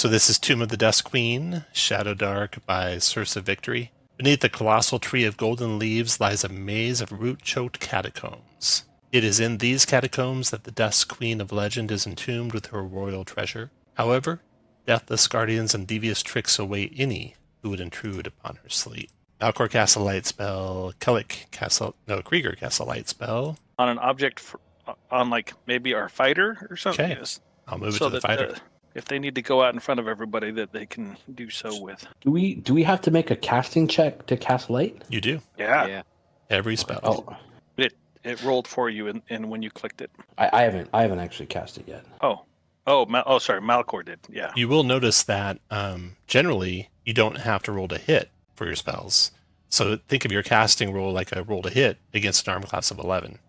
So this is Tomb of the Dusk Queen, ShadowDark by Sersa Victory. Beneath the colossal tree of golden leaves lies a maze of root-choked catacombs. It is in these catacombs that the Dusk Queen of legend is entombed with her royal treasure. However, deathless guardians and devious tricks await any who would intrude upon her sleep. Malcor casts a light spell. Krieger casts a light spell. On an object, on like maybe our fighter or something. Okay, Yes. I'll move it So to the that fighter. if they need to go out in front of everybody, that they can do so with. Do we have to make a casting check to cast light? You do. Yeah. Every spell. Oh, It rolled for you, and when you clicked it. I haven't actually cast it yet. Sorry, Malcor did. Yeah. You will notice that generally you don't have to roll to hit for your spells. So think of your casting roll like a roll to hit against an armor class of 11.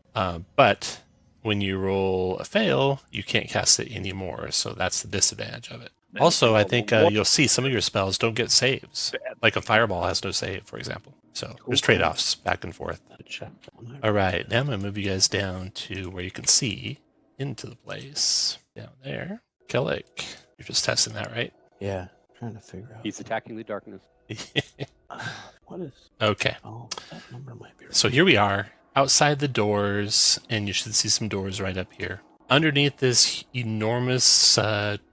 But when you roll a fail, you can't cast it anymore. So that's the disadvantage of it. Also, I think you'll see some of your spells don't get saves. Like a fireball has no save, for example. So there's trade-offs back and forth. All right, now I'm going to move you guys down to where you can see into the place. Down there. Kellic, you're just testing that, right? Yeah, trying to figure out. He's attacking the darkness. What is? Okay. Oh, that number might be right. So here we are, outside the doors, and you should see some doors right up here. Underneath this enormous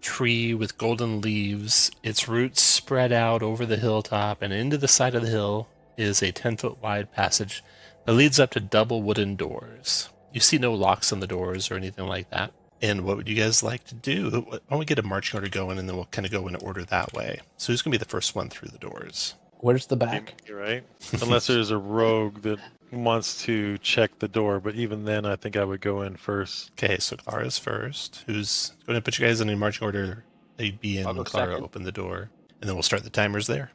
tree with golden leaves, its roots spread out over the hilltop, and into the side of the hill is a 10-foot wide passage that leads up to double wooden doors. You see no locks on the doors or anything like that. And what would you guys like to do? Why don't we get a marching order going, and then we'll kind of go in order that way. So who's going to be the first one through the doors? Where's the back? You're right. Unless there's a rogue that wants to check the door, but even then, I think I would go in first. Okay, so Clara's first. Who's going to put you guys in a marching order that you'd be in when Clara opened the door? And then we'll start the timers there.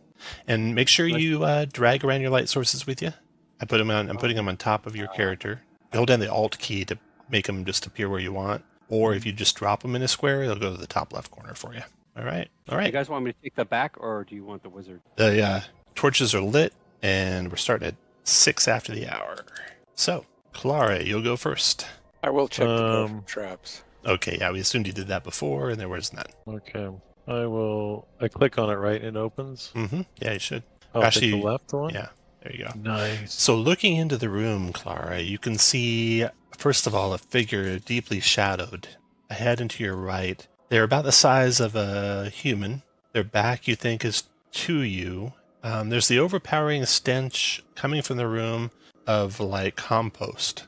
And make sure you drag around your light sources with you. I'm putting them on top of your character. You hold down the Alt key to make them just appear where you want. Or if you just drop them in a square, they'll go to the top left corner for you. All right. You guys want me to take the back, or do you want the wizard? The torches are lit, and we're starting at 6 after the hour. So, Clara, you'll go first. I will check the door for traps. Okay, yeah, we assumed you did that before, and there was none. Okay. I click on it, right? It opens. Mm-hmm. Yeah, you should. I'll Actually, take the left one? Yeah, there you go. Nice. So looking into the room, Clara, you can see, first of all, a figure deeply shadowed ahead and to your right. They're about the size of a human. Their back, you think, is to you. There's the overpowering stench coming from the room of, like, compost,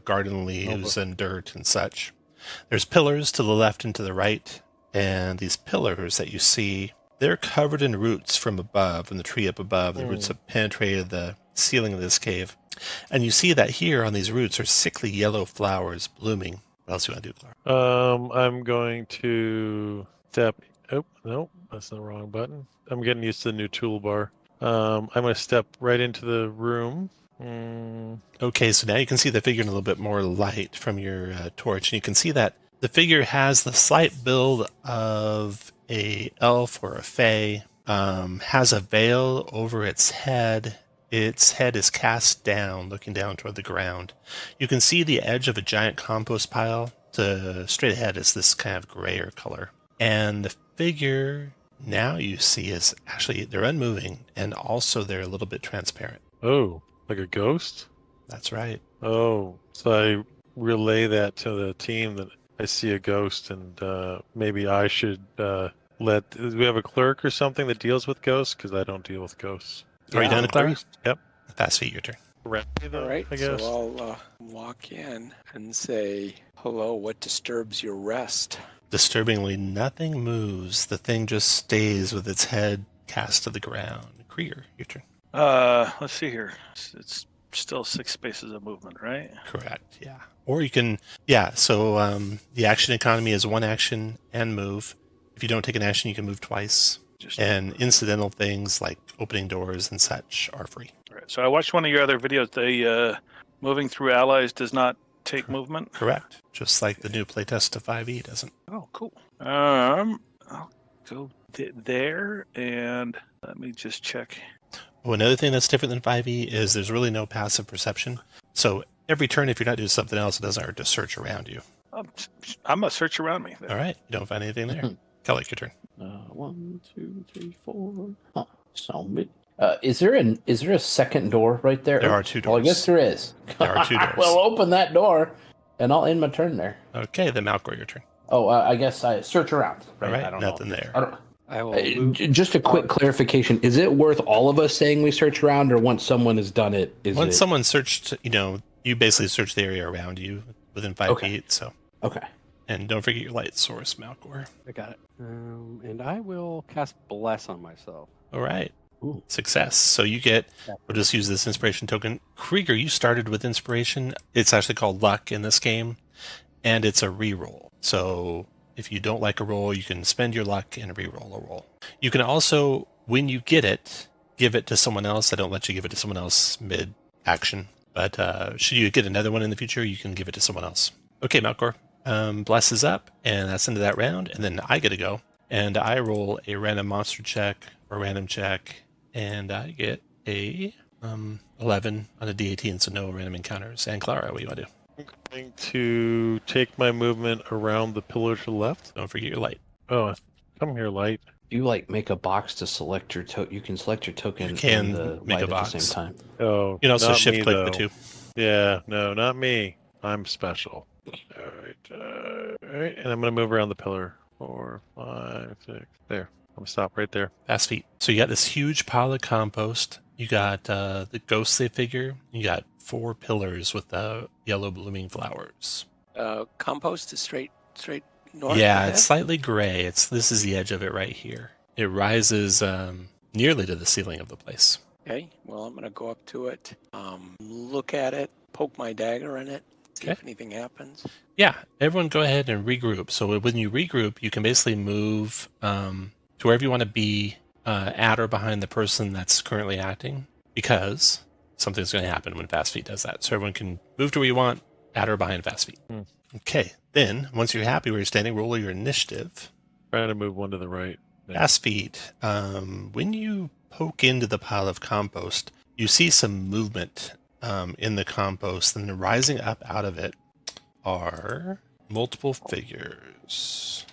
garden leaves and dirt and such. There's pillars to the left and to the right, and these pillars that you see, they're covered in roots from above, from the tree up above. The roots have penetrated the ceiling of this cave. And you see that here on these roots are sickly yellow flowers blooming. What else do you want to do, Clara? I'm going to step... Oh, no, that's the wrong button. I'm getting used to the new toolbar. I'm going to step right into the room. Okay, so now you can see the figure in a little bit more light from your torch. And you can see that the figure has the slight build of a elf or a fae, has a veil over its head. Its head is cast down, looking down toward the ground. You can see the edge of a giant compost pile. Straight ahead is this kind of grayer color. And the figure now you see is actually, they're unmoving, and also they're a little bit transparent. Oh, like a ghost? That's right. Oh, so I relay that to the team that I see a ghost, and maybe I should do we have a clerk or something that deals with ghosts? Because I don't deal with ghosts. Are you done, Clara? Yep. Fast feet, your turn. All right, I guess. so I'll walk in and say, hello, what disturbs your rest? Disturbingly, nothing moves. The thing just stays with its head cast to the ground. Krieger, your turn. Let's see here. It's still 6 spaces of movement, right? Correct, yeah. Or you can, so the action economy is 1 action and move. If you don't take an action, you can move twice. And incidental things like opening doors and such are free. All right. So I watched one of your other videos. The moving through allies does not take movement? Correct. Just like the new playtest to 5e doesn't. Oh, cool. I'll go there, and let me just check. Oh, another thing that's different than 5e is there's really no passive perception. So every turn, if you're not doing something else, it doesn't hurt to search around you. I'm going to search around me. All right. You don't find anything there. Kelly, your turn. 1, 2, 3, 4. Huh. So many. Is there a second door right there? There are 2 Well, I guess doors. there is. There are 2 doors. Well, open that door, and I'll end my turn there. Okay, then Malcor, your turn. Oh, I guess I search around. Right? All right, I don't nothing know. there. I don't. I will move. Just a quick clarification: is it worth all of us saying we search around, or once someone has done it, Once someone searched, you basically search the area around you within 5 feet. So Okay. And don't forget your light source, Malcor. I got it. And I will cast Bless on myself. All right. Ooh. Success. So you get, we'll just use this inspiration token. Krieger, you started with inspiration. It's actually called luck in this game, and it's a reroll. So if you don't like a roll, you can spend your luck and reroll a roll. You can also, when you get it, give it to someone else. I don't let you give it to someone else mid-action. But should you get another one in the future, you can give it to someone else. Okay, Malcor. Bless is up, and that's into that round, and then I get to go. And I roll a random monster check or random check, and I get a 11 on a D18, so no random encounters. And Clara, what do you want to do? I'm going to take my movement around the pillar to the left. Don't forget your light. Oh, come here, light. You make a box to select your token. You can select your token You can and the make light a at box. the same time. Oh, You can also not shift me, click though. the 2. Yeah, no, not me. I'm special. All right, and I'm gonna move around the pillar. 4, 5, 6. There. I'm gonna stop right there. Fast feet. So you got this huge pile of compost. You got the ghostly figure. You got 4 pillars with yellow blooming flowers. Compost is straight north. Yeah, ahead? it's slightly gray. This is the edge of it right here. It rises nearly to the ceiling of the place. Okay. Well, I'm gonna go up to it, look at it, poke my dagger in it, see if anything happens. Yeah, everyone go ahead and regroup. So when you regroup, you can basically move to wherever you want to be at or behind the person that's currently acting, because something's going to happen when Fast Feet does that. So everyone can move to where you want, at or behind Fast Feet. Okay, then once you're happy where you're standing, roll your initiative. Trying to move one to the right. There. Fast Feet, when you poke into the pile of compost, you see some movement in the compost, and rising up out of it are multiple figures.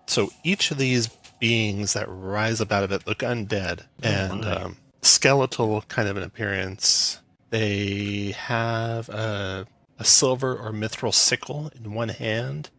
So each of these beings that rise up out of it look undead and skeletal kind of an appearance. They have a silver or mithril sickle in one hand,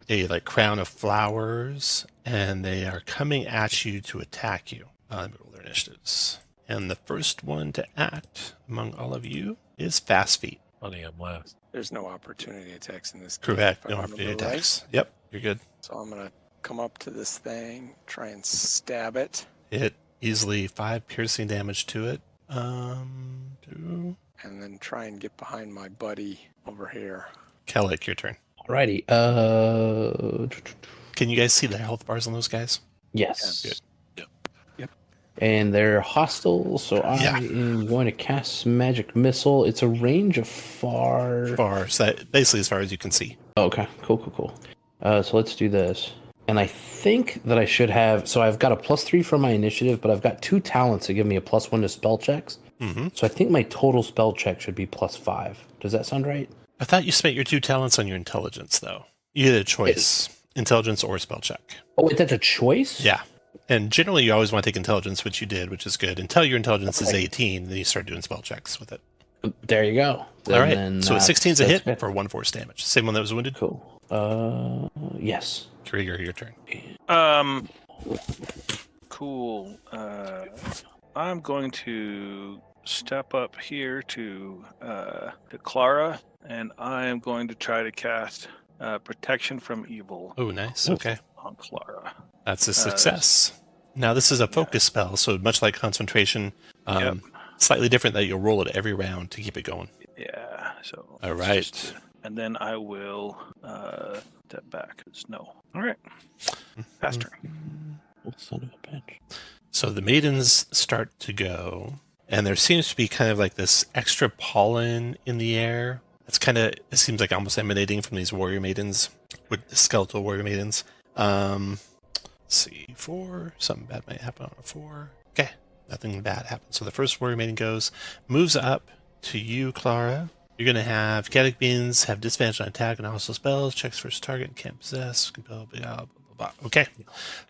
a crown of flowers, and they are coming at you to attack you. Let me roll their initiatives. And the first one to act among all of you is Fast Feet. Funny, I'm last. There's no opportunity attacks in this game. Correct. if I No remember opportunity right. attacks. Yep, you're good. So I'm gonna come up to this thing, try and stab it, Hit easily 5 piercing damage to it. 2. and then try and get behind my buddy over here. Kellic, your turn. Alrighty. Can you guys see the health bars on those guys? Yes. Good. And they're hostile, so I Yeah. am going to cast Magic Missile. It's a range of far. Far, so that, basically as far as you can see. Okay, cool. So let's do this. And I think that I should have. So I've got a +3 for my initiative, but I've got 2 talents that give me a +1 to spell checks. Mm-hmm. So I think my total spell check should be +5. Does that sound right? I thought you spent your 2 talents on your intelligence, though. You had a choice, intelligence or spell check. Oh, wait, that's a choice? Yeah. And generally, you always want to take intelligence, which you did, which is good. Until your intelligence is Okay. 18, then you start doing spell checks with it. There you go. All right. Then So a 16 is a that's hit good. for 1 force damage. Same one that was wounded. Cool. Yes. Krieger, your turn. Cool. I'm going to step up here to Clara, and I am going to try to cast Protection from Evil Oh, nice. Okay. on Clara. That's a success. Now, this is a focus spell, so much like concentration, Yep. slightly different that you'll roll it every round to keep it going. Yeah. So. All right. And then I will step back. No. All right. Faster. Son of a bitch. So the maidens start to go, and there seems to be kind of like this extra pollen in the air. It seems like almost emanating from these warrior maidens, with the skeletal warrior maidens. Let's see, 4. Something bad might happen on a 4. Okay, nothing bad happens. So the first warrior maiden moves up to you, Clara. You're going to have chaotic beings have disadvantage on attack and also spells. Checks first target, can't possess, compel, blah, blah, blah, blah. Okay,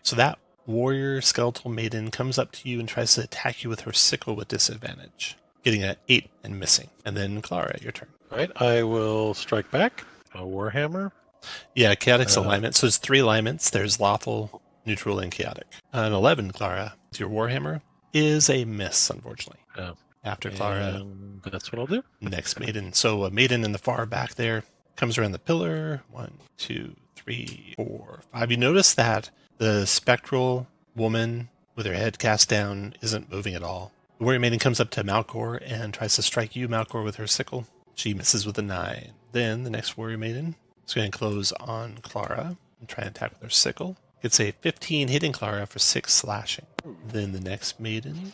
so that warrior skeletal maiden comes up to you and tries to attack you with her sickle with disadvantage, getting an 8 and missing. And then Clara, your turn. All right, I will strike back. A warhammer. Yeah, chaotic's alignment. So there's 3 alignments. There's lawful, neutral, and chaotic. An 11, Clara, with your warhammer, is a miss, unfortunately. Oh. After Clara, And that's what I'll do. next maiden. So a maiden in the far back there comes around the pillar. 1, 2, 3, 4, 5. You notice that the spectral woman with her head cast down isn't moving at all. The warrior maiden comes up to Malcor and tries to strike you, Malcor, with her sickle. She misses with a 9. Then the next warrior maiden is going to close on Clara and try and attack with her sickle. Gets a 15 hitting Clara for 6 slashing. Then the next maiden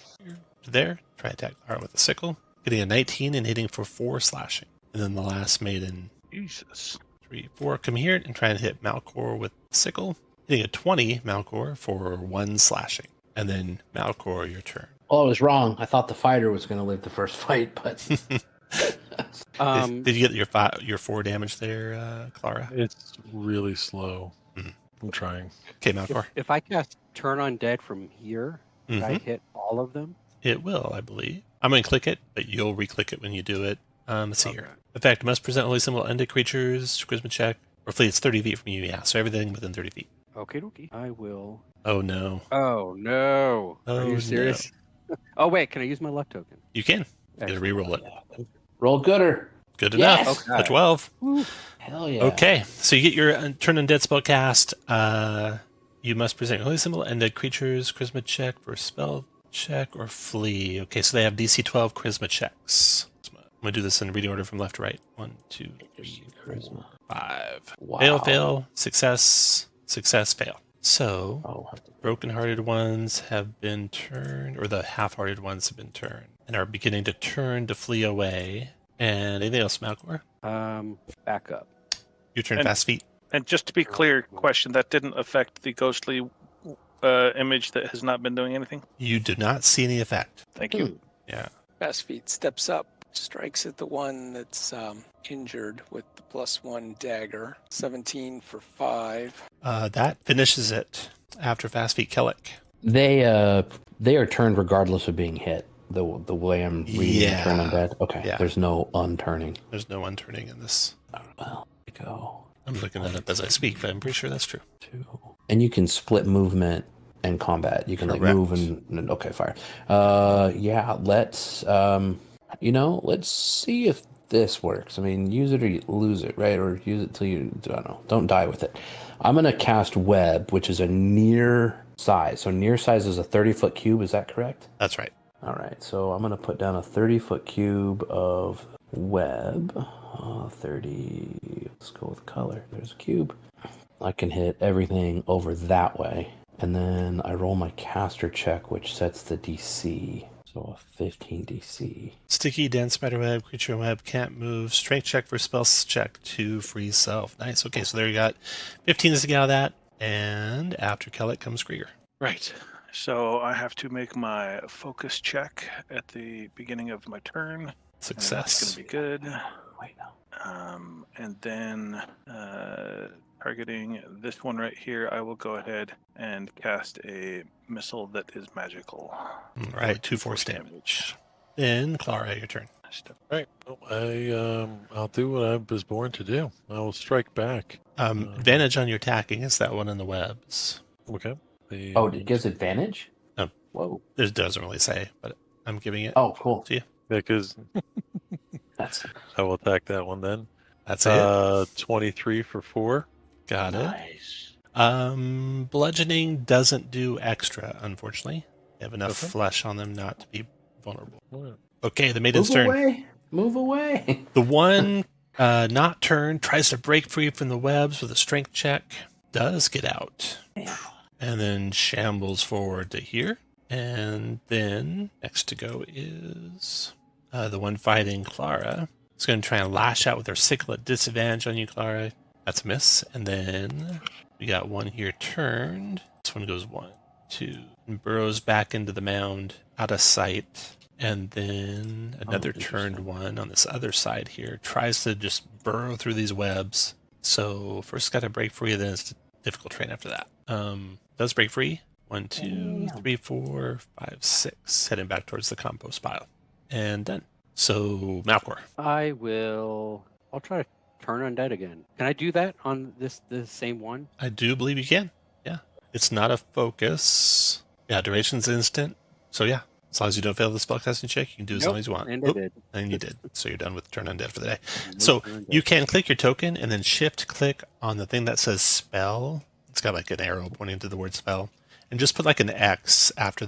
there, try and attack Clara with a sickle. Getting a 19 and hitting for 4 slashing. And then the last maiden, Jesus. 3, 4, come here and try and hit Malcor with the sickle. Hitting a 20, Malcor, for 1 slashing. And then Malcor, your turn. Well, I was wrong. I thought the fighter was going to live the first fight, but Did you get your 4 damage there, Clara? It's really slow. Mhm. I'm trying. Okay, Malcor. If I cast Turn Undead from here, would I Mhm. hit all of them? It will, I believe. I'm going to click it, but you'll re-click it when you do it. Let's see here. Okay. Effect must present only symbol undead creatures, charisma check. Roughly it's 30 feet from you, yeah. So everything within 30 feet. Okay, dokie. I will. Oh, no. Oh no! Oh, Are no. you serious? Oh wait, can I use my luck token? You can. You gotta Excellent. re-roll it. roll gooder. Good Yes! enough. Okay. A 12. Hell yeah. Okay, so you get your turn undead spell cast. You must present only symbol undead creatures, charisma check for spell check or flee. Okay, so they have DC 12 charisma checks. I'm gonna do this in reading order from left to right. 1, 2, 3, 4, Charisma. 5. Wow. Fail, fail, success, success, fail. So Oh, broken-hearted ones have been turned, or the half-hearted ones have been turned, and are beginning to turn to flee away. And anything else, Malcor? Back up. Your turn, And- fast feet. And just to be clear, question, that didn't affect the ghostly image that has not been doing anything? You do not see any effect. Thank you. Yeah. Fast feet steps up, strikes at the one that's injured with the +1 dagger. 17 for 5. That finishes it after fast feet Kellic. they are turned regardless of being hit. The way I'm reading Yeah. turn undead. Okay. Yeah. There's no unturning. There's no unturning in this. Well, go. I'm looking that up as I speak, but I'm pretty sure that's true. 2. And you can split movement and combat. You can like Correct. move and okay, fire. Yeah, let's let's see if this works. I mean, use it or you lose it, right? Or use it till you I don't know. Don't die with it. I'm gonna cast web, which is a near size. So near size is a 30-foot cube, is that correct? That's right. All right, so I'm gonna put down a 30-foot cube of web. 30. Let's go with color. There's a cube. I can hit everything over that way, and then I roll my caster check, which sets the DC. So a 15 DC. Sticky, dense spiderweb, creature web, can't move. Strength check for spells check to free self. Nice. Okay, so there you got 15 to get out of that. And after Kellic comes Grieger. Right. So I have to make my focus check at the beginning of my turn. And Success. that's going to be good. Wait, no. And then targeting this one right here, I will go ahead and cast a missile that is magical. All right, 2 force damage. Then Clara, your turn. Step. All right. Well, I'll do what I was born to do. I will strike back. Advantage on your attacking is that one in the webs. Okay. Oh, it gives advantage? Oh. Whoa. It doesn't really say, but I'm giving it Oh, cool. to you. Because That's I will attack that one then. That's it. 23 for 4. Got it. nice. Bludgeoning doesn't do extra, unfortunately. They have enough Okay. flesh on them not to be vulnerable. All right. Okay, the maiden's Move turn. away. Move away. The one not turned tries to break free from the webs with a strength check. Does get out. And then shambles forward to here. And then next to go is the one fighting Clara. It's going to try and lash out with her sickle at disadvantage on you, Clara. That's a miss. And then we got one here turned. This one goes 1, 2, and burrows back into the mound out of sight. And then another turned interesting. one on this other side here tries to just burrow through these webs. So first got to break free, then it's difficult terrain after that. does break free. 1, 2, Damn. 3, 4, 5, 6. Heading back towards the compost pile. And done. So, Malcor. I'll try to turn undead again. Can I do that on the same one? I do believe you can. Yeah. It's not a focus. Yeah, duration's instant. So, yeah. As long as you don't fail the spellcasting check, you can do as long as you want. And I did. And you did. So you're done with turn undead for the day. No So turn undead. you can click your token and then shift click on the thing that says spell. It's got like an arrow pointing to the word spell. And just put like an X after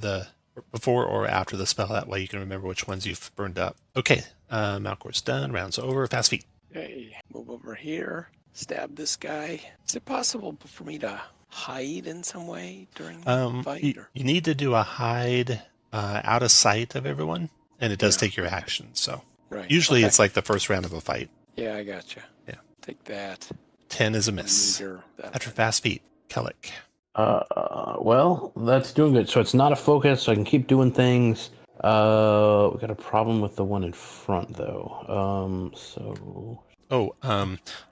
before or after the spell. That way you can remember which ones you've burned up. Okay. Malcor's done. Round's over. Fast feet. Okay, move over here. Stab this guy. Is it possible for me to hide in some way during the fight? You need to do a hide out of sight of everyone. And it does take your action. So Right. usually okay. it's like the first round of a fight. Yeah, I gotcha. Yeah. Take that. 10 is a miss. That After fast feet. Kellic. Well, that's doing good. So it's not a focus, so I can keep doing things. We got a problem with the one in front, though.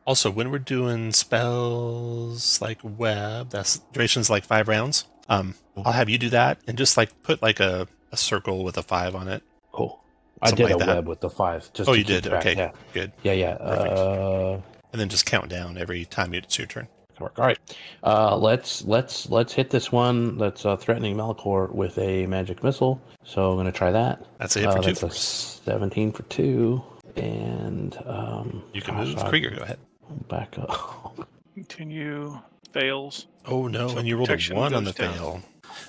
Also, when we're doing spells like web, that's duration's like 5 rounds. I'll have you do that and just like put like a circle with a 5 on it. Cool. I Something did like a that. web with the 5. Just Oh, to you keep did? track. Okay, Yeah. good. Yeah. Perfect. And then just count down every time it's your turn. All right. Let's hit this one that's threatening Malcor with a magic missile. So I'm gonna try that. That's a hit for 2 That's a force. 17 for 2, and You can move. Krieger, go ahead. Back up. Continue. Fails. Oh no, So and you rolled a protection 1 on the goes down.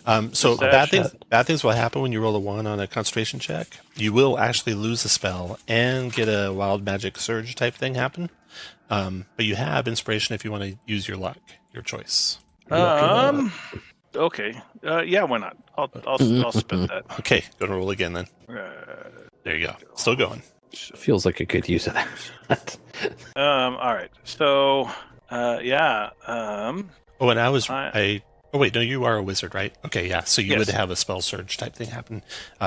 fail. So Is that bad things will happen when you roll a 1 on a concentration check. You will actually lose a spell and get a wild magic surge type thing happen. But you have inspiration if you want to use your luck, your choice. Okay. Yeah, why not? I'll spend that. Okay, go to roll again then. There you go. Still going. Feels like a good use of that. All right. So, yeah. Oh, and oh wait, no, you are a wizard, right? Okay, yeah. So you Yes. would have a spell surge type thing happen.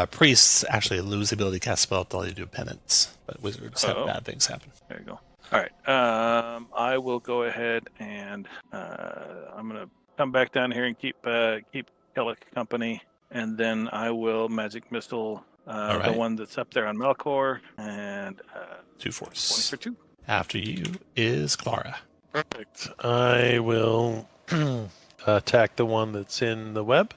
Priests actually lose the ability to cast spell until they do penance, but wizards have bad things happen. There you go. All right. I will go ahead and I'm gonna come back down here and keep Kellic company, and then I will magic missile All the right. one that's up there on Melkor, and 2 20 force. for 2. After you is Clara. Perfect. I will attack the one that's in the web.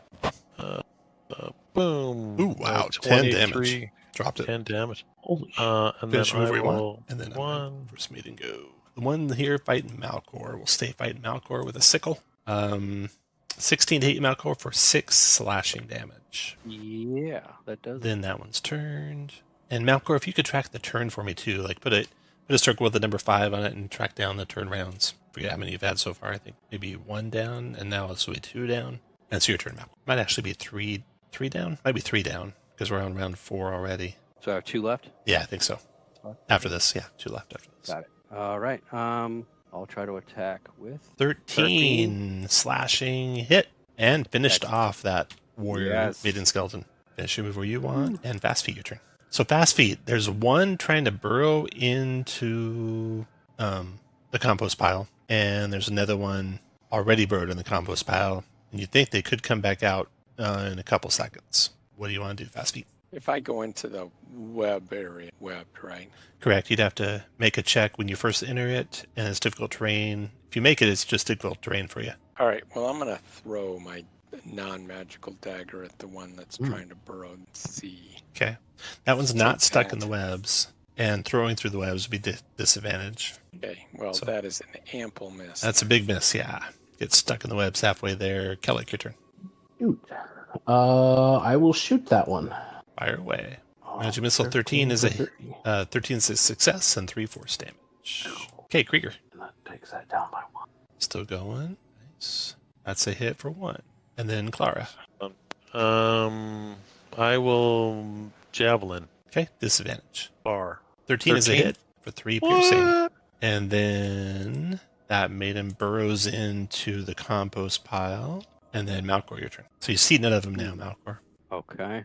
Boom. Ooh, wow, 10 damage. 23, Dropped it. 10 damage. Holy And Finish then whenever I you want. will And then one. first meeting go. The one here fighting Malcor will stay fighting Malcor with a sickle. 16 to hit Malcor for 6 slashing damage. Yeah, that does. Then that one's turned. And Malcor, if you could track the turn for me too, like put a circle with the number 5 on it and track down the turn rounds. Forget how many you've had so far. I think maybe 1 down, and now this will be 2 down. And it's your turn, Malcor. Might actually be 3 down. Might be 3 down because we're on round 4 already. So I have 2 left. Yeah, I think so. After this, yeah, 2 left after this. Got it. All right. I'll try to attack with 13 slashing hit and finished Excellent. off that warrior Yes. maiden skeleton. Finish your move where you want and fast feet your turn. So fast feet, there's one trying to burrow into the compost pile, and there's another one already burrowed in the compost pile, and you think they could come back out in a couple seconds. What do you want to do, fast feet? If I go into the web area, webbed, right? Correct. You'd have to make a check when you first enter it, and it's difficult terrain. If you make it, it's just difficult terrain for you. All right. Well, I'm gonna throw my non-magical dagger at the one that's trying to burrow and see. Okay. That one's not Take stuck in that. the webs, and throwing through the webs would be disadvantage. Okay. Well, So- that is an ample miss. That's a big miss, yeah. Get stuck in the webs halfway there. Kellic, your turn. Shoot. I will shoot that one. Fire away. Magic missile 13 is a 13 is a success and 3 force damage. Okay, Krieger. And that takes that down by 1. Still going. Nice. That's a hit for 1. And then Clara. I will javelin Okay, disadvantage. bar. 13 is a 13? hit for 3 piercing. What? And then that maiden burrows into the compost pile. And then Malcor, your turn. So you see none of them now, Malcor. Okay.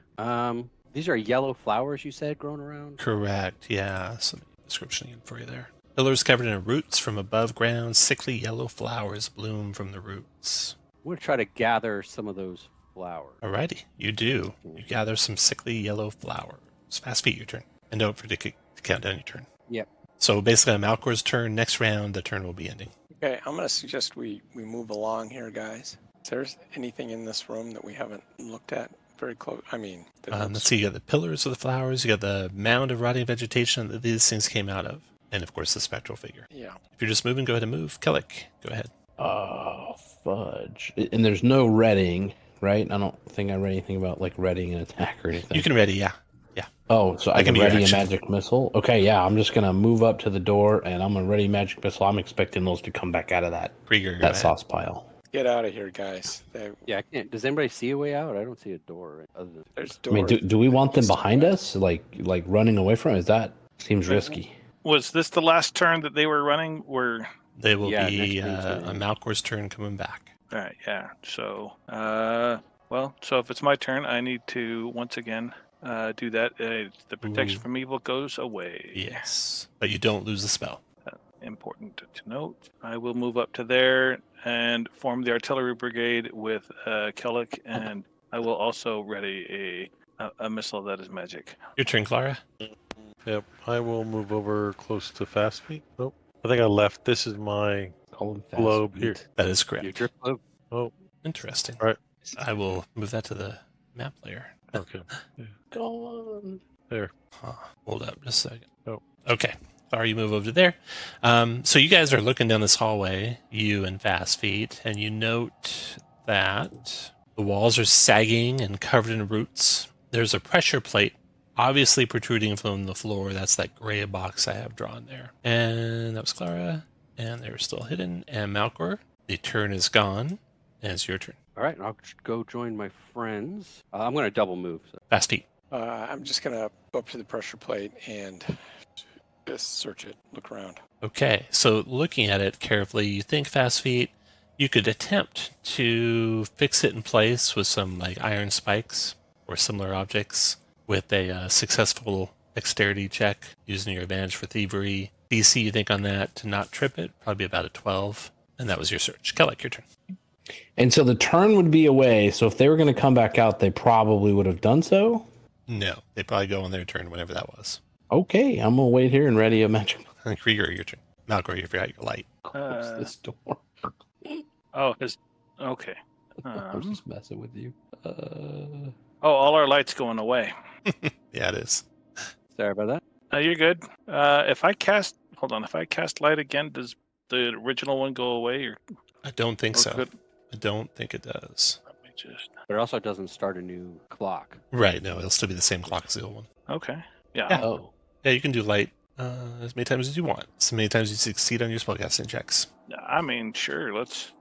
These are yellow flowers you said growing around? Correct, yeah. Some description again for you there. Pillars covered in roots from above ground. Sickly yellow flowers bloom from the roots. I'm going to try to gather some of those flowers. Alrighty, you do. You gather some sickly yellow flowers. Fast feet, your turn. And don't forget to count down your turn. Yep. So basically on Malcor's turn, next round, the turn will be ending. Okay, I'm going to suggest we move along here, guys. Is there anything in this room that we haven't looked at very close? I mean, Let's see, you got the pillars of the flowers, you got the mound of rotting vegetation that these things came out of, and of course the spectral figure. Yeah. If you're just moving, go ahead and move. Kellic, go ahead. Oh, fudge. And there's no readying, right? I don't think I read anything about like readying an attack or anything. You can ready, yeah. Oh, so I That can can be your ready a action. magic missile? Okay, yeah, I'm just going to move up to the door and I'm going to ready magic missile. I'm expecting those to come back out of that Krieger, go that ahead. sauce pile. Get out of here, guys. Yeah, I can't. Does anybody see a way out? I don't see a door. Right? Other than There's I mean, doors. do we want them Just behind away. us? Like running away from us? That seems risky. Was this the last turn that they were running? They will Yeah, be next turn's gonna on end. Malcor's turn coming back. All right, yeah. So, so if it's my turn, I need to once again do that. The protection Ooh. from evil goes away. Yes, but you don't lose the spell. Important to note. I will move up to there and form the artillery brigade with Kellic, and I will also ready a missile that is magic. Your turn, Clara. Yep, I will move over close to fast feet. Nope. I think I left. This is my Call them fast globe feet. here. That is your correct. drip globe. Oh, Interesting. all right. I will move that to the map layer. Okay. Go on. There. Huh. Hold up just a second. Oh. Okay. Sorry, you move over to there. So you guys are looking down this hallway, you and Fast Feet, and you note that the walls are sagging and covered in roots. There's a pressure plate obviously protruding from the floor. That's that gray box I have drawn there. And that was Clara. And they're still hidden. And Malcor, the turn is gone. And it's your turn. All right, I'll go join my friends. I'm going to double move. So. Fast Feet. I'm just going to go up to the pressure plate and just search it, look around. Okay, so looking at it carefully, you think Fast Feet, you could attempt to fix it in place with some like iron spikes or similar objects with a successful dexterity check using your advantage for thievery. DC, you think on that to not trip it, probably about a 12. And that was your search. Kellic, your turn. And so the turn would be away. So if they were going to come back out, they probably would have done so. No, they probably go on their turn, whenever that was. Okay, I'm going to wait here and ready a magic. Krieger, your turn. Malcor, you forgot your light. Close this door. Okay. I'm just messing with you. All our lights going away. Yeah, it is. Sorry about that. You're good. If I cast light again, does the original one go away? Or I don't think so. good? I don't think it does. Let me just. But it also doesn't start a new clock. Right, no, it'll still be the same clock as the old one. Okay. Yeah. Yeah. Oh. Yeah, you can do light as many times as you want. As many times as you succeed on your spellcasting checks. I mean, sure. Let's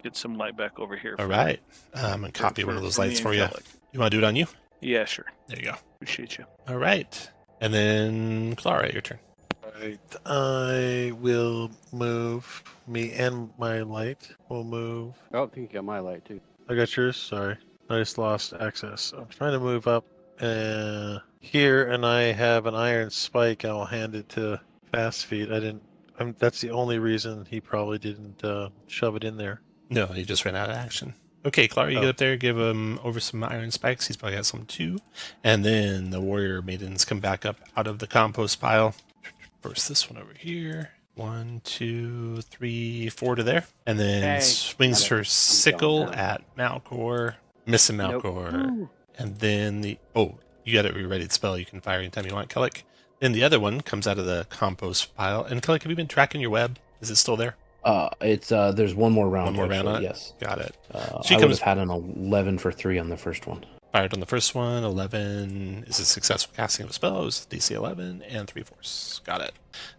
get some light back over here. All right. I'm going to copy one of those lights me for and you. Kellic. You want to do it on you? Yeah, sure. There you go. Appreciate you. All right. And then Clara, your turn. Right. I will move. Me and my light will move. Oh, I think you got my light too. I got yours. Sorry. I just lost access. I'm trying to move up here, and I have an iron spike. I'll hand it to Fast Feet. That's the only reason he probably didn't shove it in there. No, he just ran out of action. Okay, Clara, you Oh. get up there, give him over some iron spikes. He's probably got some too. And then the warrior maidens come back up out of the compost pile. First, this one over here. 1, 2, 3, 4 to there. And then Hey. swings Got it. her I'm sickle going down. at Malcor. Missing Nope. Malcor. And then you got it ready to spell. You can fire anytime you want, Kellic. Then the other one comes out of the compost pile. And Kellic, have you been tracking your web? Is it still there? It's there's one more round. One more round actually, on it? Yes. Got it. I She would comes- have had an 11 for 3 on the first one. Fired on the first one, 11 is a successful casting of a spell. It was DC 11 and 3 force. Got it.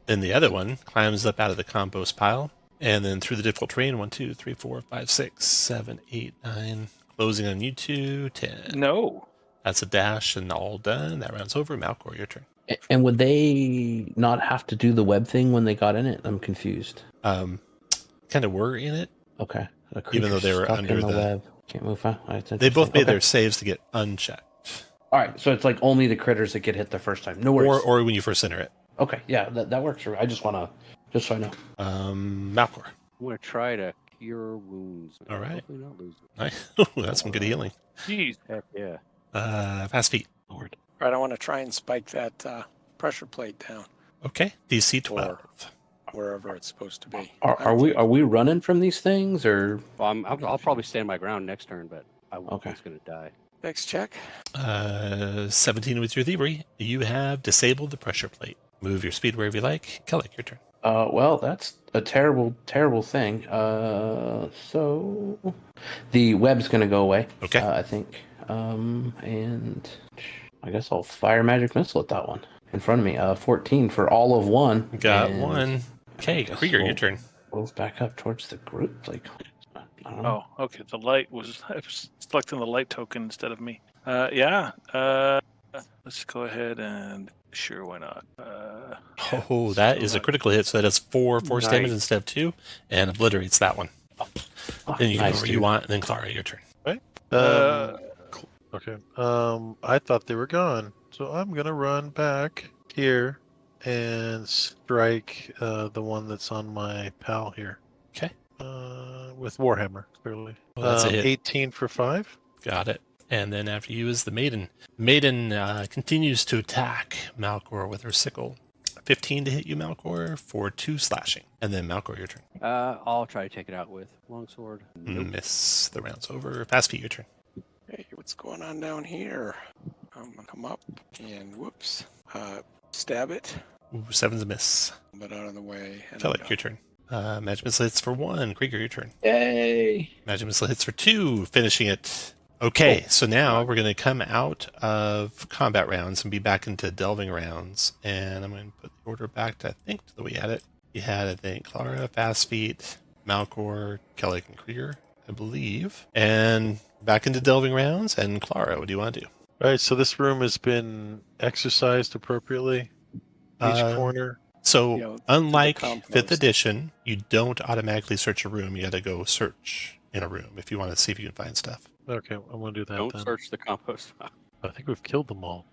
Then the other one climbs up out of the compost pile and then through the difficult terrain. 1, 2, 3, 4, 5, 6, 7, 8, 9. Closing on you 2, 10. No. That's a dash and all done. That round's over. Malcor, your turn. And would they not have to do the web thing when they got in it? I'm confused. Kind of were in it. Okay. A Even though they creature's were stuck under in the the- web. Can't move fast. They both made their saves to get unchecked. All right, so it's like only the critters that get hit the first time. No worries. Or when you first enter it. Okay, yeah, that works for me. I just want to, just so I know. Malcor. I'm going to try to cure wounds. All right. Hopefully not lose. Nice. That's some good healing. Jeez. Heck yeah. Fast feet. Lord. Right, I want to try and spike that pressure plate down Okay. DC 12. Or- wherever it's supposed to be. Are we running from these things or? Well, I'll probably stand my ground next turn, but I Okay. was going to die. Next check. 17 with your thievery. You have disabled the pressure plate. Move your speed wherever you like. Kellic, your turn. Well, that's a terrible, terrible thing. So the web's gonna go away. Okay. I think. And I guess I'll fire magic missile at that one in front of me. 14 for all of one. Got and one. Okay, guess Krieger, your we'll turn. Move back up towards the group. Like, I don't know. Oh, okay. The light was I was selecting the light token instead of me. Yeah. Let's go ahead and sure, why not? Oh, that is a critical hit, so that is 4 force Nice. damage instead of 2, and obliiterates that one. Then you can Nice, go where you dude. want, and then Clara, your turn. Okay. I thought they were gone, so I'm gonna run back here and strike the one that's on my pal here. Okay. With Warhammer, clearly. Well, that's a hit. 18 for 5. Got it. And then after you is the maiden. Maiden continues to attack Malcor with her sickle. 15 to hit you, Malcor, for 2 slashing. And then Malcor, your turn. I'll try to take it out with longsword. Nope. Miss. The round's over. Fast feet, your turn. Hey, what's going on down here? I'm gonna come up and whoops, stab it, Ooh, 7's a miss. but out of the way. And I'm Kellic, done. your turn. Magic missile hits for 1. Krieger, your turn. Yay! Magic missile hits for 2, finishing it. Okay, so now we're going to come out of combat rounds and be back into delving rounds. And I'm going to put the order back to, I think, to the way we had it. You had, I think, Clara, Fast Feet, Malcor, Kellic, and Krieger, I believe. And back into delving rounds. And Clara, what do you want to do? All right, so this room has been exercised appropriately. Each corner. So, You know, unlike the 5th compost. edition, you don't automatically search a room. You got to go search in a room if you want to see if you can find stuff. Okay, I'm gonna do that Don't then. search the compost pile. I think we've killed them all.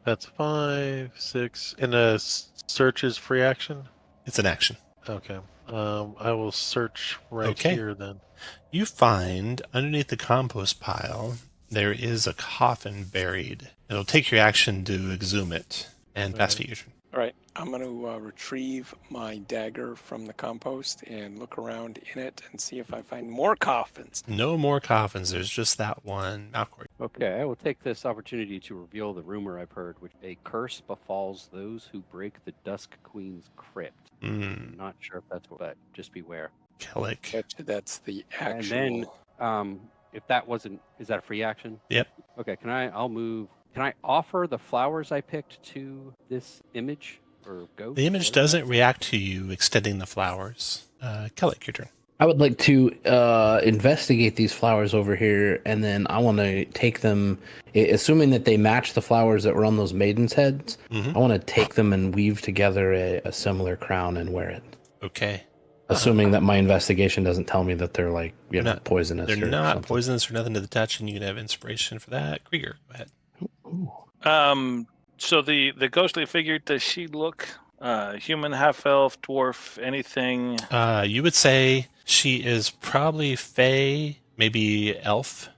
That's 5, 6. And a search is free action. It's an action. Okay. I will search right Okay. here then. You find underneath the compost pile, there is a coffin buried. It'll take your action to exhume it. And fast feet your turn. All right, I'm going to retrieve my dagger from the compost and look around in it and see if I find more coffins. No more coffins. There's just that one. Malcor. Okay, I will take this opportunity to reveal the rumor I've heard, which a curse befalls those who break the Dusk Queen's crypt. I'm not sure if that's what, but just beware. Kellic. That's the actual. And then, if that wasn't, is that a free action? Yep. Okay, I'll move. Can I offer the flowers I picked to this image or ghost? The image whatever? doesn't react to you extending the flowers. Kellic, your turn. I would like to investigate these flowers over here, and then I want to take them, assuming that they match the flowers that were on those maidens' heads. Mhm. I want to take them and weave together a similar crown and wear it. Okay. Assuming that my investigation doesn't tell me that they're like, Not- poisonous. They're or not something. poisonous or nothing to the touch, and you can have inspiration for that. Krieger, go ahead. Ooh. So the ghostly figure, does she look human, half elf, dwarf, anything? You would say she is probably Fey, maybe elf.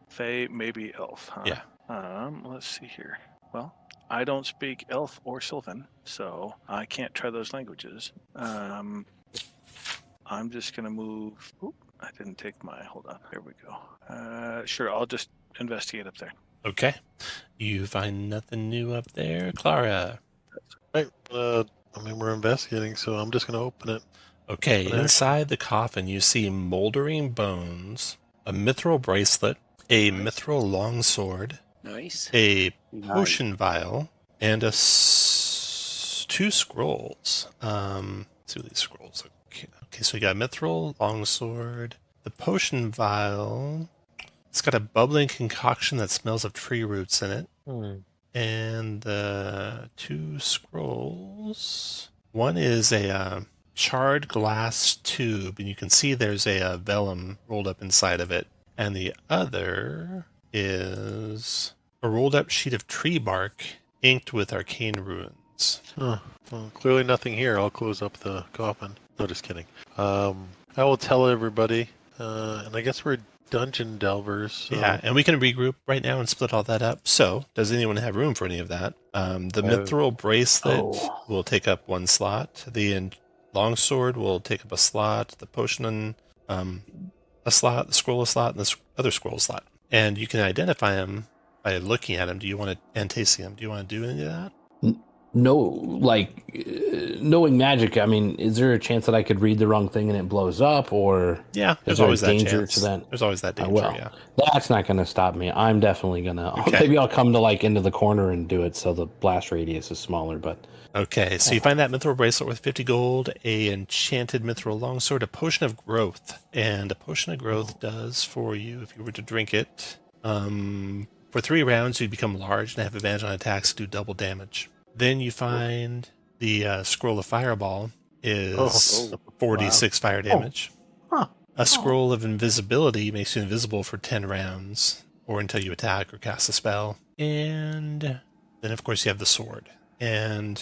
Fae, maybe elf, huh? Yeah. Let's see here. Well, I don't speak elf or Sylvan, so I can't try those languages. I'm just gonna move. Oop, I didn't take my. Hold on. There we go. Sure, I'll just investigate up there. Okay. You find nothing new up there. Clara. Right. We're investigating, so I'm just gonna open it. Okay, Open it. inside the coffin, you see moldering bones, a mithril bracelet, a mithril longsword, Nice. a Nice. potion vial, and 2 scrolls. Let's see what these scrolls are. Okay, so you got mithril longsword, the potion vial. It's got a bubbling concoction that smells of tree roots in it. And the 2 scrolls. One is a charred glass tube, and you can see there's a vellum rolled up inside of it. And the other is a rolled up sheet of tree bark inked with arcane runes. Huh. Well, clearly nothing here. I'll close up the coffin. No, just kidding. I will tell everybody. And I guess we're dungeon delvers. So. Yeah, and we can regroup right now and split all that up. So, does anyone have room for any of that? The mithril bracelet will take up 1 slot. The longsword will take up a slot. The potion, a slot. The scroll a slot, and the other scroll a slot. And you can identify them by looking at them. Do you want to and tasting them? Do you want to do any of that? No, like knowing magic. I mean, is there a chance that I could read the wrong thing and it blows up, or Yeah, there's is there always that danger chance. to that? There's always that danger. Well, yeah, that's not going to stop me. I'm definitely gonna. Okay. Maybe I'll come to like into the corner and do it so the blast radius is smaller. But okay. So you find that mithril bracelet worth 50 gold, a enchanted mithril longsword, a potion of growth, and a potion of growth does for you if you were to drink it. For 3 rounds, you become large and have advantage on attacks to do double damage. Then you find the scroll of fireball is 46 fire damage. A scroll of invisibility makes you invisible for 10 rounds or until you attack or cast a spell. And then, of course, you have the sword. And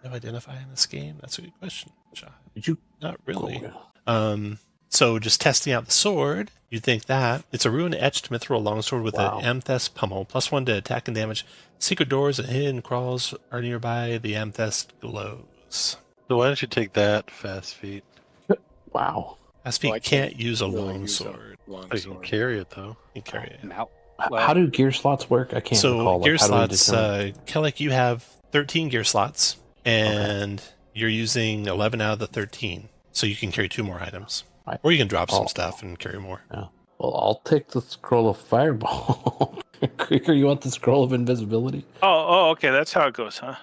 do you identify in this game? That's a good question, Josh. did you? Not really. Oh, So just testing out the sword, you think that it's a rune-etched mithril longsword with Wow. an amethyst pummel, +1 to attack and damage. Secret doors and hidden crawls are nearby. The amethyst glows. So why don't you take that, Fast Feet? wow. Aspie Well, I can't use a really long use a sword. long I can sword. carry it though. You can carry it. How, How do gear slots work? I can't So recall. gear how do we slots, determine- Kellic, you have 13 gear slots, and you're using 11 out of the 13. So you can carry 2 more items. Right. Or you can drop some Oh. stuff and carry more. Well, I'll take the scroll of fireball. Creeker, you want the scroll of invisibility? Oh, okay. That's how it goes, huh?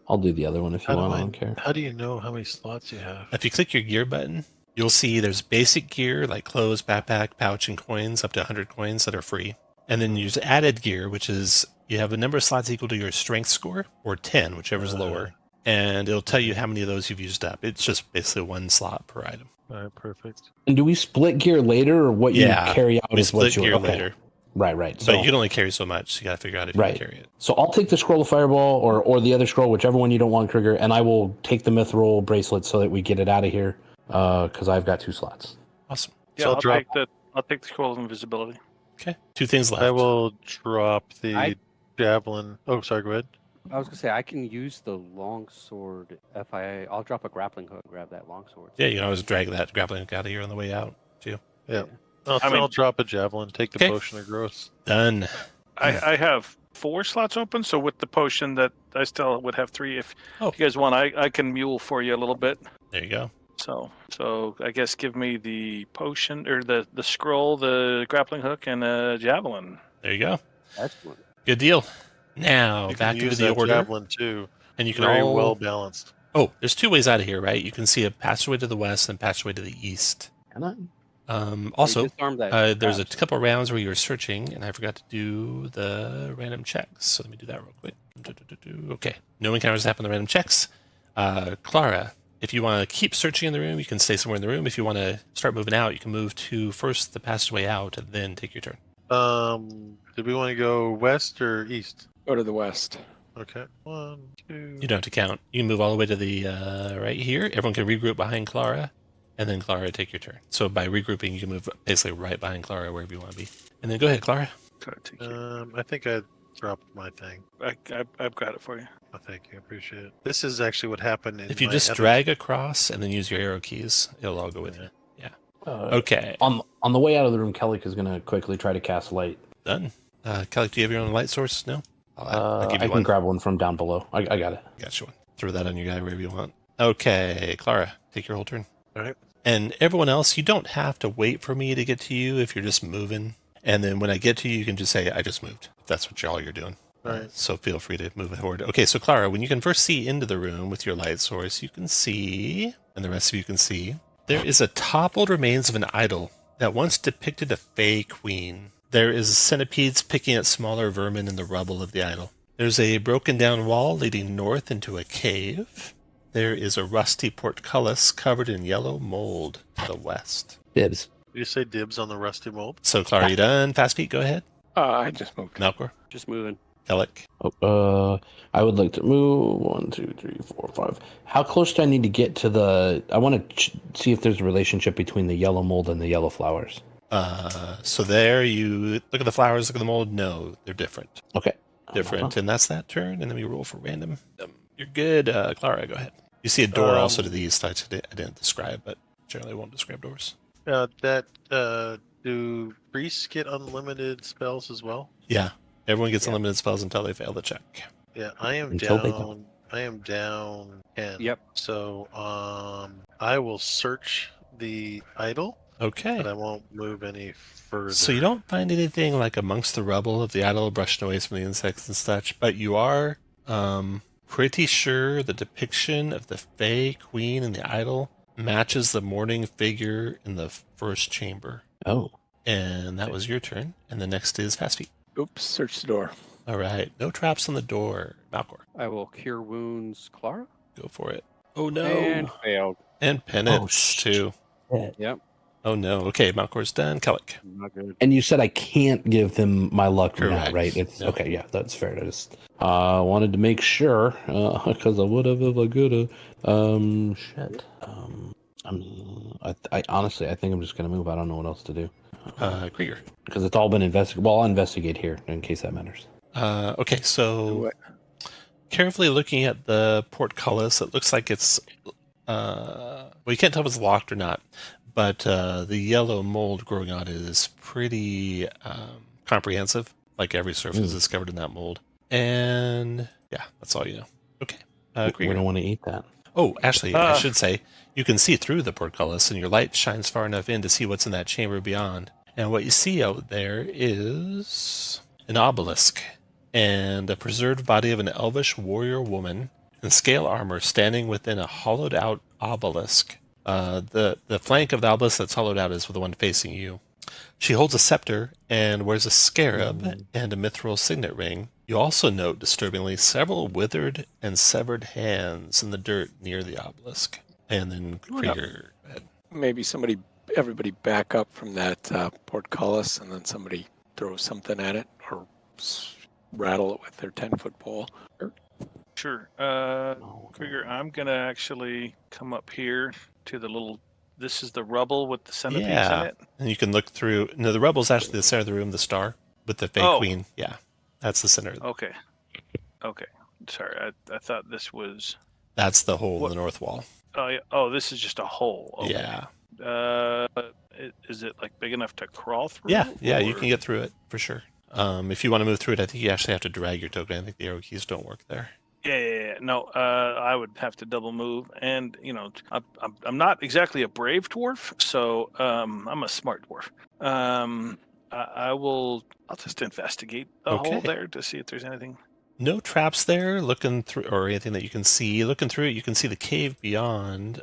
I'll do the other one if you want. I don't care. How do you know how many slots you have? If you click your gear button, you'll see there's basic gear like clothes, backpack, pouch, and coins, up to 100 coins that are free. And then there's added gear, which is you have a number of slots equal to your strength score, or 10, whichever's lower. And it'll tell you how many of those you've used up. It's just basically 1 slot per item. All right, perfect. And do we split gear later, or what you carry out we is what split you gear okay. later. Right. But you can only carry so much, so you got to figure out if you Right. can carry it. So I'll take the scroll of fireball or the other scroll, whichever one you don't want, Krieger, and I will take the mithril bracelet so that we get it out of here, because I've got 2 slots. Awesome. Yeah, So I'll drop- take the scroll of invisibility. Okay. 2 things left. I will drop the I- javelin. Oh, sorry. Go ahead. I was gonna say I can use the longsword FIA. I'll drop a grappling hook, grab that longsword. Yeah, you can always drag that grappling hook out of here on the way out, too. Yeah. I mean- I'll drop a javelin. Take the Okay. potion of growth. Done. I have 4 slots open, so with the potion that I still would have 3. If Oh. you guys want, I can mule for you a little bit. There you go. So I guess give me the potion or the scroll, the grappling hook, and a javelin. There you go. Excellent. Good deal. Now, You can back into use the that order. javelin too. And you can Very all... well balanced. Oh, there's 2 ways out of here, right? You can see a passageway to the west and a passageway to the east. Can I? Also, Disarm that there's a trap. couple rounds where you were searching, and I forgot to do the random checks. So let me do that real quick. Okay. No encounters happen in the random checks. Clara, if you want to keep searching in the room, you can stay somewhere in the room. If you want to start moving out, you can move to first the passageway out and then take your turn. Did we want to go west or east? Go to the west. Okay. 1, 2. You don't have to count. You can move all the way to the right here. Everyone can regroup behind Clara, and then Clara, take your turn. So by regrouping, you can move basically right behind Clara wherever you want to be. And then go ahead, Clara. Gotta take your- I think I dropped my thing. I've got it for you. Oh, thank you. I appreciate it. This is actually what happened. If you just drag across and then use your arrow keys, it'll all go with you. Okay, On the way out of the room, Kelly is going to quickly try to cast light. done. Kelly, do you have your own light source? No? I'll give I you can one. grab one from down below. I got it. Got you one. Throw that on your guy wherever you want. Okay, Clara, take your whole turn. All right. And everyone else, you don't have to wait for me to get to you if you're just moving. And then when I get to you, you can just say, I just moved. If that's what all you're doing. All right. So feel free to move forward. Okay, so Clara, when you can first see into the room with your light source, you can see, and the rest of you can see, there is a toppled remains of an idol that once depicted a fey queen. There is centipedes picking at smaller vermin in the rubble of the idol. There's a broken down wall leading north into a cave. There is a rusty portcullis covered in yellow mold to the west. Dibs. Did you say dibs on the rusty mold? So, Clara, you done? Fast Pete, go ahead. I just moved. Malcor. Just moving. Kellic. I would like to move 1, 2, 3, 4, 5. How close do I need to get to the? I want to see if there's a relationship between the yellow mold and the yellow flowers. So there you look at the flowers, look at the mold. No, they're different. Okay. Different, and that's that turn. And then we roll for random. You're good, Clara. Go ahead. You see a door also to the east. I didn't describe, but generally won't describe doors. Do priests get unlimited spells as well? Yeah, everyone gets unlimited spells until they fail the check. Yeah, I am Until they down. I am down 10. Yep. So I will search the idol, Okay. but I won't move any further. So you don't find anything like amongst the rubble of the idol brushing away some of the insects and such, but you are pretty sure the depiction of the Fey Queen in the idol matches the morning figure in the first chamber. Oh. And that was your turn. And the next is Fast Feet. Oops, search the door. All right. No traps on the door. Malcor, I will cure wounds, Clara. go for it. Oh, no. And failed. And penance, too. Yep. Oh, no. Okay, Malcor's done. Kellic. Not good. And you said I can't give them my luck now, Correct. right? It's No. okay. Yeah, that's fair. I just wanted to make sure because I would have if I could have. Shit. I honestly, I think I'm just gonna move. I don't know what else to do Krieger. because it's all been investigated. Well, I'll investigate here in case that matters. Okay, Do so what? carefully looking at the portcullis, it looks like it's well, you can't tell if it's locked or not, but the yellow mold growing on it is pretty comprehensive. Like every surface is covered in that mold, and yeah, that's all you know. Okay, We Krieger. don't want to eat that. Oh, actually, I should say you can see through the portcullis, and your light shines far enough in to see what's in that chamber beyond. And what you see out there is an obelisk and a preserved body of an elvish warrior woman in scale armor standing within a hollowed out obelisk. The flank of the obelisk that's hollowed out is the one facing you. She holds a scepter and wears a scarab and a mithril signet ring. You also note, disturbingly, several withered and severed hands in the dirt near the obelisk. And then Krieger. Go ahead. Maybe everybody back up from that portcullis, and then somebody throw something at it or rattle it with their 10-foot pole. Sure. Krieger, I'm going to actually come up here to the little. This is the rubble with the centipedes Yeah. in it. And you can look through. No, the rubble's actually the center of the room, the star with the fake queen. Yeah, that's the center. Okay. Sorry, I thought this was. That's the hole in the north wall. Oh, yeah. Oh, this is just a hole. Okay. Yeah. Is it like big enough to crawl through? Yeah, you or- can get through it for sure. If you want to move through it, I think you actually have to drag your token. I think the arrow keys don't work there. Yeah. No, I would have to double move, and I'm not exactly a brave dwarf, so I'm a smart dwarf. I'll just investigate the hole there to see if there's anything. No traps there. Looking through, or anything that you can see. Looking through it, you can see the cave beyond.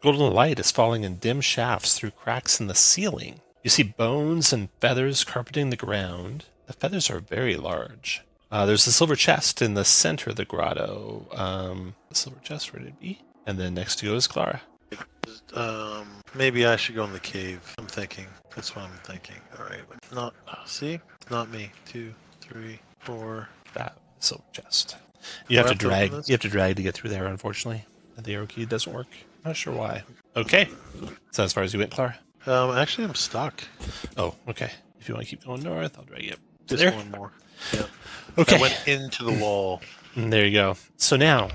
Golden light is falling in dim shafts through cracks in the ceiling. You see bones and feathers carpeting the ground. The feathers are very large. There's a silver chest in the center of the grotto. The silver chest, where did it be? And then next to you is Clara. Maybe I should go in the cave. I'm thinking. That's what I'm thinking. All right. Not me. 2, 3, 4. That silver chest. You have to Do I have drag. to open this? You have to drag to get through there. Unfortunately, the arrow key doesn't work. Not sure why. Okay. So as far as you went, Clara. Actually, I'm stuck. Oh, okay. If you want to keep going north, I'll drag you up. Just There. one more. Yep. Okay. I went into the wall. There you go. So now,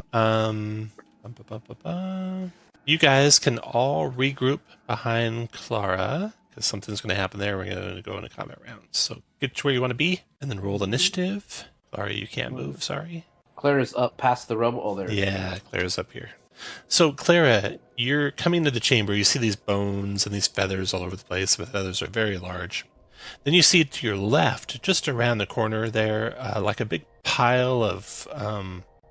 you guys can all regroup behind Clara because something's going to happen there. We're going to go into combat rounds. So get to where you want to be and then roll initiative. Clara, you can't move. Sorry. Clara's up past the rubble. Oh, there. Yeah, Clara's up here. So, Clara, you're coming to the chamber. You see these bones and these feathers all over the place. The feathers are very large. Then you see to your left, just around the corner there, like a big pile of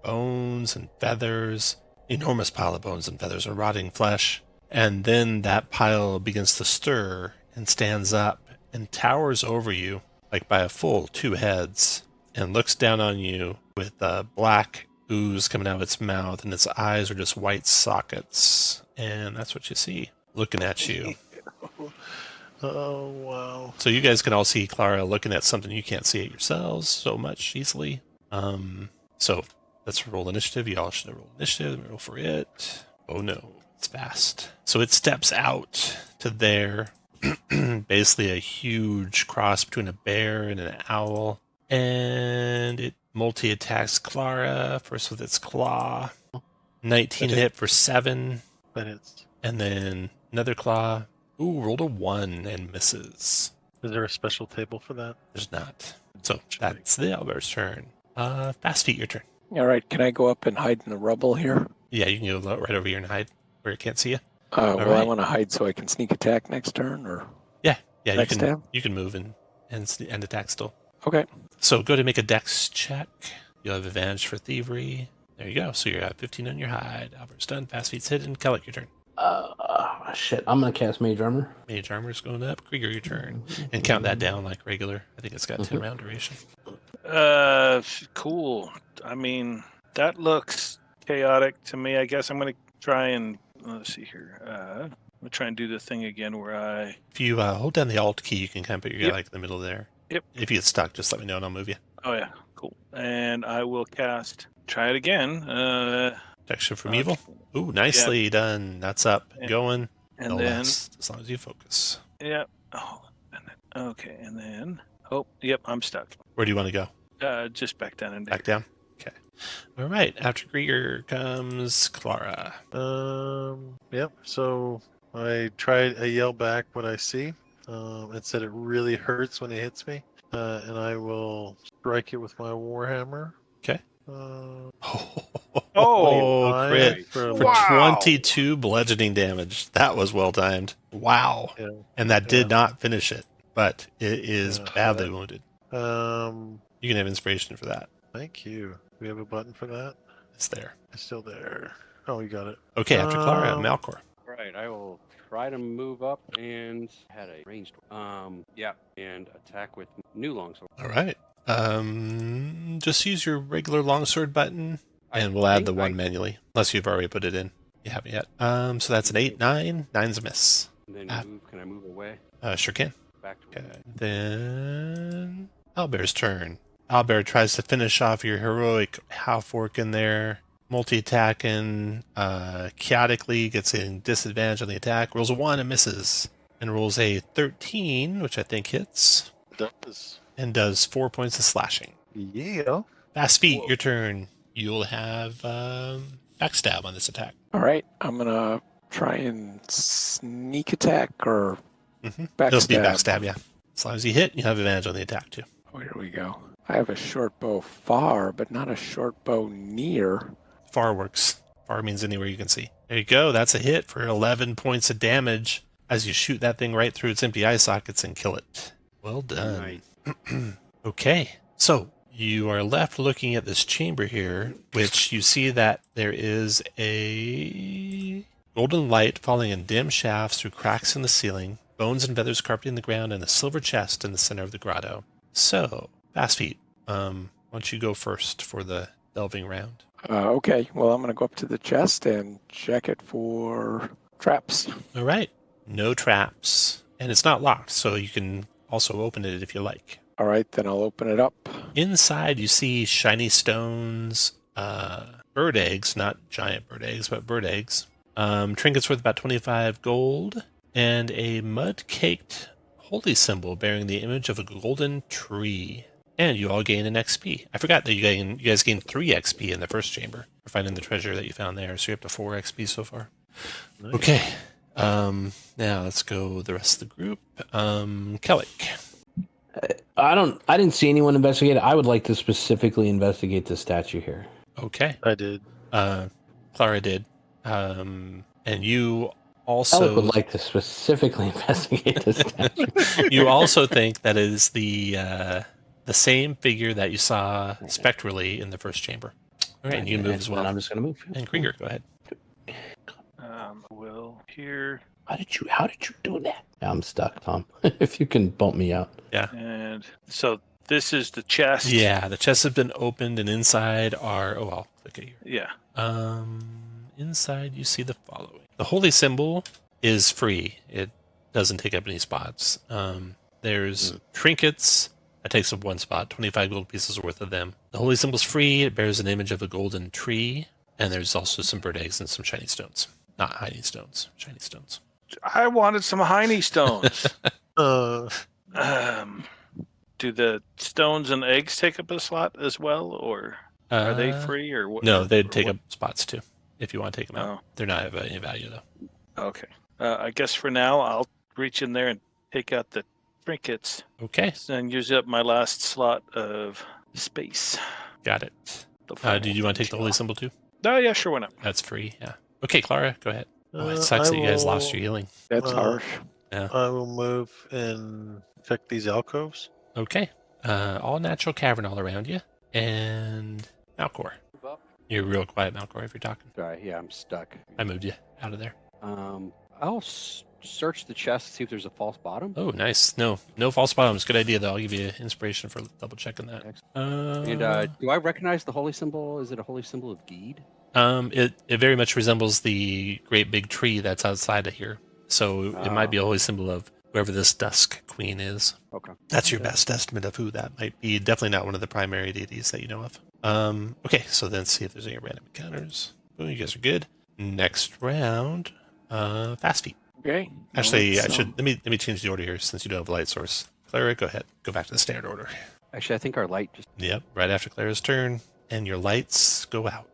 bones and feathers, enormous pile of bones and feathers and rotting flesh. And then that pile begins to stir and stands up and towers over you, like by a full 2 heads, and looks down on you with black ooze coming out of its mouth, and its eyes are just white sockets. And that's what you see, looking at you. Oh, wow. So you guys can all see Clara looking at something you can't see it yourselves so much easily. So let's roll initiative. You all should roll initiative. Let me roll for it. Oh no, it's fast. So it steps out to there. Basically a huge cross between a bear and an owl. And it multi-attacks Clara, first with its claw. 19 Okay. hit for 7. That hits. And then another claw. Ooh, rolled a 1 and misses. Is there a special table for that? There's not. So that's the Albert's turn. Fast feet, your turn. All right, can I go up and hide in the rubble here? Yeah, you can go right over here and hide where it can't see you. Well, I right. want to hide so I can sneak attack next turn, or Yeah, next tab? you can move and attack still. Okay. So go to make a dex check. You'll have advantage for thievery. There you go. So you're at 15 on your hide. Albert's done. Fast feet's hidden. Kellic, your turn. Shit. I'm gonna cast Mage Armor. Mage armor's going up. Krieger, your turn. And count that down like regular. I think it's got 10 round duration. Cool. I mean, that looks chaotic to me. I guess I'm going to try and let's see here. I'm going to try and do the thing again where I. If you hold down the Alt key, you can kind of put your guy Yep. like in the middle there. Yep. If you get stuck, just let me know and I'll move you. Oh yeah, cool. And I will cast. Try it again. Protection from evil. Ooh, nicely done. That's up. And- Going. And No then less, as long as you focus. yeah. Oh, and then, okay, and then yep, I'm stuck. Where do you want to go? Just back down and Back down? Okay. All right. After Krieger comes Clara. Yep. So I yell back what I see. It said it really hurts when it hits me. And I will strike it with my Warhammer. Okay. Oh, crit for for Wow. 22 bludgeoning damage. That was well timed. Wow. Yeah. And that did not finish it, but it is Yeah. badly wounded. Um, You can have inspiration for that. Thank you. Do we have a button for that? It's there. It's still there. Oh, you got it. Okay, after Clara, Um, Malcor. Right, I will try to move up and had a ranged. Yeah, and attack with new longsword. All right. Just use your regular longsword button, and we'll add the one manually, unless you've already put it in. You haven't yet. So that's an 8, 9. 9's a miss. And then can I move away? Sure can. Back to Okay. Then Albert's turn. Albert tries to finish off your heroic half-orc in there. Multi-attacking, chaotically, gets a disadvantage on the attack. Rolls a 1 and misses. And rolls a 13, which I think hits. Does. And does 4 points of slashing. Yeah. Fast feet, your turn. You'll have backstab on this attack. All right, I'm gonna try and sneak attack or backstab. It'll be backstab, yeah. As long as you hit, you have advantage on the attack, too. Oh, here we go. I have a short bow far, but not a short bow near. Far works. Far means anywhere you can see. There you go. That's a hit for 11 points of damage as you shoot that thing right through its empty eye sockets and kill it. Well done. Nice. Okay. So you are left looking at this chamber here, which you see that there is a golden light falling in dim shafts through cracks in the ceiling, bones and feathers carpeting the ground, and a silver chest in the center of the grotto. So, Fast Feet, why don't you go first for the delving round? Okay, well, I'm gonna go up to the chest and check it for traps. All right. No traps. And it's not locked, so you can also open it if you like. All right, then I'll open it up. Inside, you see shiny stones, bird eggs, not giant bird eggs, but bird eggs. Trinkets worth about 25 gold, and a mud-caked holy symbol bearing the image of a golden tree. And you all gain an XP. I forgot that you guys gained 3 XP in the first chamber for finding the treasure that you found there, so you're up to 4 XP so far. Nice. Okay. Now let's go the rest of the group. Kellic. I didn't see anyone investigate it. I would like to specifically investigate the statue here. Okay. I did. Clara did. And you Alec also would like to specifically investigate the statue. you also think that is the same figure that you saw spectrally in the first chamber. All right, and you can move as Excellent. well. I'm just going to move. And Krieger, go ahead. Will here How did you do that? I'm stuck, Tom. If you can bump me out. and so this is the chest. Yeah, the chests have been opened, and inside are I'll click it here. Yeah. Inside you see the following. The holy symbol is free. It doesn't take up any spots. There's trinkets. That takes up 1 spot, 25 gold pieces worth of them. The holy symbol's free. It bears an image of a golden tree. And there's also some bird eggs and some shiny stones. Not hiding stones, shiny stones. I wanted some hiney stones. Uh, Do the stones and eggs take up a slot as well, or are they free, or what? No, they'd or take what? up spots too, if you want to take them out. Oh. They're not of any value, though. Okay. I guess for now, I'll reach in there and take out the trinkets Okay, and use up my last slot of space. got it. The final Do you want to take the holy slot. symbol too? Oh, yeah, sure, why not? That's free, yeah. Okay, Clara, go ahead. Oh, it uh, sucks I that you guys lost will- your healing. That's harsh. I will move and check these alcoves. Okay, all natural cavern all around you. And Malcor. Move up. You're real quiet, Malcor, if you're talking. Sorry, yeah, I'm stuck. I moved you out of there. I'll search the chest, see if there's a false bottom. Oh, nice. No false bottoms. Good idea, though. I'll give you inspiration for double checking that. And do I recognize the holy symbol? Is it a holy symbol of Geed? It very much resembles the great big tree that's outside of here. So it might be a holy symbol of whoever this Dusk Queen is. Okay. That's your best estimate of who that might be. Definitely not one of the primary deities that you know of. Okay, so then see if there's any random encounters. Oh, you guys are good. Next round, fast feet. Okay. Actually, Let's, let me change the order here since you don't have a light source. Clara, go ahead. Go back to the standard order. Actually, I think our light just. Yep, right after Clara's turn, and your lights go out.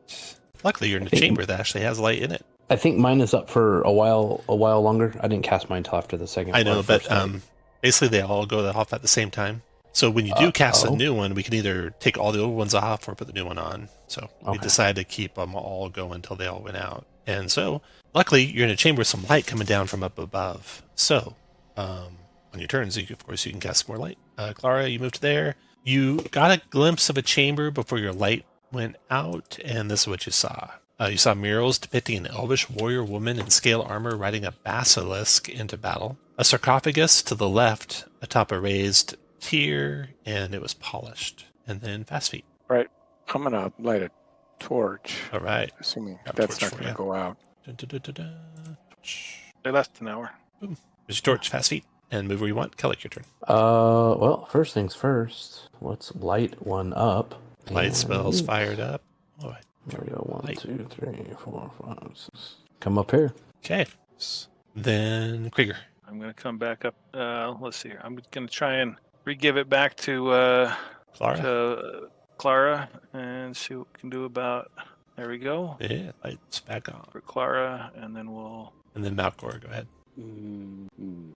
Luckily, you're in a chamber that actually has light in it. I think mine is up for a while longer. I didn't cast mine until after the second. I know, or but first night. basically they all go off at the same time. So when you do cast a new one, we can either take all the old ones off or put the new one on. So we decided to keep them all going until they all went out. And so, luckily, you're in a chamber with some light coming down from up above. So, on your turns, you can cast more light. Clara, you moved there. You got a glimpse of a chamber before your light went out, and this is what you saw. You saw murals depicting an elvish warrior woman in scale armor riding a basilisk into battle. A sarcophagus to the left atop a raised tier, and it was polished. And then fast feet. Right. I'm going to light a torch, All right. assuming Got a that's torch not for going to you. go out. Torch. They last an hour. Boom. There's your torch, fast feet. And move where you want. Kellic, your turn. Well, first things first. Let's light one up. Light And- spells fired up. Oh, There we go. 1, Light. 2, 3, 4, 5, 6. Come up here. okay. Then Krieger. I'm going to come back up. Let's see here. I'm going to try and re-give it back to Clara. Clara and see what we can do about. There we go. Yeah, lights back on. For Clara, and then we'll. And then Malcor, go ahead.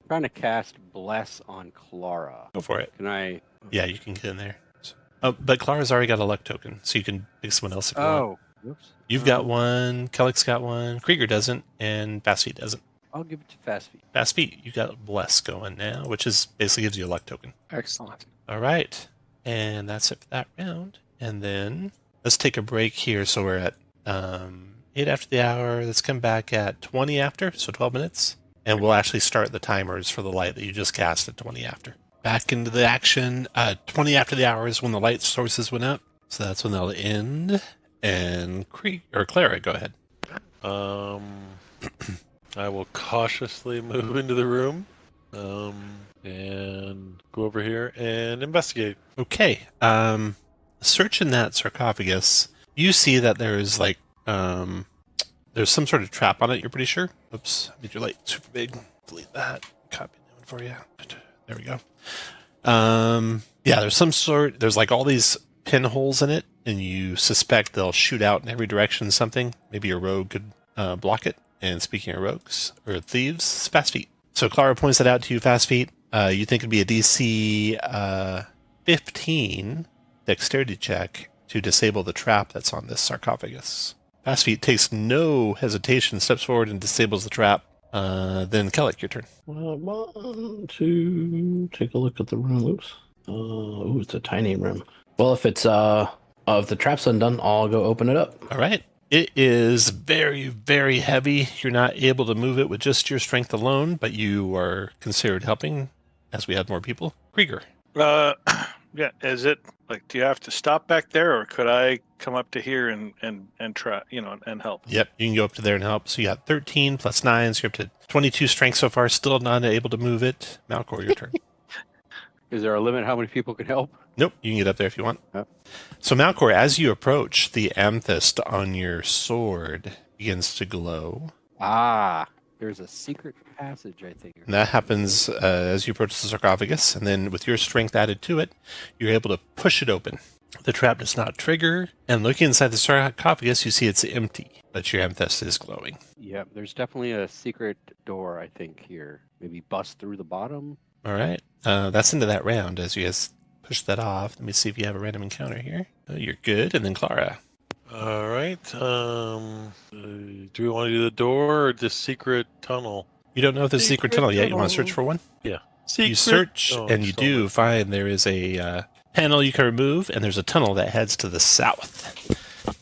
Trying to cast Bless on Clara. Go for it. Can I? Yeah, you can get in there. Oh, but Clara's already got a luck token, so you can pick someone else if you want. Oh, whoops. You've got one, Kellic's got one, Krieger doesn't, and Fast Feet doesn't. I'll give it to Fast Feet. Fast Feet, you got Bless going now, which is basically gives you a luck token. Excellent. All right, and that's it for that round. And then let's take a break here. So we're at 8 after the hour. Let's come back at 20 after, so 12 minutes. And we'll actually start the timers for the light that you just cast at 20 after. Back into the action. 20 after the hour is when the light sources went up. So that's when they'll end. And Clara, go ahead. I will cautiously move into the room and go over here and investigate. Okay. Searching that sarcophagus, you see that there's like there's some sort of trap on it. You're pretty sure. Oops, I made your light super big. Delete that. Copy a new one for you. There we go. Yeah, there's like all these pinholes in it, and you suspect they'll shoot out in every direction. Something. Maybe a rogue could block it. And speaking of rogues or thieves, Fast Feet. So Clara points that out to you, Fast Feet. You think it'd be a DC 15 dexterity check to disable the trap that's on this sarcophagus. Fast Feet takes no hesitation, steps forward and disables the trap. Then Kellic, your turn. 1, 2, take a look at the room. Oops. Ooh, it's a tiny room. Well, if the trap's undone, I'll go open it up. All right. It is very, very heavy. You're not able to move it with just your strength alone, but you are considered helping as we add more people. Krieger. Yeah, is it like, do you have to stop back there, or could I come up to here and try, and help? Yep, you can go up to there and help. So you got 13 plus 9, so you're up to 22 strength so far. Still not able to move it. Malcor, your turn. Is there a limit how many people can help? Nope, you can get up there if you want. Yep. So Malcor, as you approach, the amethyst on your sword begins to glow. Ah, there's a secret passage, I think. And that happens as you approach the sarcophagus, and then with your strength added to it, you're able to push it open. The trap does not trigger, and looking inside the sarcophagus, you see it's empty, but your amethyst is glowing. Yeah, there's definitely a secret door, I think, here. Maybe bust through the bottom. All right, that's into that round. As you guys push that off, let me see if you have a random encounter here. You're good, and then Clara. All right. Do we want to do the door or the secret tunnel? You don't know if there's a secret tunnel yet. You want to search for one? Yeah. You search, and you do find there is a panel you can remove, and there's a tunnel that heads to the south.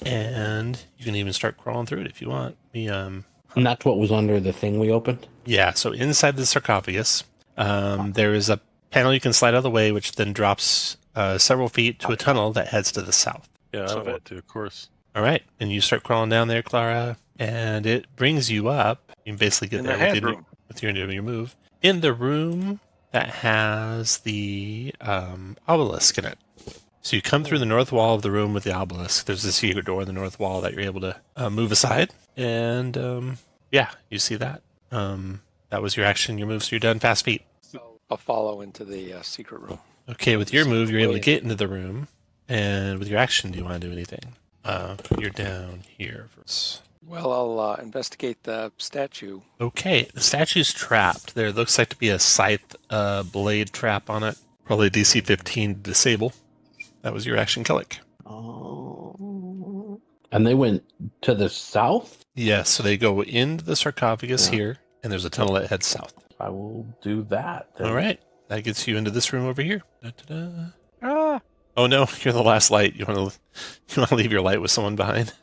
And you can even start crawling through it if you want. And that's what was under the thing we opened? Yeah, so inside the sarcophagus, there is a panel you can slide out of the way, which then drops several feet to a tunnel that heads to the south. Yeah, I want to, of course. All right, and you start crawling down there, Clara, and it brings you up. You can basically get In there the with your move. In the room that has the obelisk in it. So you come through the north wall of the room with the obelisk. There's a secret door in the north wall that you're able to move aside. And yeah, you see that. That was your action, your move, so you're done. Fast feet. So I'll follow into the secret room. Okay, with your move, you're able to get into the room. And with your action, do you want to do anything? You're down here first. Well, I'll investigate the statue. Okay, the statue's trapped. There looks like to be a scythe blade trap on it. Probably DC 15 to disable. That was your action, Kellic. Oh. And they went to the south? Yeah, so they go into the sarcophagus here, and there's a tunnel that heads south. I will do that. Then. All right, that gets you into this room over here. Da-da-da. Ah! Oh no, you're the last light. You want to leave your light with someone behind?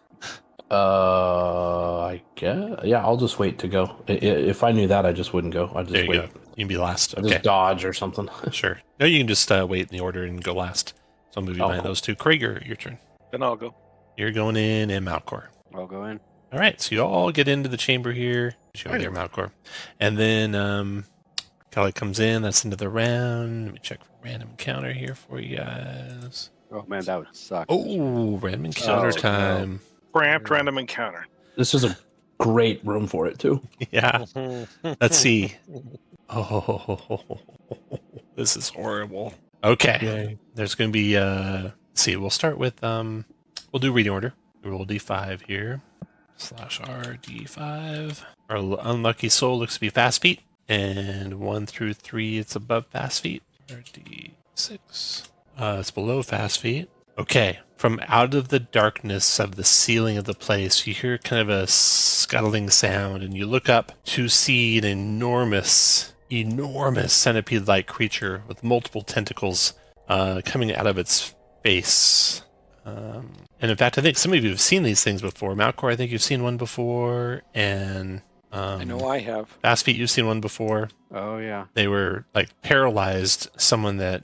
I guess. Yeah, I'll just wait to go. If I knew that, I just wouldn't go. I'd just There you wait. go. You can be last. I'd Okay, just dodge or something. sure. No, you can just wait in the order and go last. So I'll move you behind cool. those two. Krieger, your turn. Then I'll go. You're going in, and Malcor. I'll go in. All right, so you all get into the chamber here. Show there, Malcor. And then Kelly comes in. That's into the round. Let me check for random encounter here for you guys. Oh man, that would suck. Oh, random encounter no. time. Cramped random encounter. This is a great room for it, too. Yeah. Let's see. Oh, this is horrible. Okay. Yay. There's going to be, let's see, we'll start with, we'll do reading order. Roll D5 here. /R D5. Our unlucky soul looks to be fast feet. And 1 through 3, it's above fast feet. D6. It's below fast feet. Okay. From out of the darkness of the ceiling of the place, you hear kind of a scuttling sound, and you look up to see an enormous centipede-like creature with multiple tentacles coming out of its face. And in fact, I think some of you have seen these things before. Malcor, I think you've seen one before, and I know I have. Fast Feet, you've seen one before. Oh yeah. They were like paralyzed someone that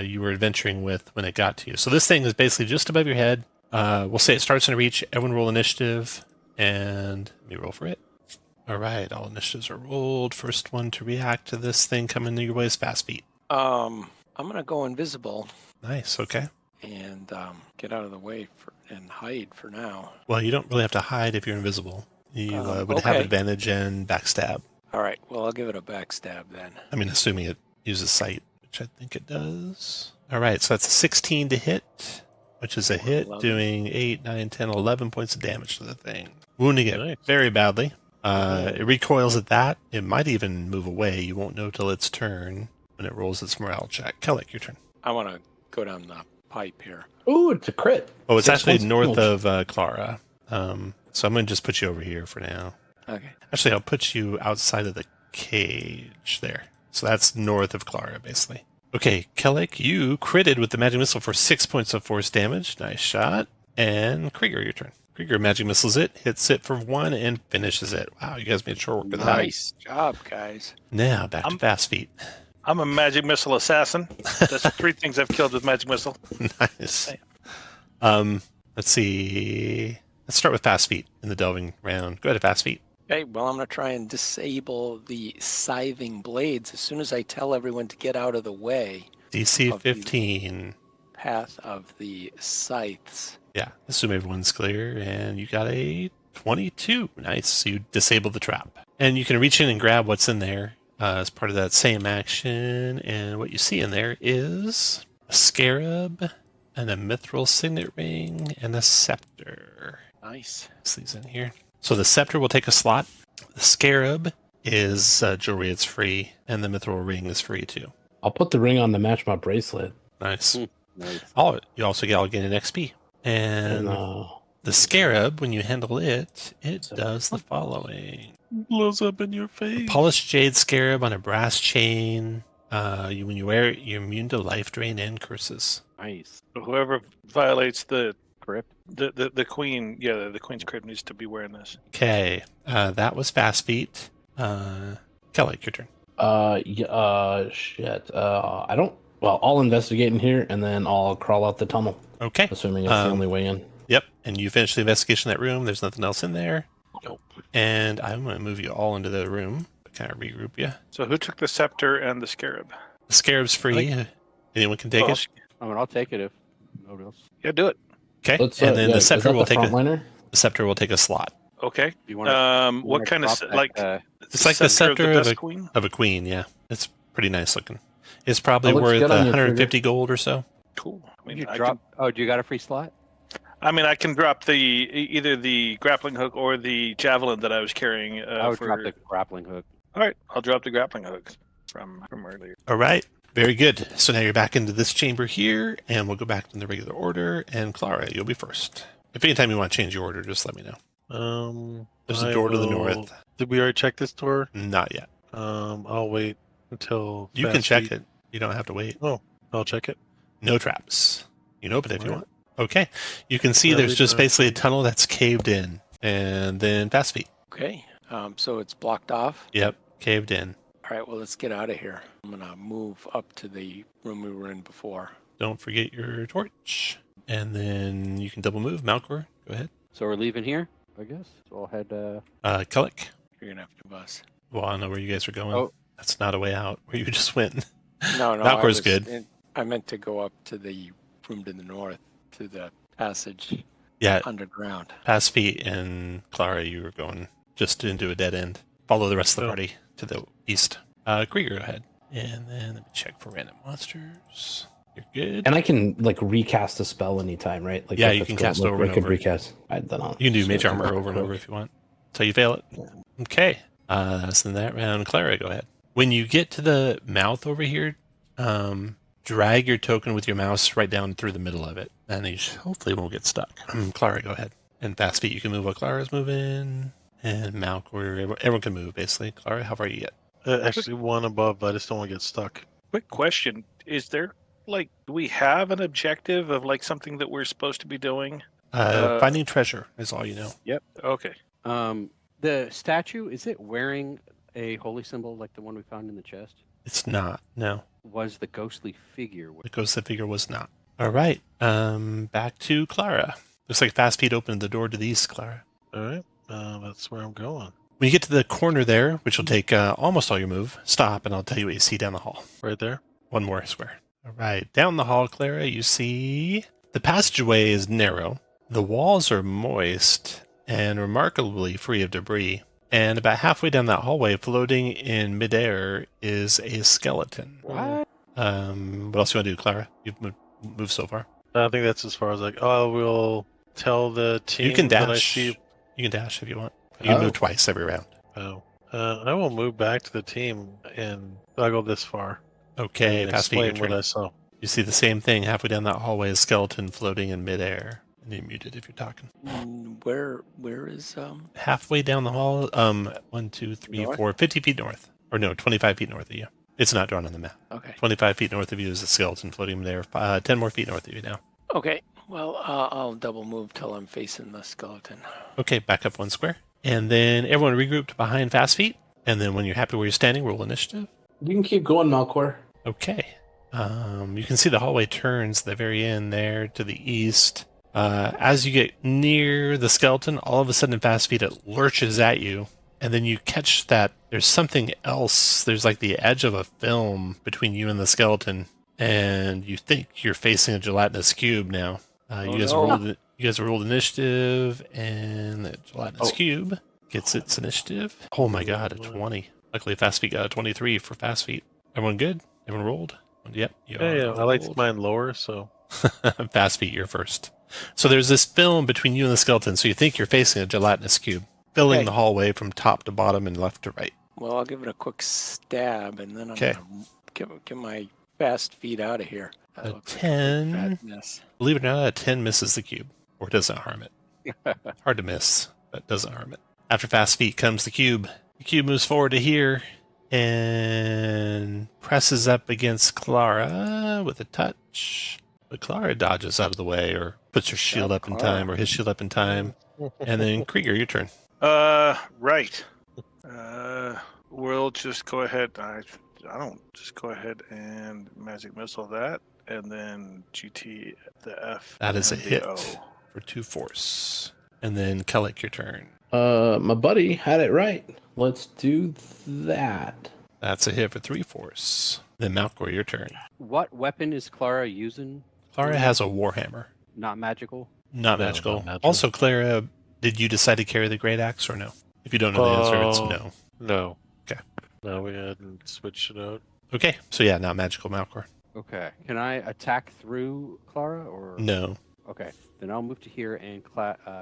you were adventuring with when it got to you. So this thing is basically just above your head. We'll say it starts in a reach. Everyone roll initiative, and let me roll for it. All right, all initiatives are rolled. First one to react to this thing coming your way is Fast Feet. I'm gonna go invisible Nice, okay. and get out of the way and hide for now. Well, you don't really have to hide if you're invisible. You would have okay. advantage and backstab. All right. Well, I'll give it a backstab then. I mean, assuming it uses sight, which I think it does. All right, so that's a 16 to hit, which is a hit, 11. doing 8, 9, 10, 11 points of damage to the thing. Wounding it Nice. very badly. It recoils at that. It might even move away. You won't know till its turn when it rolls its morale check. Kellic, your turn. I want to go down the pipe here. Ooh, it's a crit. Oh, it's 6 actually points of north damage. of Clara. So I'm going to just put you over here for now. Okay. Actually, I'll put you outside of the cage there. So that's north of Clara, basically. Okay, Kellic, you critted with the magic missile for 6 points of force damage. Nice shot. And Krieger, your turn. Krieger magic missiles it, hits it for 1, and finishes it. Wow, you guys made short work of that. Nice job, guys. Now, back to Fast Feet. I'm a magic missile assassin. That's 3 things I've killed with magic missile. Nice. Let's see. Let's start with fast feet in the delving round. Go ahead, fast feet. Okay, well, I'm going to try and disable the scything blades as soon as I tell everyone to get out of the way. DC Of the- 15. Path of the scythes. Yeah, assume everyone's clear, and you got a 22. Nice. You disable the trap. And you can reach in and grab what's in there as part of that same action. And what you see in there is a scarab, and a mithril signet ring, and a scepter. Nice. Place these in here. So the scepter will take a slot. The scarab is jewelry, it's free, and the mithril ring is free too. I'll put the ring on to match my bracelet. Nice. Nice. You also get an XP. And the scarab, when you handle it, it does the following. Blows up in your face. Polished jade scarab on a brass chain. When you wear it, you're immune to life drain and curses. Nice. Whoever violates the Crypt. queen, the queen's crypt needs to be wearing this. Okay, that was fast feet. Kelly, your turn. Shit. I don't. Well, I'll investigate in here, and then I'll crawl out the tunnel, Okay. assuming it's the only way in. Yep, and you finish the investigation of that room. There's nothing else in there. Nope. And I'm going to move you all into the room. Kind of regroup you. So who took the scepter and the scarab? The scarab's free. Anyone can take Oh, it. I mean, I'll take it if nobody else. Yeah, do it. Okay, Let's, and then yeah, the is scepter that will the take frontliner? the scepter will take a slot. Okay. Do you want What kind of It's like the scepter of of the a Dusk Queen? Of a queen, yeah. It's pretty nice looking. It's probably That looks worth good on your 150 gold or so. Cool. I mean, you I drop? Oh, do you got a free slot? I can drop either the grappling hook or the javelin that I was carrying. I would drop the grappling hook. All right, I'll drop the grappling hook from earlier. All right. Very good. So now you're back into this chamber here, and we'll go back in the regular order. And Clara, you'll be first. If anytime you want to change your order, just let me know. There's a door to the north. Did we already check this door? Not yet. I'll wait until You can check it. You don't have to wait. Oh, I'll check it. No traps. You can open it if you Right. want. Okay. You can see there's just basically a tunnel that's caved in. And then fast feet. Okay, so it's blocked off. Yep. Caved in. All right, well, let's get out of here. I'm going to move up to the room we were in before. Don't forget your torch. And then you can double move. Malcor, go ahead. So we're leaving here, I guess. So I'll head. Kellic. You're going to have to bus. Well, I don't know where you guys are going. Oh. That's not a way out where you just went. No, Malcor's good. I meant to go up to the room to the north, to the passage Yeah, underground. past feet and Clara, you were going just into a dead end. Follow the rest of the Oh. party to the east. Krieger, go ahead. And then let me check for random monsters. You're good. And I can like recast a spell anytime, right? Like Yeah, if you it's can going- cast like, over I and could over. recast. Then I'll You can do just mage go armor back over and quick. over if you want. Until you fail it. Yeah. Okay. So in that round, Clara, go ahead. When you get to the mouth over here, drag your token with your mouse right down through the middle of it, and you hopefully won't get stuck. Clara, go ahead. And fast feet, you can move while Clara's moving. And Malcor, everyone can move, basically. Clara, how far you get? Actually, one above, but I just don't want to get stuck. Quick question: is there do we have an objective of something that we're supposed to be doing? Finding treasure is all you know. Yep. Okay. The statue, is it wearing a holy symbol like the one we found in the chest? It's not, no. Was the ghostly figure? The ghostly figure was not. All right, back to Clara. Looks like fast feet opened the door to the east, Clara. All right, that's where I'm going. When you get to the corner there, which will take almost all your move, stop, and I'll tell you what you see down the hall. Right there. One more square. All right, down the hall, Clara, you see the passageway is narrow. The walls are moist and remarkably free of debris. And about halfway down that hallway, floating in midair, is a skeleton. What? What else you want to do, Clara? You've moved so far. I think that's as far as I will tell the team You can that I dash. see. You can dash if you want. You can Oh. move twice every round. Oh. I will move back to the team and I'll go this far. Okay, and fast feet, your explain what turn. I saw. You see the same thing halfway down that hallway, a skeleton floating in midair. And you're muted if you're talking. Where is Halfway down the hall, 1, 2, 3, North? 4, 50 feet north. Or no, 25 feet north of you. It's not drawn on the map. Okay. 25 feet north of you is a skeleton floating there. 10 more feet north of you now. Okay. Well, I'll double move till I'm facing the skeleton. Okay, back up one square. And then everyone regrouped behind fast feet. And then when you're happy where you're standing, roll initiative. You can keep going, Malcor. Okay. You can see the hallway turns at the very end there to the east. As you get near the skeleton, all of a sudden, fast feet, it lurches at you. And then you catch that there's something else. There's like the edge of a film between you and the skeleton. And you think you're facing a gelatinous cube now. You guys rolled initiative, and the gelatinous cube gets its initiative. Oh my god, a 20. Luckily, Fast Feet got a 23 for Fast Feet. Everyone good? Everyone rolled? Yep. Yeah, I liked mine lower, so. Fast Feet, you're first. So there's this film between you and the skeleton, so you think you're facing a gelatinous cube, filling the hallway from top to bottom and left to right. Well, I'll give it a quick stab, and then I'm Okay. going to get my Fast Feet out of here. That A looks like 10. big fat mess. Believe it or not, a 10 misses the cube, or doesn't harm it. Hard to miss, but doesn't harm it. After Fast Feet comes the cube. The cube moves forward to here and presses up against Clara with a touch. But Clara dodges out of the way, or puts her shield up in time, or his shield up in time. And then Krieger, your turn. Right. We'll just go ahead. I don't just go ahead and magic missile that, and then GT the F. That is a and the hit O. for 2 force. And then Kellic, your turn. My buddy had it right. Let's do that. That's a hit for 3 force. Then Malcor, your turn. What weapon is Clara using? Clara has a warhammer. Not magical? Not No, magical. not magical. Also, Clara, did you decide to carry the great axe or no? If you don't know the answer, it's no. No. Okay. No, we hadn't switched it out. Okay, so yeah, not magical, Malcor. Okay. Can I attack through Clara? Or No. Okay. Then I'll move to here and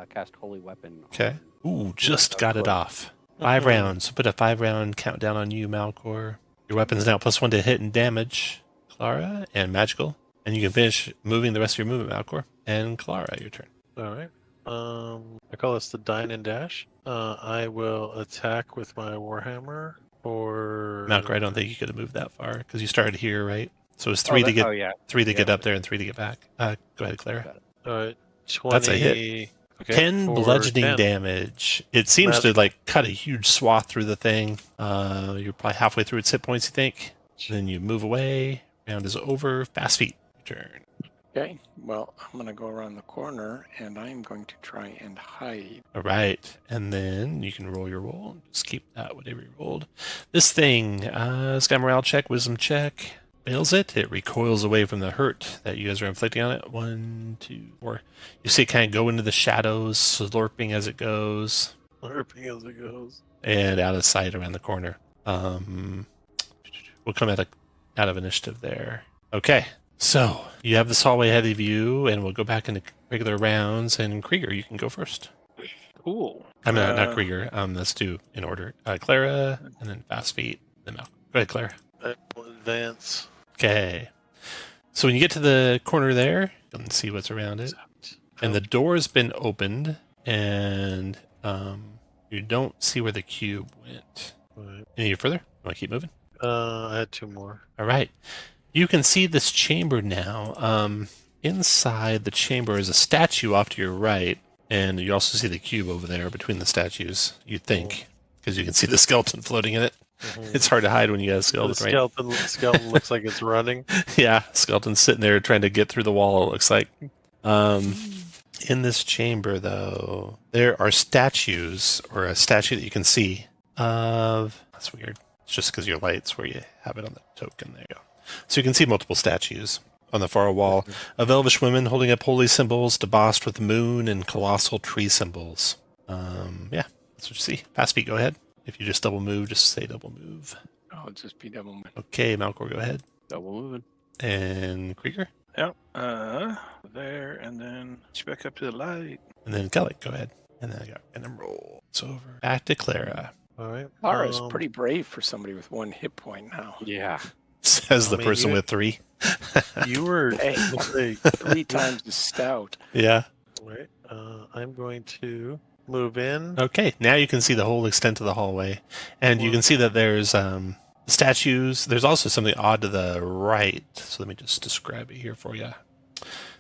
cast Holy Weapon. Okay. Ooh, just got it Clara. off. 5 rounds. So put a 5-round countdown on you, Malcor. Your weapon's now +1 to hit and damage, Clara, and magical. And you can finish moving the rest of your movement, Malcor. And Clara, your turn. All right. I call this the dine and dash. I will attack with my warhammer for. Malcor, I don't think you could have moved that far because you started here, right? So it's 3 to get yeah. 3 to Yeah. get up there and 3 to get back. Go ahead, Clara. Got it. All right. 20. That's a hit. Okay, 10 for bludgeoning 10. damage. It seems to like cut a huge swath through the thing. You're probably halfway through its hit points, you think. Then you move away. Round is over. Fast Feet. Turn. Okay, well, I'm going to go around the corner, and I'm going to try and hide. All right. And then you can roll your roll. Just keep that, whatever you rolled. This thing, it's got a morale check, wisdom check. Fails it. It recoils away from the hurt that you guys are inflicting on it. 1, 2, 4. You see it kind of go into the shadows, slurping as it goes. Slurping as it goes. And out of sight around the corner. We'll come out of initiative there. Okay. So, you have this hallway ahead of you, and we'll go back into regular rounds, and Krieger, you can go first. Cool. I'm not Krieger. Let's do in order. Clara, and then Fast Feet, then Malcolm. Go ahead, Clara. I will advance. Okay. So when you get to the corner there, you can see what's around it. And the door's been opened, and you don't see where the cube went. Right. Any further? You want to keep moving? I had 2 more. All right. You can see this chamber now. Inside the chamber is a statue off to your right, and you also see the cube over there between the statues, you'd think, because you can see the skeleton floating in it. Mm-hmm. It's hard to hide when you got a skeleton, The skeleton looks like it's running. Yeah, skeleton's sitting there trying to get through the wall, it looks like. In this chamber, though, there are statues, or a statue that you can see of... That's weird. It's just because your light's where you have it on the token. There you go. So you can see multiple statues on the far wall of elvish women holding up holy symbols embossed with moon and colossal tree symbols. Yeah, that's what you see. Fast Feet, go ahead. If you just double move, just say double move. I'll just be double moving. Okay, Malcor, go ahead. Double moving. And Krieger. Yep. There, and then back up to the light. And then Kelly, go ahead. And then I got random roll. It's over. Back to Clara. All right. Lara's pretty brave for somebody with 1 hit point now. Yeah. Says the I mean, person you- with 3. You were. Hey, let's see. 3 times the stout. Yeah. All right. I'm going to move in. Okay, now you can see the whole extent of the hallway. And you can see that there's statues. There's also something odd to the right. So let me just describe it here for you.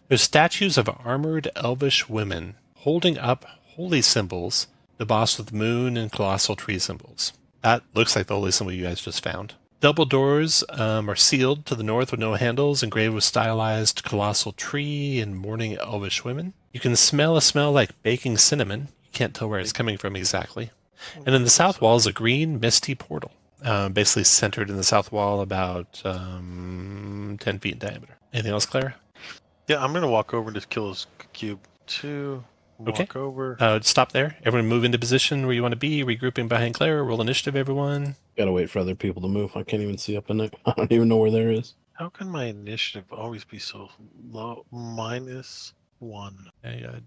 There's statues of armored elvish women holding up holy symbols embossed with moon and colossal tree symbols. That looks like the holy symbol you guys just found. Double doors are sealed to the north with no handles, engraved with stylized colossal tree and mourning elvish women. You can smell a smell like baking cinnamon. You can't tell where it's coming from exactly. And in the south wall is a green, misty portal, basically centered in the south wall, about 10 feet in diameter. Anything else, Clara? Yeah, I'm gonna walk over and just kill his cube. 2. Walk over. Stop there. Everyone move into position where you want to be. Regrouping behind Clara. Roll initiative, everyone. Gotta wait for other people to move. I can't even see up in there. I don't even know where there is. How can my initiative always be so low? -1.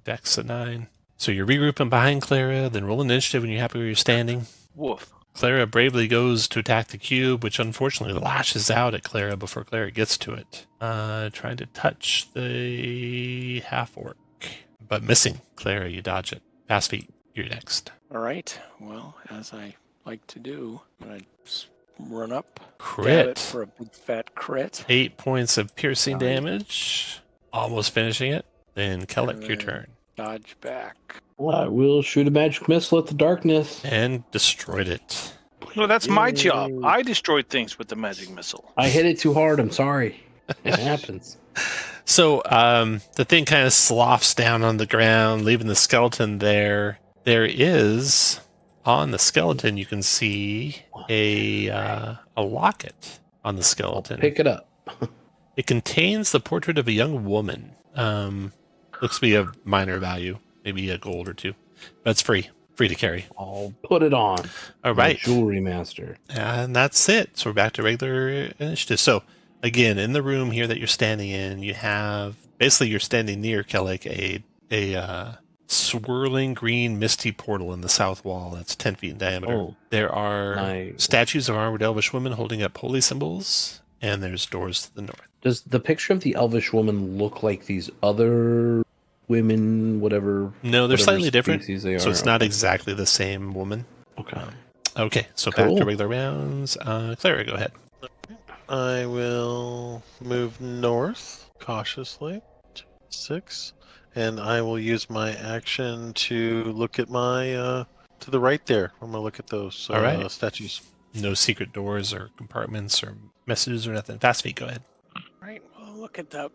Dex at 9. So you're regrouping behind Clara, then roll initiative when you're happy where you're standing. Woof. Clara bravely goes to attack the cube, which unfortunately lashes out at Clara before Clara gets to it. Trying to touch the half-orc, but missing. Clara, you dodge it. Fast feet, you're next. All right. Well, as I like to do, I'm going to run up. Crit. Dab it for a big fat crit. 8 points of piercing Nice. damage. Almost finishing it. Then Kellic, your then- turn. Dodge back. Well, I will shoot a magic missile at the darkness. And destroyed it. No, that's my job. Yay. I destroyed things with the magic missile. I hit it too hard. I'm sorry. It happens. So the thing kind of sloughs down on the ground, leaving the skeleton there. There is, on the skeleton, you can see a locket on the skeleton. Pick it up. It contains the portrait of a young woman. Looks to be of minor value, maybe a gold or 2. But it's free to carry. I'll put it on. All My right. Jewelry master. And that's it. So we're back to regular initiative. So again, in the room here that you're standing in, you have basically you're standing near Kellic, a swirling green misty portal in the south wall that's 10 feet in diameter. Oh, There are nice. statues of armored elvish women holding up holy symbols, and there's doors to the north. Does the picture of the elvish woman look like these other women, whatever? No, they're whatever slightly different. species they So are? it's not exactly the same woman. Okay. Okay, so back Cool. to regular rounds. Clara, go ahead. I will move north cautiously. 6. And I will use my action to look at my to the right there. I'm gonna look at those All right. statues. No secret doors or compartments or messages or nothing. Fast feet, go ahead. All right. Well, look at the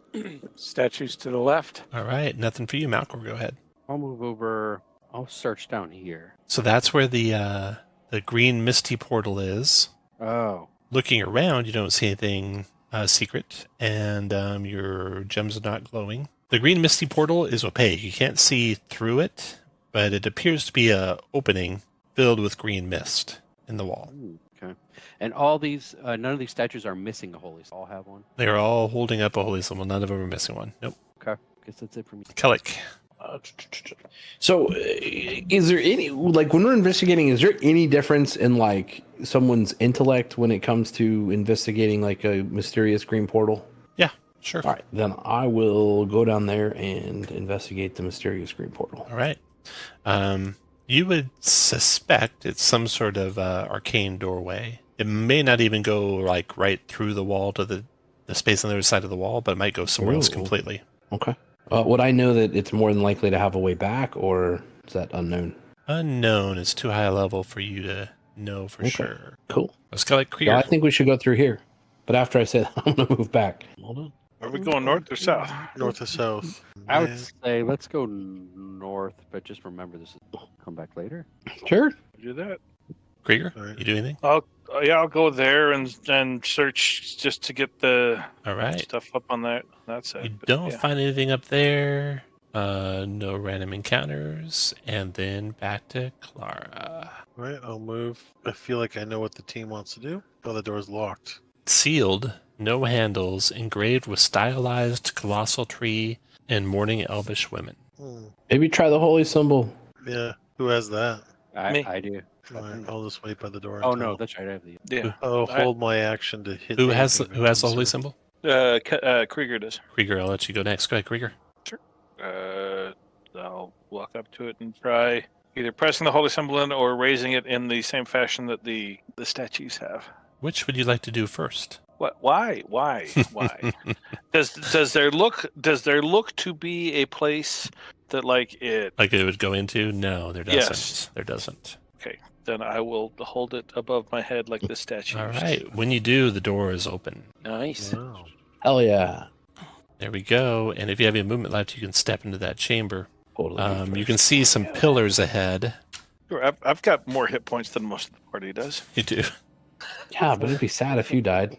statues to the left. All right, nothing for you, Malcolm. Go ahead. I'll move over. I'll search down here. So that's where the green misty portal is. Oh. Looking around, you don't see anything secret, and your gems are not glowing. The green misty portal is opaque. You can't see through it, but it appears to be a opening filled with green mist in the wall. Ooh, okay. And all these, none of these statues are missing a holy. So I'll have one. They are all holding up a holy symbol. None of them are missing one. Nope. Okay. Guess that's it for me. Kellic. So, is there any, like, when we're investigating, is there any difference in, like, someone's intellect when it comes to investigating, like, a mysterious green portal? Yeah, sure. All right, then I will go down there and investigate the mysterious green portal. All right. You would suspect it's some sort of arcane doorway. It may not even go like right through the wall to the space on the other side of the wall, but it might go somewhere else Ooh. completely. Okay. Would I know that it's more than likely to have a way back, or is that unknown? Unknown is too high a level for you to know for Okay. sure. Cool. Let's go like Krieger. Yeah, I think we should go through here. But after I say that, I'm going to move back. Hold on. Are we going north or south? North to south. I would Man. say let's go north, but just remember this is come back later. Sure. Do that. Krieger, All right. you do anything? I'll go there and search just to get the All right. stuff up on that side. You but don't yeah. find anything up there. No random encounters. And then back to Clara. All right, I'll move. I feel like I know what the team wants to do. Oh, the door's locked. Sealed, no handles, engraved with stylized colossal tree and mourning elvish women. Maybe try the holy symbol. Yeah, who has that? Me. I do. All right, I'll just wait by the door. Oh until- no, that's right. I have the. Yeah. I'll I- hold my action to hit. Who has anything the that holy comes symbol? Krieger does. Krieger, I'll let you go next. Go ahead, Krieger. I'll walk up to it and try either pressing the holy symbol in or raising it in the same fashion that the statues have. Which would you like to do first? What? Why? Why? Does there look to be a place that like it? Like it would go into? No, there doesn't. Yes. There doesn't. then I will hold it above my head like the statue All used right. to. When you do, the door is open. Nice. Wow. Hell yeah. There we go. And if you have any movement left, you can step into that chamber. Totally. You can see some pillars ahead. Sure, I've got more hit points than most of the party does. You do. Yeah, but it'd be sad if you died.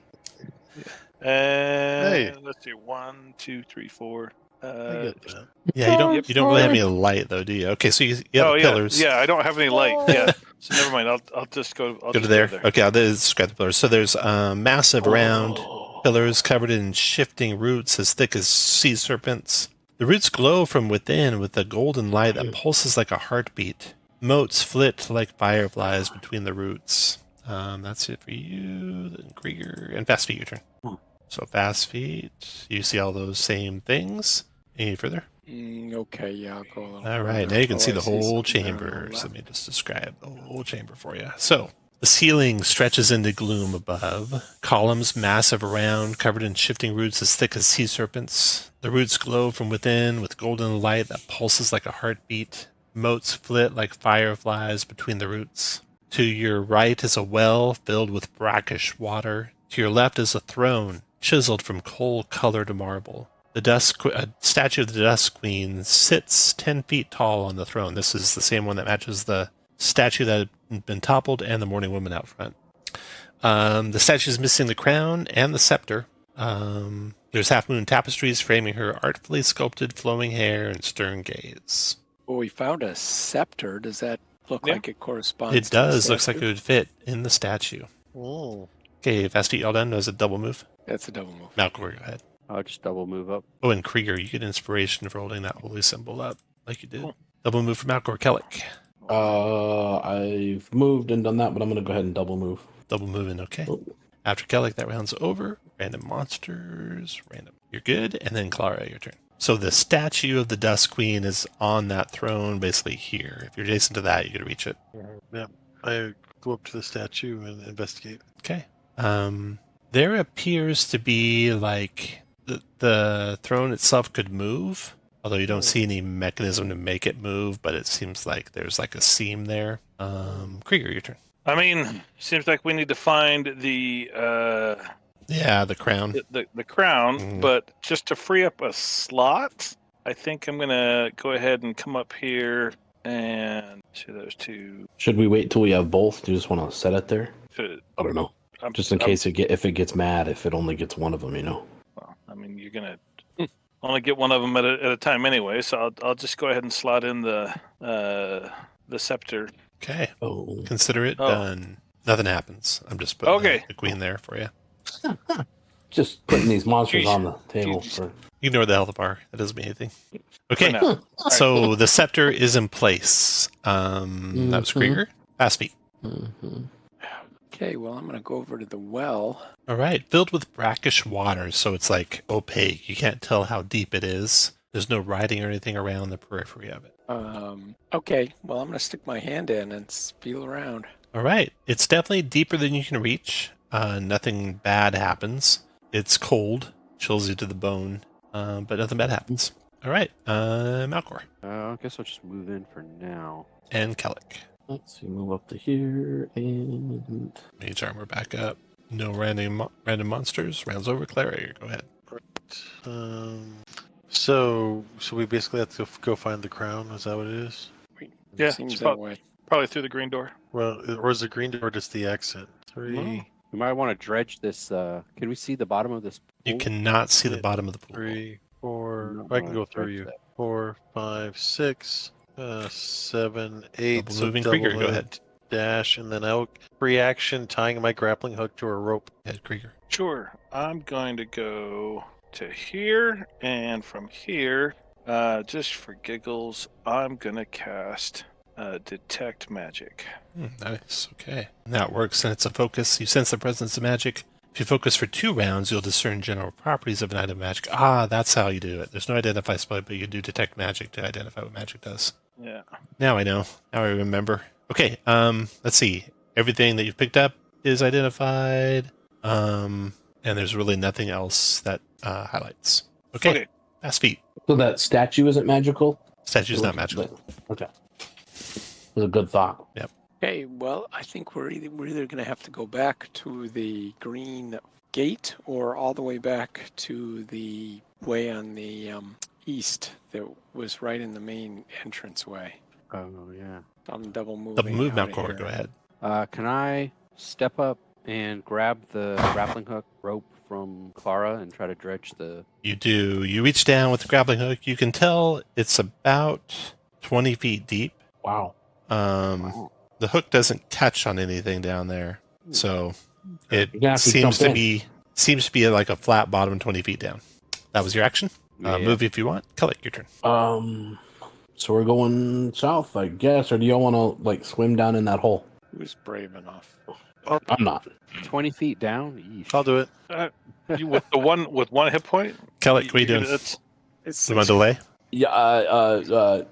And let's see, 1, 2, 3, 4. I get that. Yeah, you don't really have any light though, do you? Okay, so you have the pillars. Yeah, I don't have any light. Yeah, so never mind. I'll just go. I'll Go just to there. Go there. Okay, I'll describe the pillars. So there's massive round pillars covered in shifting roots as thick as sea serpents. The roots glow from within with a golden light that pulses like a heartbeat. Motes flit like fireflies between the roots. That's it for you, then Krieger, and Fast Feet, your turn. So Fast Feet, you see all those same things. Any further? Okay, yeah, I'll go a little All right, further. now you can Oh, see I the see whole something down on the chamber. So left. let me just describe the whole chamber for you. So the ceiling stretches into gloom above. Columns massive around, covered in shifting roots as thick as sea serpents. The roots glow from within with golden light that pulses like a heartbeat. Motes flit like fireflies between the roots. To your right is a well filled with brackish water. To your left is a throne, chiseled from coal-colored marble. The statue of the Dusk Queen sits 10 feet tall on the throne. This is the same one that matches the statue that had been toppled and the mourning woman out front. The statue is missing the crown and the scepter. There's half-moon tapestries framing her artfully sculpted flowing hair and stern gaze. Oh, we found a scepter. Does that look Yeah. like it corresponds? It to does. the Looks like it statue? would fit in the statue. Oh. Okay, Fast Feet, all done. Does a double move? That's a double move. Malcolm, go ahead. I'll just double move up. Oh, and Krieger, you get inspiration for holding that holy symbol up like you did. Cool. Double move from Malcor. Kellic. I've moved and done that, but I'm going to go ahead and double move. Double moving, okay. Oh. After Kellic, that round's over. Random monsters, random. You're good. And then Clara, your turn. So the statue of the Dusk Queen is on that throne, basically here. If you're adjacent to that, you can reach it. Yeah. I go up to the statue and investigate. Okay. There appears to be like the throne itself could move, although you don't see any mechanism to make it move, but it seems like there's like a seam there. Krieger, your turn. I mean, seems like we need to find the Yeah, the crown. the crown, Mhm. but just to free up a slot, I think I'm gonna go ahead and come up here and see those two. Should we wait till we have both? Do you just want to set it there? I don't know. I'm- Just in I'm- case if it gets mad, if it only gets one of them, you know. Well, I mean, you're gonna only get one of them at a time anyway, so I'll just go ahead and slot in the scepter. Okay. Oh. Consider it Oh. done. Nothing happens. I'm just putting Okay. the queen there for you. Just putting these monsters Jeez. on the table Jeez. for. Ignore the health bar. That doesn't mean anything. Okay. For now. So the scepter is in place. That was Mhm. Krieger. Fast feet. Mhm. Okay, well, I'm going to go over to the well. All right. Filled with brackish water, so it's like opaque. You can't tell how deep it is. There's no writing or anything around the periphery of it. Okay, well, I'm going to stick my hand in and feel around. All right. It's definitely deeper than you can reach. Nothing bad happens. It's cold, chills you to the bone, but nothing bad happens. All right. Malcor I guess I'll just move in for now. and Kellic. Let's see, move up to here and. Mage armor back up. No random monsters. Rounds over. Clara, go ahead. So we basically have to go find the crown. Is that what it is? Yeah, Seems it's that about- way. Probably through the green door. Well, or is the green door just the exit? Three, We might want to dredge this. Can we see the bottom of this You pool? cannot see the Yeah. bottom of the pool. 3, 4. No, I can no, go through dredge you. that. 4, 5, 6, 7, 8. Double moving Krieger, go ahead. Dash, and then I'll reaction tying my grappling hook to a rope. Go ahead, Krieger. Sure. I'm going to go to here, and from here, just for giggles, I'm going to cast Detect Magic. Nice. Okay. That works, and it's a focus. You sense the presence of magic. If you focus for 2 rounds, you'll discern general properties of an item of magic. Ah, that's how you do it. There's no identify spell, but you do detect magic to identify what magic does. Yeah. Now I know. Now I remember. Okay. Let's see. Everything that you've picked up is identified. And there's really nothing else that highlights. Okay. Fast feet. So that statue isn't magical? Statue's not magical. Okay. It was a good thought. Okay, well, I think we're either going to have to go back to the green gate or all the way back to the way on the east that was right in the main entranceway. Oh, yeah. I'm double moving. Double move, out of Malcor. here. Go ahead. Can I step up and grab the grappling hook rope from Clara and try to dredge the... You do. You reach down with the grappling hook. You can tell it's about 20 feet deep. Wow. Wow. The hook doesn't catch on anything down there, so it You're gonna have to seems jump to in. be like a flat bottom 20 feet down. That was your action. Yeah. Move if you want. Kelly, your turn. So we're going south, I guess, or do y'all want to like swim down in that hole? Who's brave enough? I'm not. 20 feet down? Yeesh. I'll do it. You with the one with 1 hit point? Kelly, what are you doing? It's You want to delay? Yeah.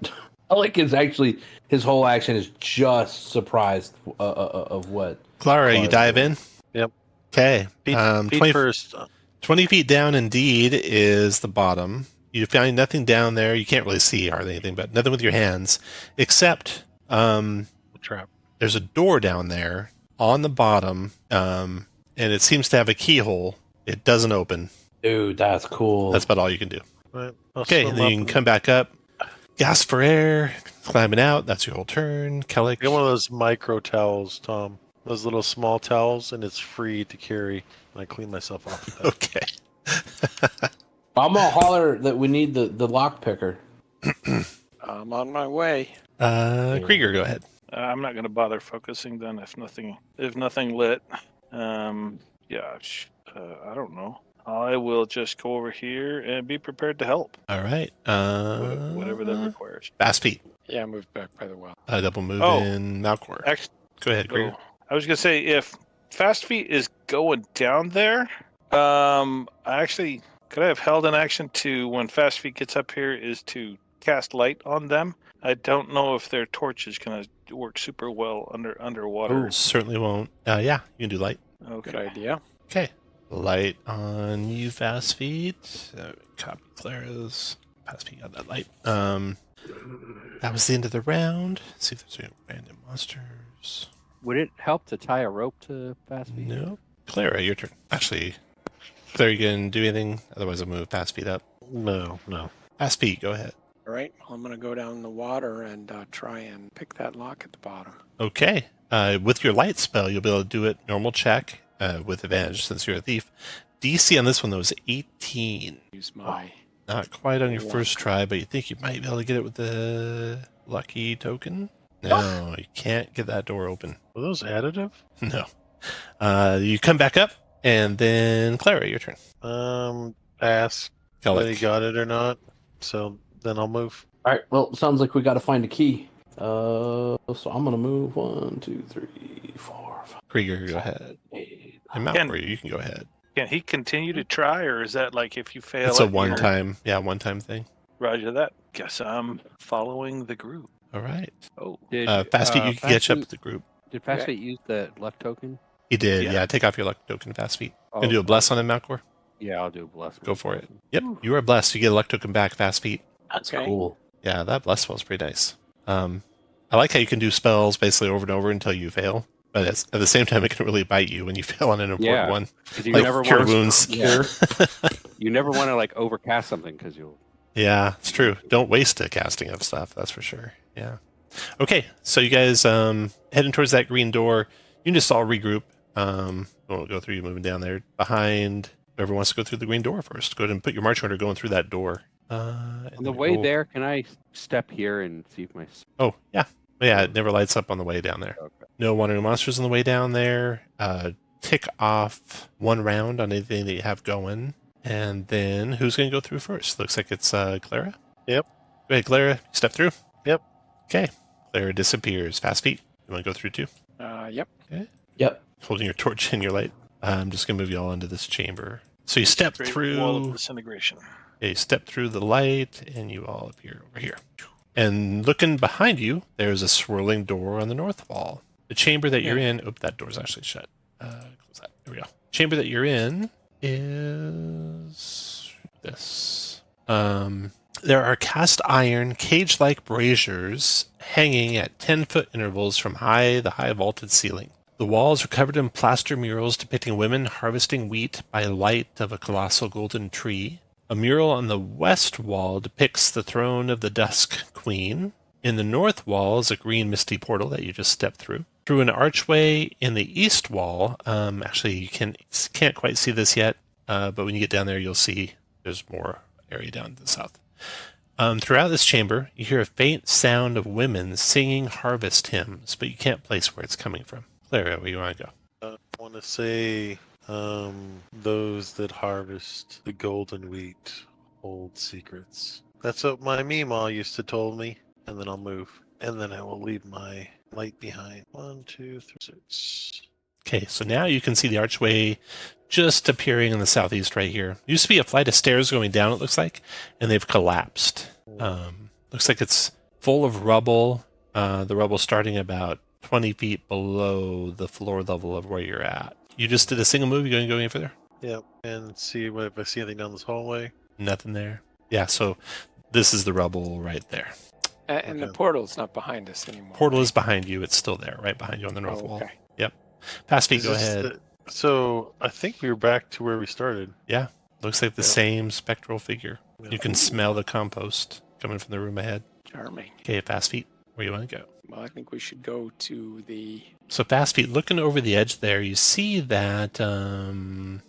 Alec is actually his whole action is just surprised of what. Clara, you dive in? Yep. Okay. Feet 20, first. 20 feet down indeed is the bottom. You find nothing down there. You can't really see hardly anything, but nothing with your hands, except Trap. there's a door down there on the bottom, and it seems to have a keyhole. It doesn't open. Dude, that's cool. That's about all you can do. Right. I'll Okay, swim and then up you can and come back up. Gasp for air, climbing out. That's your whole turn. Kelly. get one of those micro towels, Tom. Those little small towels, and it's free to carry. And I clean myself off with that. Okay. I'm gonna holler that we need the lock picker. I'm on my way. Krieger, go ahead. I'm not going to bother focusing then if nothing lit. I don't know. I will just go over here and be prepared to help. All right. Whatever that requires. Fast feet. Yeah, I moved back by the well. Double move Oh. in Malcor. Go ahead, Krieger. I was going to say, if Fast Feet is going down there, I actually could I have held an action to when Fast Feet gets up here is to cast light on them. I don't know if their torch is going to work super well underwater. Certainly won't. Yeah, you can do light. Good idea. Okay. Light on you, Fast Feet. Copy Clara's. Fast Feet got that light. That was the end of the round. Let's see if there's any random monsters. Would it help to tie a rope to Fast Feet? No. Clara, your turn. Actually, Clara, you can do anything? Otherwise, I'll move Fast Feet up. No. Fast Feet, go ahead. All right, well, I'm going to go down in the water and try and pick that lock at the bottom. Okay. With your light spell, you'll be able to do it. Normal check with advantage since you're a thief. DC on this one, though, is 18. Use my... Not quite on your first try, but you think you might be able to get it with the lucky token? No, you can't get that door open. Were those additive? No. You come back up, and then Clara, your turn. Ask Kelly. whether he got it or not. So then I'll move. All right. Well, sounds like we got to find a key. So I'm gonna move 1, 2, 3, 4, 5. Krieger, go ahead. 8. And Malfoy, you can go ahead. Can he continue to try, or is that like if you fail? It's a at your- one-time thing. Roger that. Guess I'm following the group. All right. Oh, Did, Fast Feet, you can catch up Feet- to the group. Did Fast Feet use that left token? He did, Yeah. yeah. Take off your luck token, Fast Feet. Oh, Can do a bless on him, Malcor? Yeah, I'll do a bless. Go for it. Yep, you are blessed. You get a luck token back, Fast Feet. That's Okay. cool. Yeah, that bless spell's pretty nice. I like how you can do spells basically over and over until you fail, but at the same time, it can really bite you when you fail on an important Yeah. one. 'Cause you Like never cure want to, wounds. Yeah. You never want to like overcast something because you'll. Yeah, it's true. Don't waste a casting of stuff. That's for sure. Yeah. Okay, so you guys heading towards that green door. You can just all regroup. We'll go through you moving down there behind. Whoever wants to go through the green door first, go ahead and put your march order going through that door. On the way there, can I step here and see if my? Oh yeah, yeah. It never lights up on the way down there. Okay. No wandering monsters on the way down there. Tick off 1 round on anything that you have going, and then who's going to go through first? Looks like it's Clara. Yep. Go ahead, Clara. Step through. Yep. Okay. Clara disappears. Fast Feet. You want to go through too? Yep. Yep. Holding your torch and your light. I'm just going to move you all into this chamber. So you step Great through. wall of disintegration. Yeah, you step through the light, and you all appear over here. And looking behind you, there's a swirling door on the north wall. The chamber that you're in... Oh, that door's actually shut. Close that. There we go. Chamber that you're in is this. There are cast iron, cage-like braziers hanging at 10-foot intervals from the high vaulted ceiling. The walls are covered in plaster murals depicting women harvesting wheat by light of a colossal golden tree. A mural on the west wall depicts the throne of the Dusk Queen. In the north wall is a green misty portal that you just stepped through. Through an archway in the east wall, actually you can't quite see this yet, but when you get down there you'll see there's more area down to the south. Throughout this chamber, you hear a faint sound of women singing harvest hymns, but you can't place where it's coming from. Clara, where you want to go? I want to say those that harvest the golden wheat hold secrets. That's what my Meemaw used to told me. And then I'll move. And then I will leave my light behind. 1, 2, 3, 6. Okay, so now you can see the archway just appearing in the southeast right here. Used to be a flight of stairs going down, it looks like, and they've collapsed. Looks like it's full of rubble. The rubble starting about 20 feet below the floor level of where you're at. You just did a single move. You going to go any further? Yep. And see if I see anything down this hallway. Nothing there. Yeah, so this is the rubble right there. And the portal's not behind us anymore. Portal is behind you. It's still there, right behind you on the north wall. Okay. Yep. Past feet, go ahead. So I think we were back to where we started. Yeah. Looks like the same spectral figure. You can smell the compost coming from the room ahead. Charming. Okay, fast feet, where you want to go? Well, I think we should go to the... So fast feet, looking over the edge there, you see that the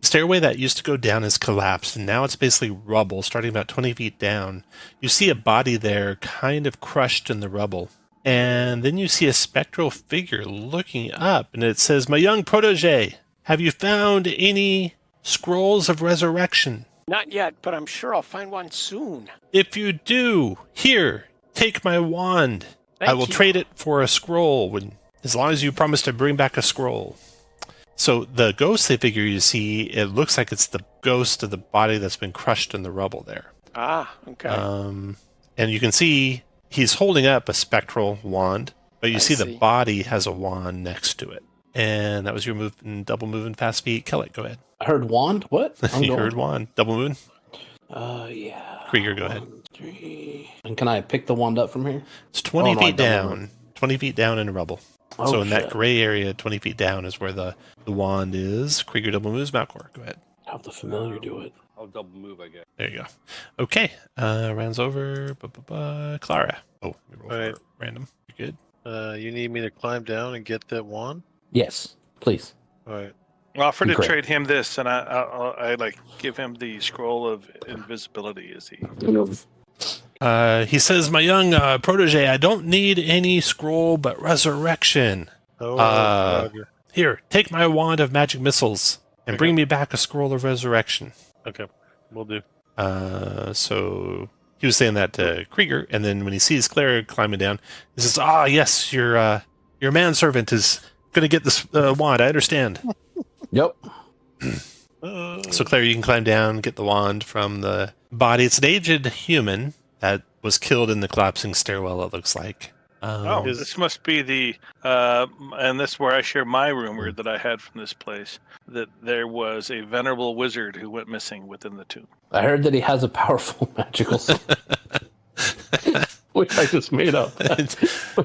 stairway that used to go down has collapsed, and now it's basically rubble, starting about 20 feet down. You see a body there kind of crushed in the rubble. And then you see a spectral figure looking up, and it says, "My young protege, have you found any scrolls of resurrection? Not yet, but I'm sure I'll find one soon. If you do, here, take my wand. I will trade it for a scroll, as long as you promise to bring back a scroll." So the ghostly figure you see, it looks like it's the ghost of the body that's been crushed in the rubble there. Ah, okay. And you can see he's holding up a spectral wand, but you see the body has a wand next to it. And that was your move, double moving fast feet. Kill it, go ahead. I heard wand. What? You heard wand. Double moving. Yeah. Krieger, go ahead. 1, 3. And can I pick the wand up from here? It's 20 no, feet down. 20 feet down in rubble. Oh, so in that gray area, 20 feet down is where the wand is. Krieger double moves. Malcor, go ahead. Have the familiar do it. I'll double move, I guess. There you go. Okay. Rounds over. Clara. Oh, we roll All right. Random. You good? You need me to climb down and get that wand? Yes, please. All right. Offer to Great. trade him this, and I like give him the scroll of invisibility. Is he? He says, "My young protege, I don't need any scroll but resurrection. Oh, Roger. Here, take my wand of magic missiles and bring me back a scroll of resurrection." Okay, we'll do. So he was saying that to Krieger, and then when he sees Claire climbing down, he says, "Ah, yes, your manservant is going to get this wand. I understand." Yep. So Claire, you can climb down, get the wand from the body. It's an aged human that was killed in the collapsing stairwell, it looks like. This must be the, and this is where I share my rumor that I had from this place, that there was a venerable wizard who went missing within the tomb. I heard that he has a powerful magical skill. Which I just made up.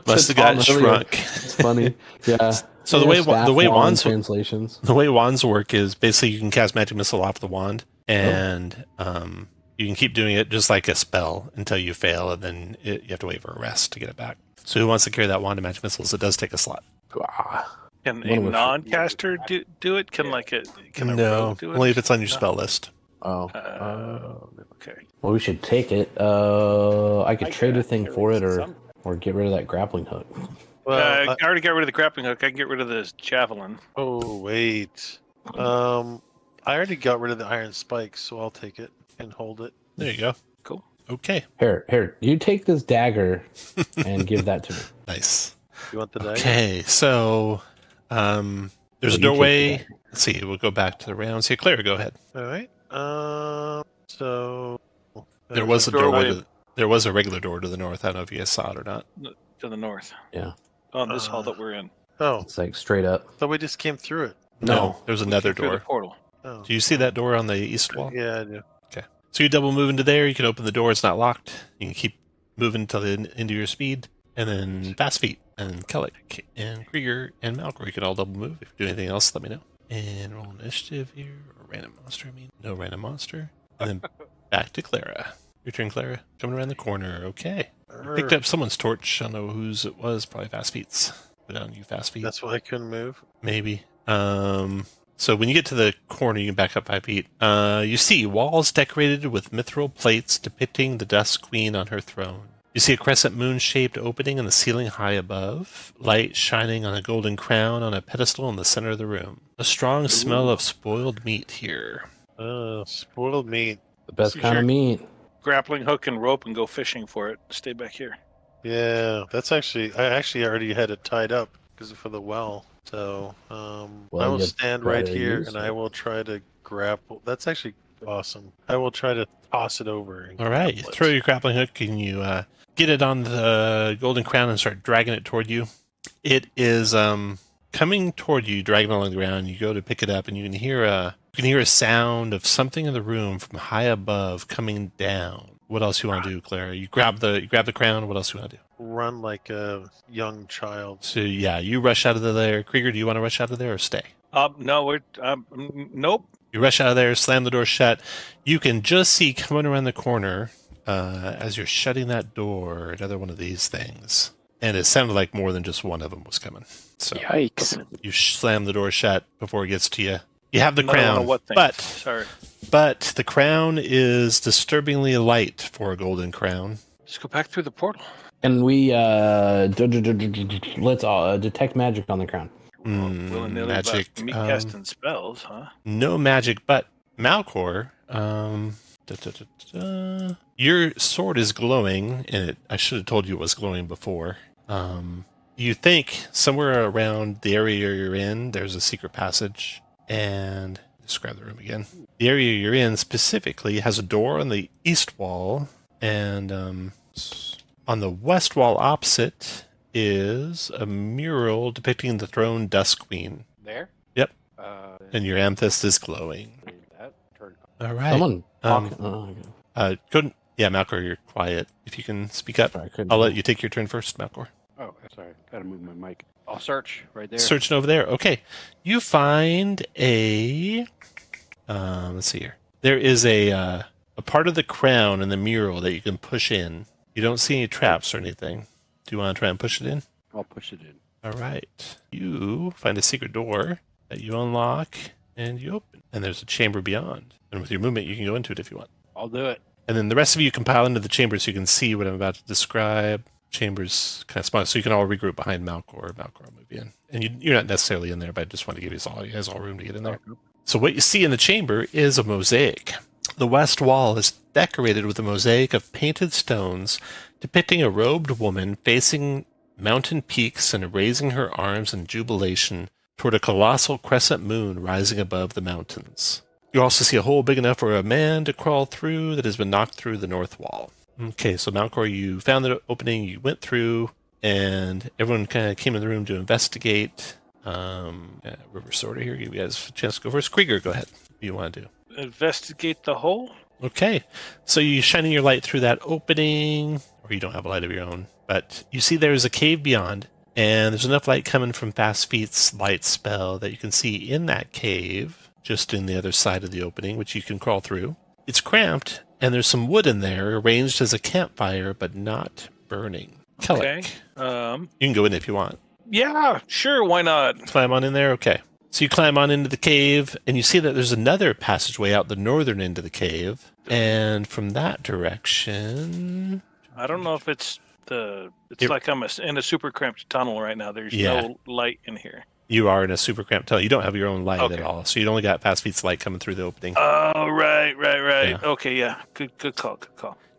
Must have gotten shrunk. It's funny. Yeah. So the way wands translations. The way wands work is basically you can cast magic missile off the wand, and you can keep doing it just like a spell until you fail, and then you have to wait for a rest to get it back. So who wants to carry that wand of magic missiles? It does take a slot. Can a non-caster do it? Can a rogue do it? Only if it's on your spell list. Okay. Well, we should take it. I could trade a thing for it, or get rid of that grappling hook. I already got rid of the grappling hook. I can get rid of the javelin. Oh, wait. I already got rid of the iron spikes, so I'll take it and hold it. There you go. Cool. Okay. Here. You take this dagger and give that to me. Nice. You want the dagger? Okay, so there's a doorway. Let's see. We'll go back to the rounds here. Claire, go ahead. All right. So There was a doorway. There was a regular door to the north. I don't know if you guys saw it or not. To the north. Yeah. On this hall that we're in. Oh, It's like straight up. thought we just came through it. No, there's another Through the door. portal. Oh. Do you see that door on the east wall? Yeah, I do. So you double move into there. You can open the door. It's not locked. You can keep moving till the end of your speed. And then Fast Feet and Kellic and Krieger and Malcor. You can all double move. If you do anything else, let me know. And roll initiative here. Or random monster, I mean. No random monster. And then back to Clara. Your turn, Clara. Coming around the corner. Okay. Picked up someone's torch. I don't know whose it was. Probably Fast Feet's. Put on you, Fast Feet. That's why I couldn't move. Maybe. So when you get to the corner, you can back up 5 feet. You see walls decorated with mithril plates depicting the Dusk Queen on her throne. You see a crescent moon-shaped opening in the ceiling high above, light shining on a golden crown on a pedestal in the center of the room. A strong smell of spoiled meat here. Spoiled meat. The best So kind of sure. meat. Grappling hook and rope and go fishing for it. Stay back here. Yeah, that's actually, I actually already had it tied up because for the well. So I Well, will you stand right better here use and I it. will try to grapple. That's actually awesome. I will try to toss it over. And All right, you grapple it. throw your grappling hook and you get it on the golden crown and start dragging it toward you. It is coming toward you, dragging along the ground. You go to pick it up, and you can hear a sound of something in the room from high above coming down. What else you want to do, Clara? You grab the crown. What else you want to do? Run like a young child. So yeah, you rush out of there. Krieger, do you want to rush out of there or stay? No, we're nope. You rush out of there, slam the door shut. You can just see coming around the corner as you're shutting that door, another one of these things. And it sounded like more than just one of them was coming. So Yikes. you slam the door shut before it gets to you. You have the Another one crown, of what things? but Sorry. the crown is disturbingly light for a golden crown. Let's go back through the portal. And we let's detect magic on the crown. Willy-nilly Magic. about meat casting spells, huh? No magic, but Malcor. Your sword is glowing, and I should have told you it was glowing before. You think somewhere around the area you're in, there's a secret passage, and describe the room again. The area you're in specifically has a door on the east wall, and on the west wall opposite is a mural depicting the throned Dusk Queen. There? Yep. And your amethyst is glowing. That turn. All right. Someone talking. Couldn't. Yeah, Malcor, you're quiet. If you can speak up, Sorry, I couldn't. I'll let you take your turn first, Malcor. Oh, sorry. Gotta move my mic. I'll search right there. Searching over there. Okay. You find a. Let's see here. There is a part of the crown in the mural that you can push in. You don't see any traps or anything. Do you want to try and push it in? I'll push it in. All right. You find a secret door that you unlock and you open. And there's a chamber beyond. And with your movement, you can go into it if you want. I'll do it. And then the rest of you compile into the chamber so you can see what I'm about to describe. Chamber's kind of small, so you can all regroup behind Malcor. Malcor will move you in. And you're not necessarily in there, but I just want to give you guys all room to get in there. So what you see in the chamber is a mosaic. The west wall is decorated with a mosaic of painted stones depicting a robed woman facing mountain peaks and raising her arms in jubilation toward a colossal crescent moon rising above the mountains. You also see a hole big enough for a man to crawl through that has been knocked through the north wall. Okay, so Malcor, you found the opening, you went through, and everyone kind of came in the room to investigate. Reverse order here, give you guys a chance to go first. Krieger, go ahead. What do you want to do? Investigate the hole. Okay, so you shining your light through that opening, or you don't have a light of your own, but you see there's a cave beyond, and there's enough light coming from Fast Feet's light spell that you can see in that cave, just in the other side of the opening, which you can crawl through. It's cramped, and there's some wood in there arranged as a campfire, but not burning. Okay. Kellic, you can go in if you want. Yeah, sure. Why not? Climb on in there? Okay. So you climb on into the cave, and you see that there's another passageway out the northern end of the cave. And from that direction... I don't know if it's like I'm in a super cramped tunnel right now. There's no light in here. You are in a super cramped tunnel. You don't have your own light Okay. at all. So you only got Fast Feet's light coming through the opening. Oh, right. Yeah. Okay, yeah. Good call.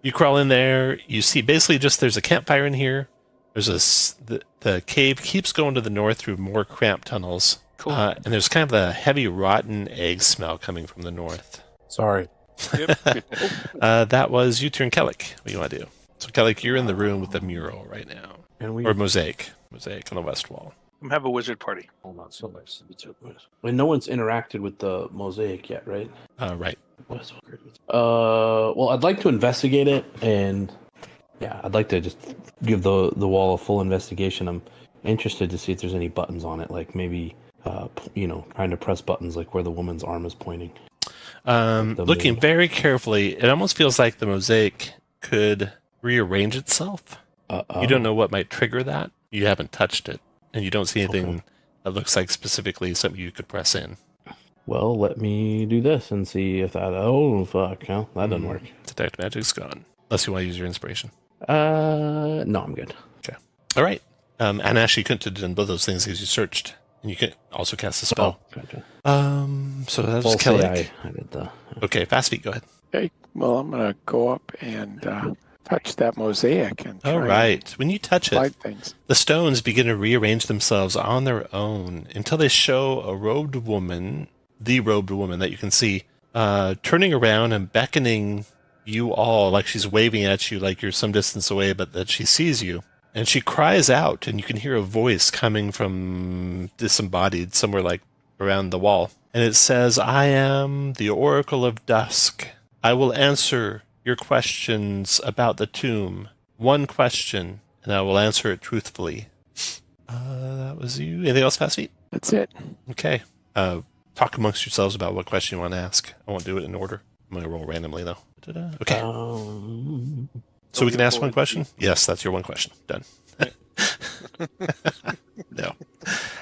You crawl in there. You see basically just there's a campfire in here. There's the cave keeps going to the north through more cramped tunnels. Cool. And there's kind of a heavy rotten egg smell coming from the north. Sorry. Yep. That was you turn, Kellic. What do you want to do? So Kellic, you're in the room with the mural right now. And we Or mosaic on the west wall. Have a wizard party. hold on, so much. And no one's interacted with the mosaic yet, right? Right. Well, I'd like to investigate it, and yeah, I'd like to just give the wall a full investigation. I'm interested to see if there's any buttons on it, like maybe trying to press buttons like where the woman's arm is pointing. Looking very carefully, it almost feels like the mosaic could rearrange itself. You don't know what might trigger that. You haven't touched it, and you don't see anything that looks like specifically something you could press in. Well, let me do this and see if that... Oh, fuck. No, that doesn't work. Detect magic's gone. Unless you want to use your inspiration. No, I'm good. Okay. All right. And actually, you couldn't have done both those things because you searched. And you can also cast a spell. Gotcha. So that was Kelly. I did the... Okay, fast feet, go ahead. Okay, well, I'm going to go up and touch that mosaic and try All right. When you touch and it, things. the stones begin to rearrange themselves on their own until they show a robed woman, the robed woman that you can see, turning around and beckoning you all, like she's waving at you like you're some distance away, but that she sees you. And she cries out, and you can hear a voice coming from disembodied somewhere like around the wall. And it says, I am the Oracle of Dusk. I will answer your questions about the tomb. One question, and I will answer it truthfully. That was you. Anything else, Fast Feet? That's it. Okay. Talk amongst yourselves about what question you want to ask. I won't do it in order. I'm going to roll randomly, though. Okay. So we can ask one question? Yes, that's your one question. Done. No.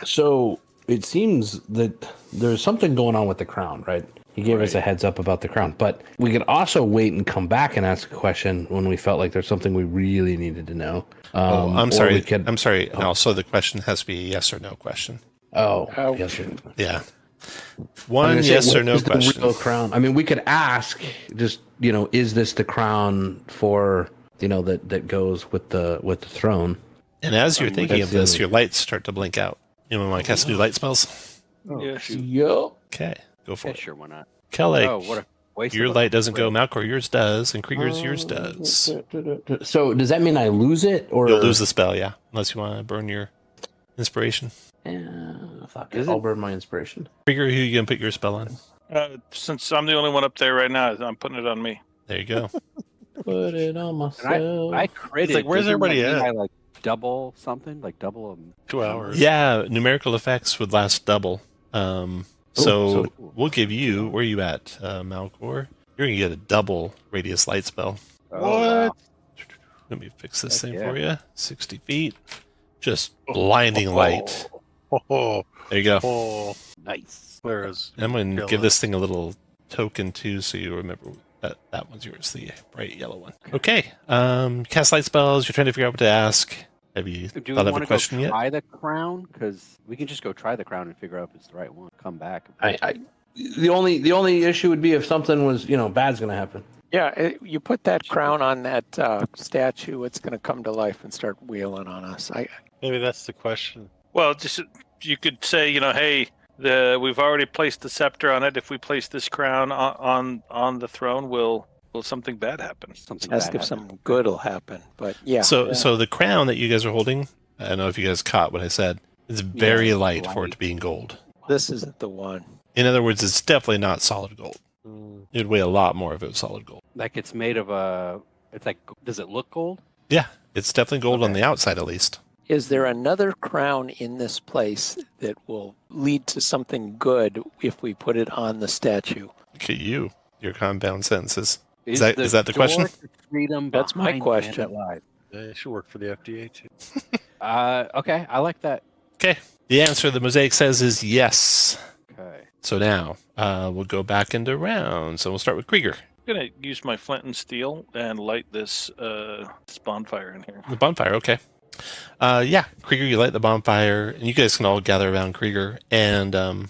So it seems that there's something going on with the crown, right? He gave us a heads up about the crown, but we could also wait and come back and ask a question when we felt like there's something we really needed to know. I'm sorry. I'm sorry. Oh. Also, the question has to be a yes or no question. Oh. Yes. Yeah. One yes or no question. The real crown. I mean, we could ask just, is this the crown for, that goes with the throne? And as you're thinking of this, your lights start to blink out. You want to cast new light spells? Yes. Yep. Okay, go for it. Sure, why not? Kelly, what a waste your of light doesn't go. Malcor, yours does, and Krieger's yours does. So does that mean I lose it, or you'll lose the spell? Yeah, unless you want to burn your inspiration. Fuck it. I'll burn my inspiration. Krieger, who you gonna put your spell on? Since I'm the only one up there right now, I'm putting it on me. There you go. Put it on myself. I critted. It's like, where's everybody at? I double something, like double them. 2 hours. Yeah, numerical effects would last double. So we'll give you. Where are you at, Malcor? You're gonna get a double radius light spell. What? Wow. Let me fix this thing for you. 60 feet. Just blinding light. Oh, There you go. oh. Nice. Whereas I'm going to give this thing a little token too, so you remember that one's yours, the bright yellow one. Okay. Cast light spells. You're trying to figure out what to ask. Have you Do we thought of want a to go question yet? try the crown? Because we can just go try the crown and figure out if it's the right one. Come back. The only issue would be if something was bad's gonna happen. Yeah, you put that crown on that statue, it's going to come to life and start wheeling on us. maybe that's the question. Well, just you could say, hey, we've already placed the scepter on it. If we place this crown on the throne, will something bad happen? Something Ask bad if happened. something good will happen. But yeah. So the crown that you guys are holding, I don't know if you guys caught what I said. It's very light for it to be in gold. This isn't the one. In other words, it's definitely not solid gold. It'd weigh a lot more if it was solid gold. Like it's made of a. It's like. Does it look gold? Yeah, it's definitely gold on the outside at least. Is there another crown in this place that will lead to something good if we put it on the statue? Look at you, your compound sentences. Is that the question? That's my question. Yeah, you should work for the FDA too. Okay, I like that. Okay. The answer the mosaic says is yes. Okay. So now we'll go back into rounds. So we'll start with Krieger. I'm going to use my flint and steel and light this bonfire in here. The bonfire, okay. Krieger, you light the bonfire, and you guys can all gather around Krieger, and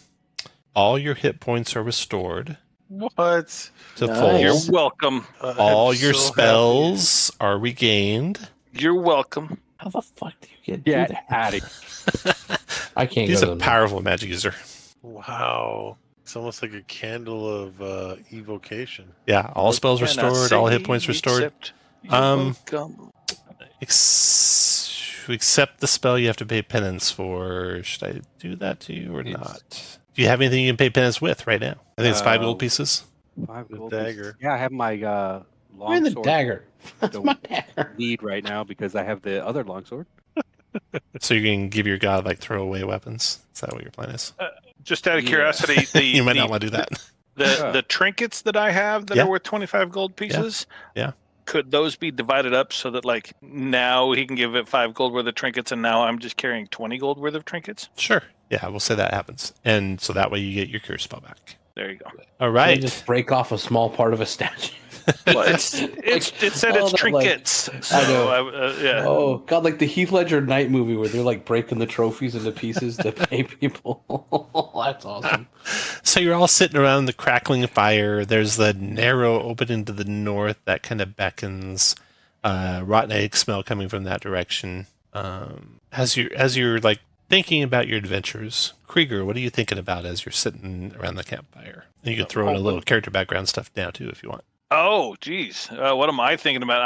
all your hit points are restored What? to Nice. full. You're welcome. All your so spells are regained. You're welcome. How the fuck do you get Get do that? out of I can't. He's go a to the powerful magic user. happy. Wow. It's almost like a candle of evocation. Yeah, all spells What can I restored, all hit say points restored. except you're welcome. Except the spell you have to pay penance for. Should I do that to you or not? Do you have anything you can pay penance with right now? I think it's 5 gold pieces. 5 The gold dagger. pieces. Yeah, I have my Where's long the sword dagger? That's Don't- my dagger. lead right now because I have the other longsword. So you're going to give your god like throwaway weapons? Is that what your plan is? Just out of Yeah. curiosity, You might not want to do that. the trinkets that I have that Yeah. are worth 25 gold pieces. Yeah. Could those be divided up so that like now he can give it 5 gold worth of trinkets, and now I'm just carrying 20 gold worth of trinkets? Sure. Yeah, we'll say that happens. And so that way you get your cure spell back. There you go. All Can I right. just break off a small part of a statue? Well, it said it's trinkets. So I know. yeah. Oh God, like the Heath Ledger Night movie where they're like breaking the trophies into pieces to pay people. That's awesome. So you're all sitting around the crackling fire. There's the narrow opening to the north that kind of beckons. Rotten egg smell coming from that direction. As you're like thinking about your adventures, Krieger, what are you thinking about as you're sitting around the campfire? And you can throw in a little character background stuff now too if you want. Oh, geez. What am I thinking about?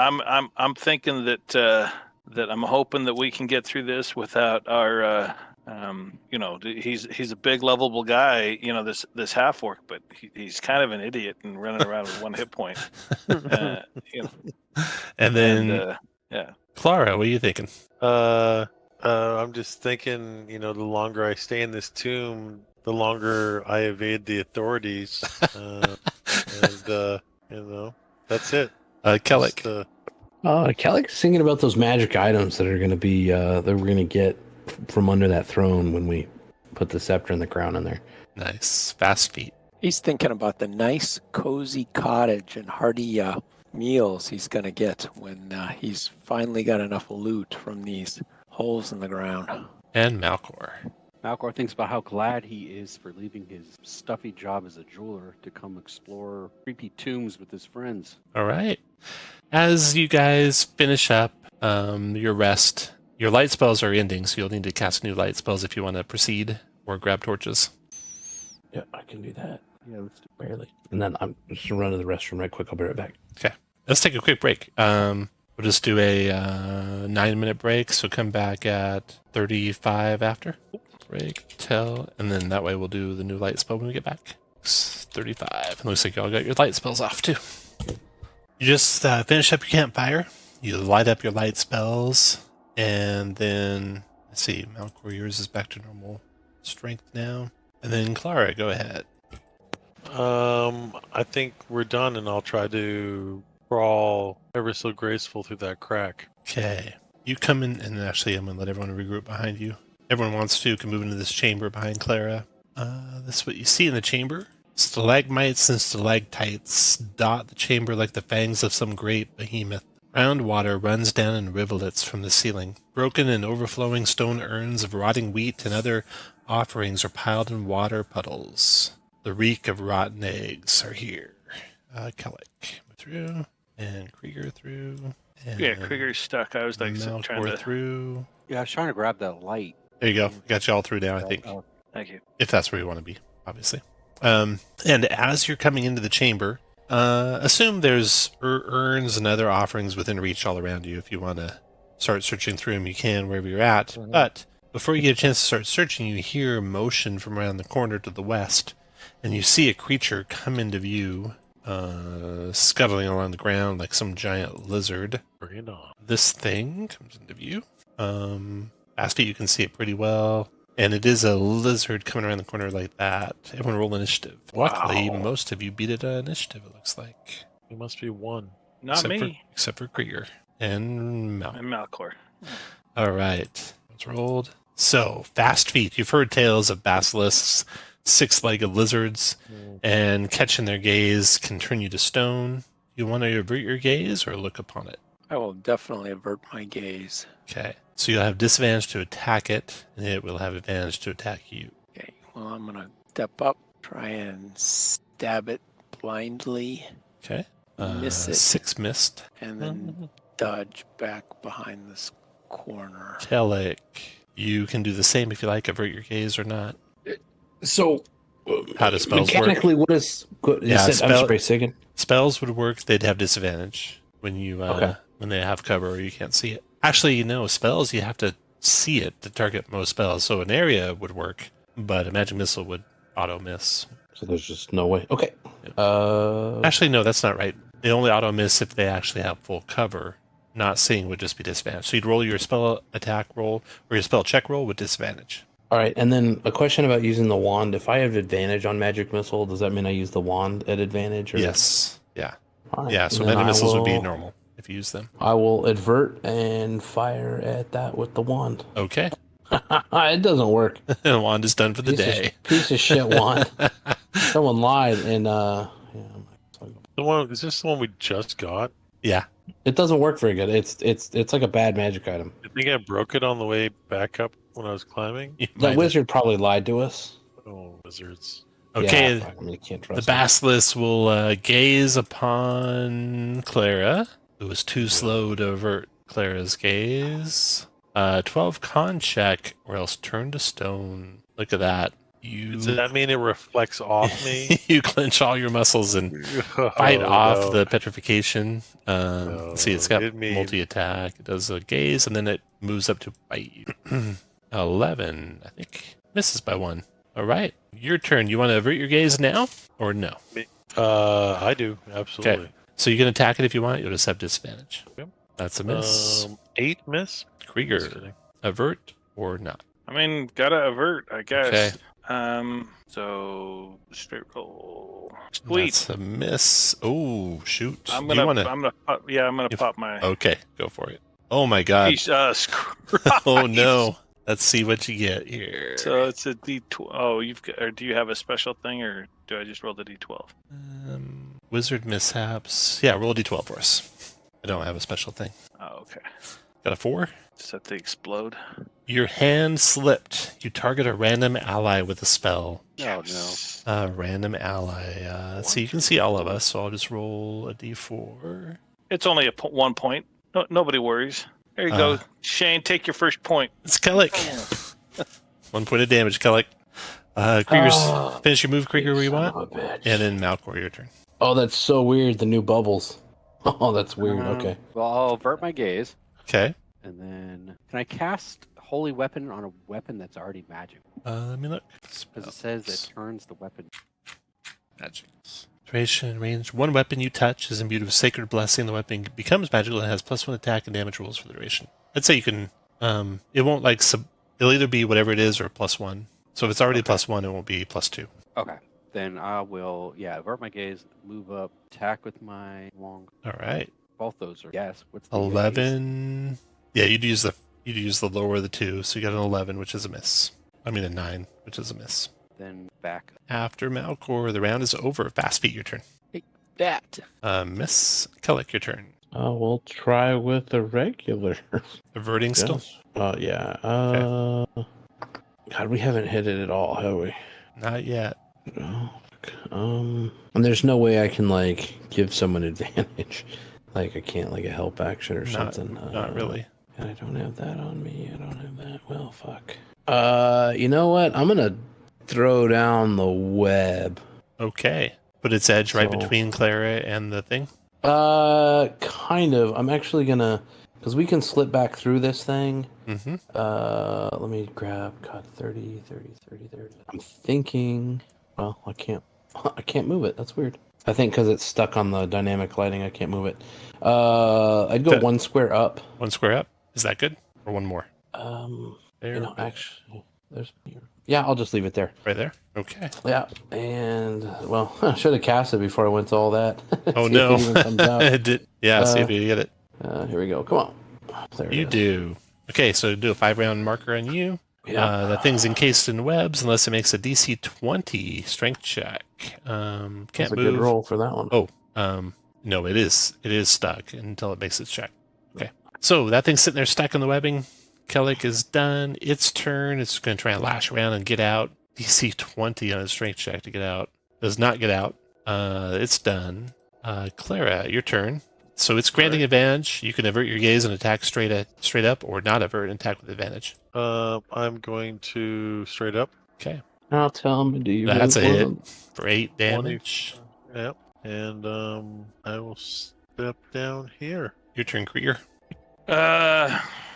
I'm thinking that that I'm hoping that we can get through this without our. He's a big lovable guy. This half orc, but he's kind of an idiot and running around with 1 hit point. And then, yeah. Clara, what are you thinking? I'm just thinking, the longer I stay in this tomb, the longer I evade the authorities. That's it. Kellic. Kellic's thinking about those magic items that are going to be that we're going to get from under that throne when we put the scepter and the crown in there. Nice. Fast feet. He's thinking about the nice, cozy cottage and hearty meals he's going to get when he's finally got enough loot from these holes in the ground. And Malcor. Malcor thinks about how glad he is for leaving his stuffy job as a jeweler to come explore creepy tombs with his friends. All right. As you guys finish up your rest, your light spells are ending, so you'll need to cast new light spells if you want to proceed or grab torches. Yeah, I can do that. Yeah, let's do Barely. And then I'm just going to run to the restroom right quick. I'll be right back. Okay. Let's take a quick break. We'll just do a 9-minute break, so come back at 35 after. Break, tell, and then that way we'll do the new light spell when we get back. It's 35. It looks like y'all got your light spells off too. You just finish up your campfire. You light up your light spells, and then let's see. Malcor, yours is back to normal strength now. And then Clara, go ahead. I think we're done, and I'll try to crawl ever so graceful through that crack. Okay. You come in, and actually I'm going to let everyone regroup behind you. Everyone wants to can move into this chamber behind Clara. This is what you see in the chamber. Stalagmites and stalactites dot the chamber like the fangs of some great behemoth. Round water runs down in rivulets from the ceiling. Broken and overflowing stone urns of rotting wheat and other offerings are piled in water puddles. The reek of rotten eggs are here. Kellic through, and Krieger through. And Yeah, Krieger's stuck. I was like trying Malcor to. through. Yeah, I was trying to grab that light. There you go. Got you all through now, I think. Thank you. If that's where you want to be, obviously. And as you're coming into the chamber, assume there's urns and other offerings within reach all around you. If you want to start searching through them, you can wherever you're at. Mm-hmm. But before you get a chance to start searching, you hear motion from around the corner to the west, and you see a creature come into view, scuttling along the ground like some giant lizard. Bring it on. This thing comes into view. Fast feet, you can see it pretty well. And it is a lizard coming around the corner like that. Everyone roll initiative. Wow. Luckily, most of you beat it on initiative, it looks like. You must be one. Not me. Except for Krieger and And Malcor. All right. It's rolled. So, fast feet. You've heard tales of basilisks, 6-legged lizards, and catching their gaze can turn you to stone. You want to avert your gaze or look upon it? I will definitely avert my gaze. Okay. So you'll have disadvantage to attack it, and it will have advantage to attack you. Okay, well, I'm going to step up, try and stab it blindly. Okay. Miss it. 6 missed. And then dodge back behind this corner. Kellic, you can do the same if you like, avert your gaze or not. So, how do spells mechanically, work? what is... Yeah, I'm sorry, say again. Spells would work. They'd have disadvantage when you when they have cover or you can't see it. Actually, spells, you have to see it to target most spells. So an area would work, but a magic missile would auto miss. So there's just no way. Okay. Actually, no, that's not right. They only auto miss if they actually have full cover. Not seeing would just be disadvantage. So you'd roll your spell attack roll or your spell check roll with disadvantage. All right, and then a question about using the wand. If I have advantage on magic missile, does that mean I use the wand at advantage? Or... Yes. Yeah. All right. Yeah. So and then magic missiles would be will- normal if you use them. I will advert and fire at that with the wand. Okay. It doesn't work. The wand is done for the day. Piece of shit wand. Someone lied, and Is this the one we just got? Yeah. it doesn't work very good. It's like a bad magic item. I think I broke it on the way back up when I was climbing. You might That have- wizard probably lied to us. Oh, wizards. Okay. Yeah, I mean, you can't The trust him. basilisk will gaze upon Clara, who was too slow to avert Clara's gaze. 12 con check, or else turn to stone. Look at that. Does that mean it reflects off me? You clench all your muscles and fight off the petrification. See, it's got it means- multi-attack. It does a gaze, and then it moves up to bite you. 11, I think. Misses by 1. All right. Your turn. You want to avert your gaze now, or no? I do, absolutely. Okay. So you can attack it if you want. You'll just have disadvantage. Yep. That's a miss. 8 miss? Krieger, Just kidding. avert or not? I mean, gotta avert, I guess. Okay. So straight roll. Sweet. That's a miss. Oh, shoot. I'm Do gonna. you wanna... I'm gonna. Pop, yeah, I'm gonna pop my. Okay, go for it. Oh my god. Jesus Christ. Oh no. Let's see what you get here. So it's a D12. Oh, you've got, or do you have a special thing, or do I just roll the D12? Wizard mishaps. Yeah, roll a d12 for us. I don't have a special thing. Oh, okay. Got a 4? Set to explode. Your hand slipped. You target a random ally with a spell. Oh, no. A random ally. So you can see all of us, so I'll just roll a d4. It's only a 1 point. No, nobody worries. There you go, Shane. Take your first point. It's Kellic. 1 point of damage, Kellic. Krieger's finish your move, Krieger, where you want. Son of a bitch. And then Malcor, your turn. Oh, that's so weird. The new bubbles. Oh, that's weird. Okay. Well, I'll avert my gaze, Okay. and then can I cast Holy Weapon on a weapon that's already magic? Let me look. Because it says it turns the weapon. Magic. Duration range. One weapon you touch is imbued with sacred blessing. The weapon becomes magical and has +1 attack and damage rolls for the duration. I'd say you can. It won't like it'll either be whatever it is or +1. So if it's already +1, it won't be +2. Okay. Then I will, avert my gaze, move up, attack with my long. All right. Both those are yes. What's the 11. Yeah, you'd use the lower of the two. So you got an 11, which is a miss. I mean a 9, which is a miss. Then back. After Malcor, the round is over. Fast feet, your turn. That. Miss Kellic, your turn. We'll try with a regular. Averting still. Yeah. God, we haven't hit it at all, have we? Not yet. And there's no way I can like give someone advantage. Like I can't like a help action or something. Not really. I don't have that on me. I don't have that. Well, fuck. You know what? I'm gonna throw down the web. Okay. Put its edge right So- between Clara and the thing. Kind of. I'm actually gonna, because we can slip back through this thing. Mm-hmm. Let me grab, 30. I'm thinking, well, I can't move it. That's weird. I think because it's stuck on the dynamic lighting, I can't move it. I'd go 1 square up. 1 square up. Is that good? Or one more? There. Actually, there's. Yeah, I'll just leave it there. Right there? Okay. Yeah, and well, I should have cast it before I went to all that. Oh, See no. if it even comes out. It did. Yeah, see if you get it. Here we go. Come on. There it You is. do. Okay, so do a 5-round marker on you. Yeah. That thing's encased in webs unless it makes a DC 20 strength check. Can't That's a move. good roll for that one. Oh, no, it is stuck until it makes its check. Okay. So that thing's sitting there stuck in the webbing. Kellic is done. Its turn. It's going to try and lash around and get out. DC 20 on its strength check to get out. Does not get out. It's done. Clara, your turn. So it's granting advantage. You can avert your gaze and attack straight up, or not avert and attack with advantage. I'm going to straight up. Okay. Now tell me, do you? That's a really hit want for 8 damage. Yep. And I will step down here. Your turn, Krieger.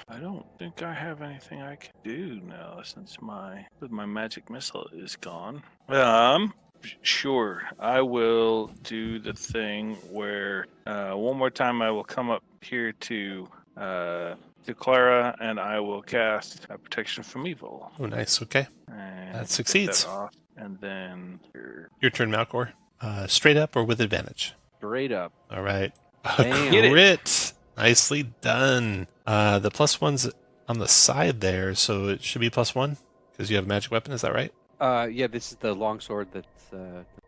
I don't think I have anything I can do now since my magic missile is gone. Sure. I will do the thing where one more time I will come up here to Clara and I will cast protection from evil. Oh, nice. Okay. And That get succeeds. that off, and then Your turn, Malcor. Straight up or with advantage? Straight up. All right. Damn. Get it. Crit. Nicely done. The +1's on the side there, so it should be +1 because you have a magic weapon. Is that right? Yeah, this is the longsword that's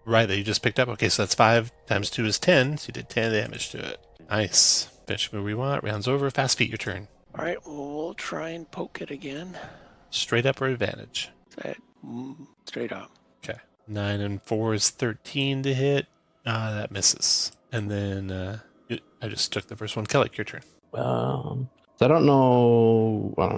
Right, that you just picked up. Okay, so that's 5 times 2 is 10. So you did 10 damage to it. Nice. Finish move we want. Rounds over. Fast feet. Your turn. All right, well, we'll try and poke it again. Straight up or advantage? Straight up. Okay. 9 and 4 is 13 to hit. That misses. And then I just took the first one. Kellic, your turn. So I don't know. I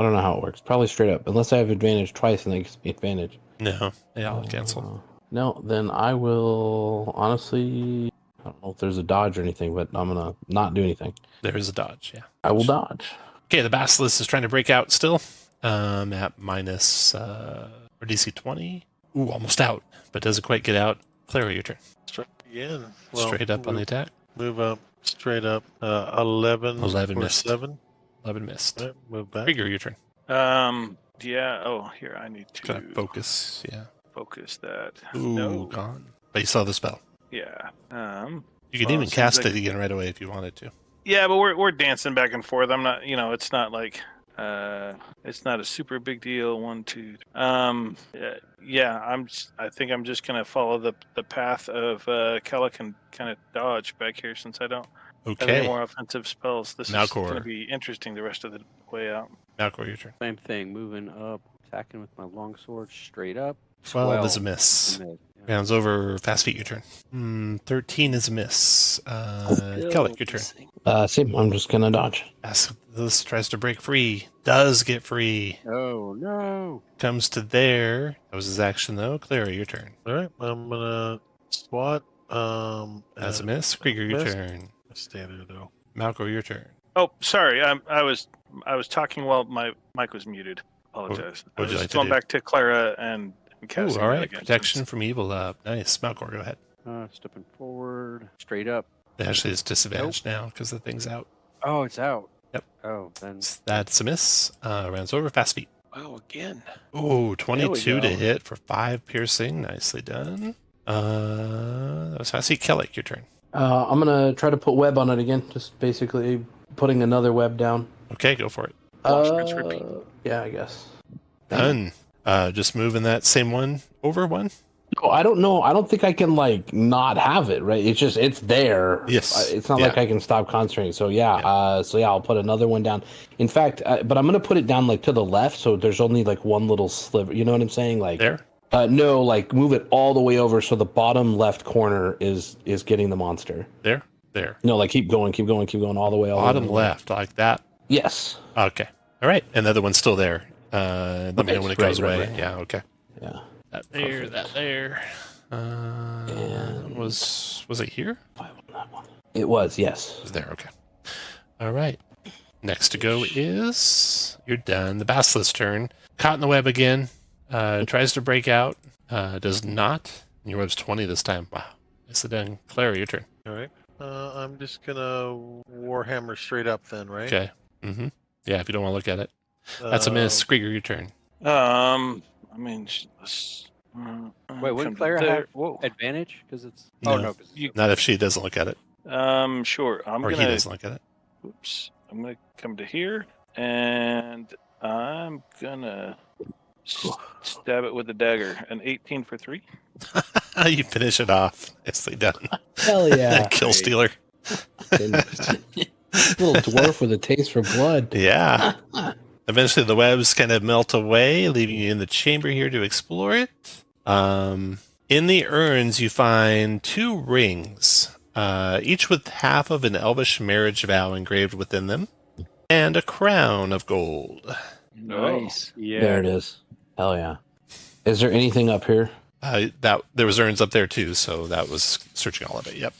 don't know how it works. Probably straight up, unless I have advantage twice and it gives me advantage. No, they all cancel. No, then I will honestly. I don't know if there's a dodge or anything, but I'm gonna not do anything. There is a dodge, yeah. I will dodge. Okay, the Basilisk is trying to break out still. At minus or DC 20. Ooh, almost out, but doesn't quite get out. Clara, your turn. Strike again. Straight up on the attack. Move up. Straight up. 11. 11 for missed. 7. 11 missed. Right, move back. Krieger, your turn. Yeah. Oh, here I need to Try to focus, yeah. focus that. Ooh, No. gone. But you saw the spell. Yeah. You could Well, even it seems cast like- it again right away if you wanted to. Yeah, but we're dancing back and forth. I'm not. It's not like. It's not a super big deal. 1, 2. Yeah. I think I'm just gonna follow the path of Kellic and kind of dodge back here since I don't have any Okay. more offensive spells. This is Malcor. gonna be interesting the rest of the way out. Malcor, your turn. same thing. Moving up, attacking with my longsword straight up. 12 is a miss. Mid, yeah. Rounds over. Fast feet, your turn. 13 is a miss. Kellic, your turn. Same. I'm just gonna dodge. This tries to break free. Does get free. Oh no! Comes to there. That was his action though. Clara, your turn. All right, I'm gonna swat. As a miss. Krieger, your missed. turn. Stay there though. Malco, your turn. Oh, sorry. I was talking while my mic was muted. Apologize. I what'd you was like to going do? back to Clara and Ooh, casting all that right. again, Protection since- from evil up. Nice. Malcor, go ahead. Stepping forward, straight up. Actually, it's disadvantaged now because the thing's out. Oh, it's out. Yep. Oh, then That's a miss. Rounds over. Fast feet. Wow, again. Ooh, 22 to go. hit for 5 piercing. Nicely done. That was fast feet. Kellic, your turn. I'm gonna try to put web on it again. Just basically putting another web down. Okay, go for it. Watch, rinse, repeat. Yeah, I guess. Done. Just moving that same one over one. Oh, I don't know. I don't think I can not have it. Right? It's there. Yes. It's not Yeah. like I can stop concentrating. So yeah. I'll put another one down. In fact, but I'm gonna put it down to the left, so there's only one little sliver. You know what I'm saying? There. No, move it all the way over so the bottom left corner is getting the monster. There. No, keep going all the way. Bottom left, like that. Yes. Okay. All right. And the other one's still there. Let me know when it Right, goes away. right. Yeah. Okay. Yeah. That there. Perfect. That there. And- Was it here? 5 on that one. It was, yes. It was there. Okay. All right. Next to go is you're done. The Basilisk's turn. Caught in the web again. Tries to break out. Does not. Your web's 20 this time. Wow. Nicely done. Clara, your turn. All right. I'm just gonna Warhammer straight up then, right? Okay. Mm-hmm. Yeah, if you don't want to look at it. That's a miss. Krieger, your turn. I mean, wait. Wouldn't Clara have advantage because it's? No. Oh no, 'cause You- Not if she doesn't look at it. Sure. I'm Or he gonna. doesn't look at it. Oops. I'm gonna come to here, and I'm gonna stab it with a dagger. An 18 for 3. You finish it off. Nicely done. Hell yeah. Kill stealer. Little dwarf with a taste for blood. Yeah. Eventually the webs kind of melt away, leaving you in the chamber here to explore it. In the urns, you find 2 rings, each with half of an elvish marriage vow engraved within them, and a crown of gold. Nice. yeah. There it is. Hell yeah. Is there anything up here? That there was urns up there too, so that was searching all of it. Yep.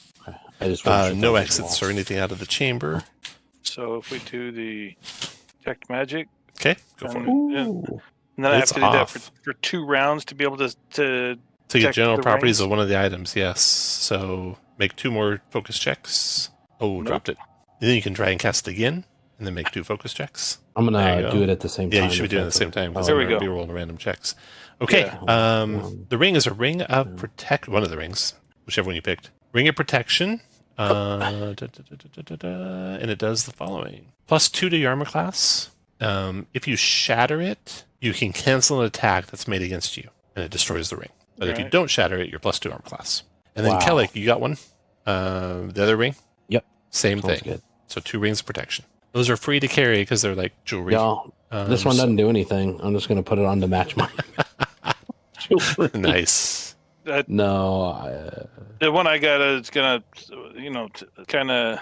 I just No exits or anything out of the chamber. So if we do the Detect magic. Okay, go for it. Ooh. And then I have It's to do that off. for 2 rounds to be able to To get detect general the properties rings? of one of the items, yes. So make 2 more focus checks. Oh, Nope. dropped it. And then you can try and cast it again, and then make 2 focus checks. I'm There gonna you do go. it at the same Yeah, time. you should be if doing it at the that's same okay. time because There I'm we going to go. be rolling random checks. Okay, Yeah. the ring is a ring of protect. One of the rings, whichever one you picked. Ring of protection, and it does the following: +2 to your armor class. If you shatter it, you can cancel an attack that's made against you, and it destroys the ring. But if you Right. don't shatter it, you're +2 armor class. And then Wow. Kellic, you got one. The other ring, Yep. same Sounds thing. good. So 2 rings of protection. Those are free to carry because they're like jewelry. Y'all, this one doesn't do anything. I'm just gonna put it on to match my jewelry. Nice. No, The one I got is gonna, kind of.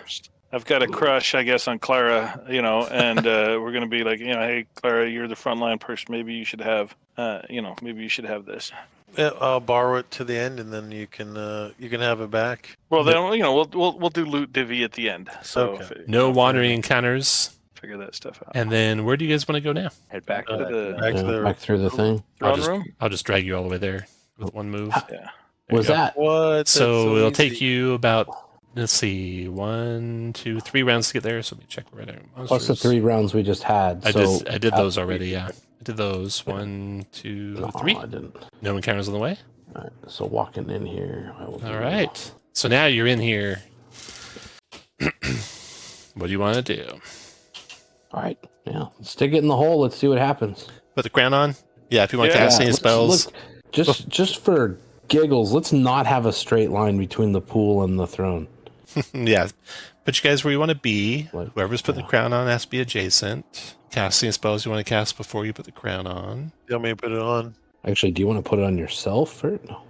I've got a crush, I guess, on Clara, and we're gonna be like, hey, Clara, you're the frontline person. Maybe you should have, maybe you should have this. Yeah, I'll borrow it to the end, and then you can have it back. Well, then, we'll do loot divvy at the end. So Okay. No wandering encounters. figure that stuff out. And then where do you guys want to go now? Head back to to the back through the thing. throne room. I'll just drag you all the way there with one move. Yeah. Was you go. that? What? That's So it'll take easy. you about, let's see, 1, 2, 3 rounds to get there. So let me check right now. Plus the 3 rounds we just had. I So did those already. Yeah, I did those. 1, 2, No, 3. I didn't. No encounters on the way. All right, so walking in here. I will All right. So now you're in here. What do you want to do? All right. Yeah. Stick it in the hole. Let's see what happens. Put the crown on. Yeah, if you want to Yeah, cast any let's spells. look- just for giggles, let's not have a straight line between the pool and the throne. Yeah. Put you guys where you want to be. Like, Whoever's putting the crown on has to be adjacent. Casting spells you want to cast before you put the crown on. You want me to put it on? Actually, do you want to put it on yourself or no?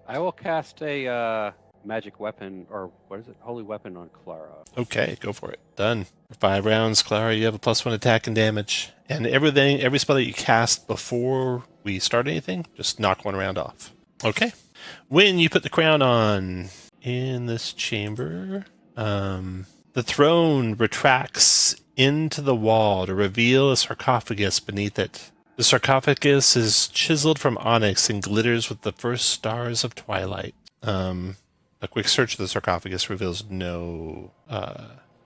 I will cast a magic weapon, or what is it? Holy weapon on Clara. Okay, go for it. Done. For 5 rounds, Clara, you have a +1 attack and damage. And every spell that you cast before we start anything, just knock 1 round off. Okay. When you put the crown on in this chamber, the throne retracts into the wall to reveal a sarcophagus beneath it. The sarcophagus is chiseled from onyx and glitters with the first stars of twilight. A quick search of the sarcophagus reveals no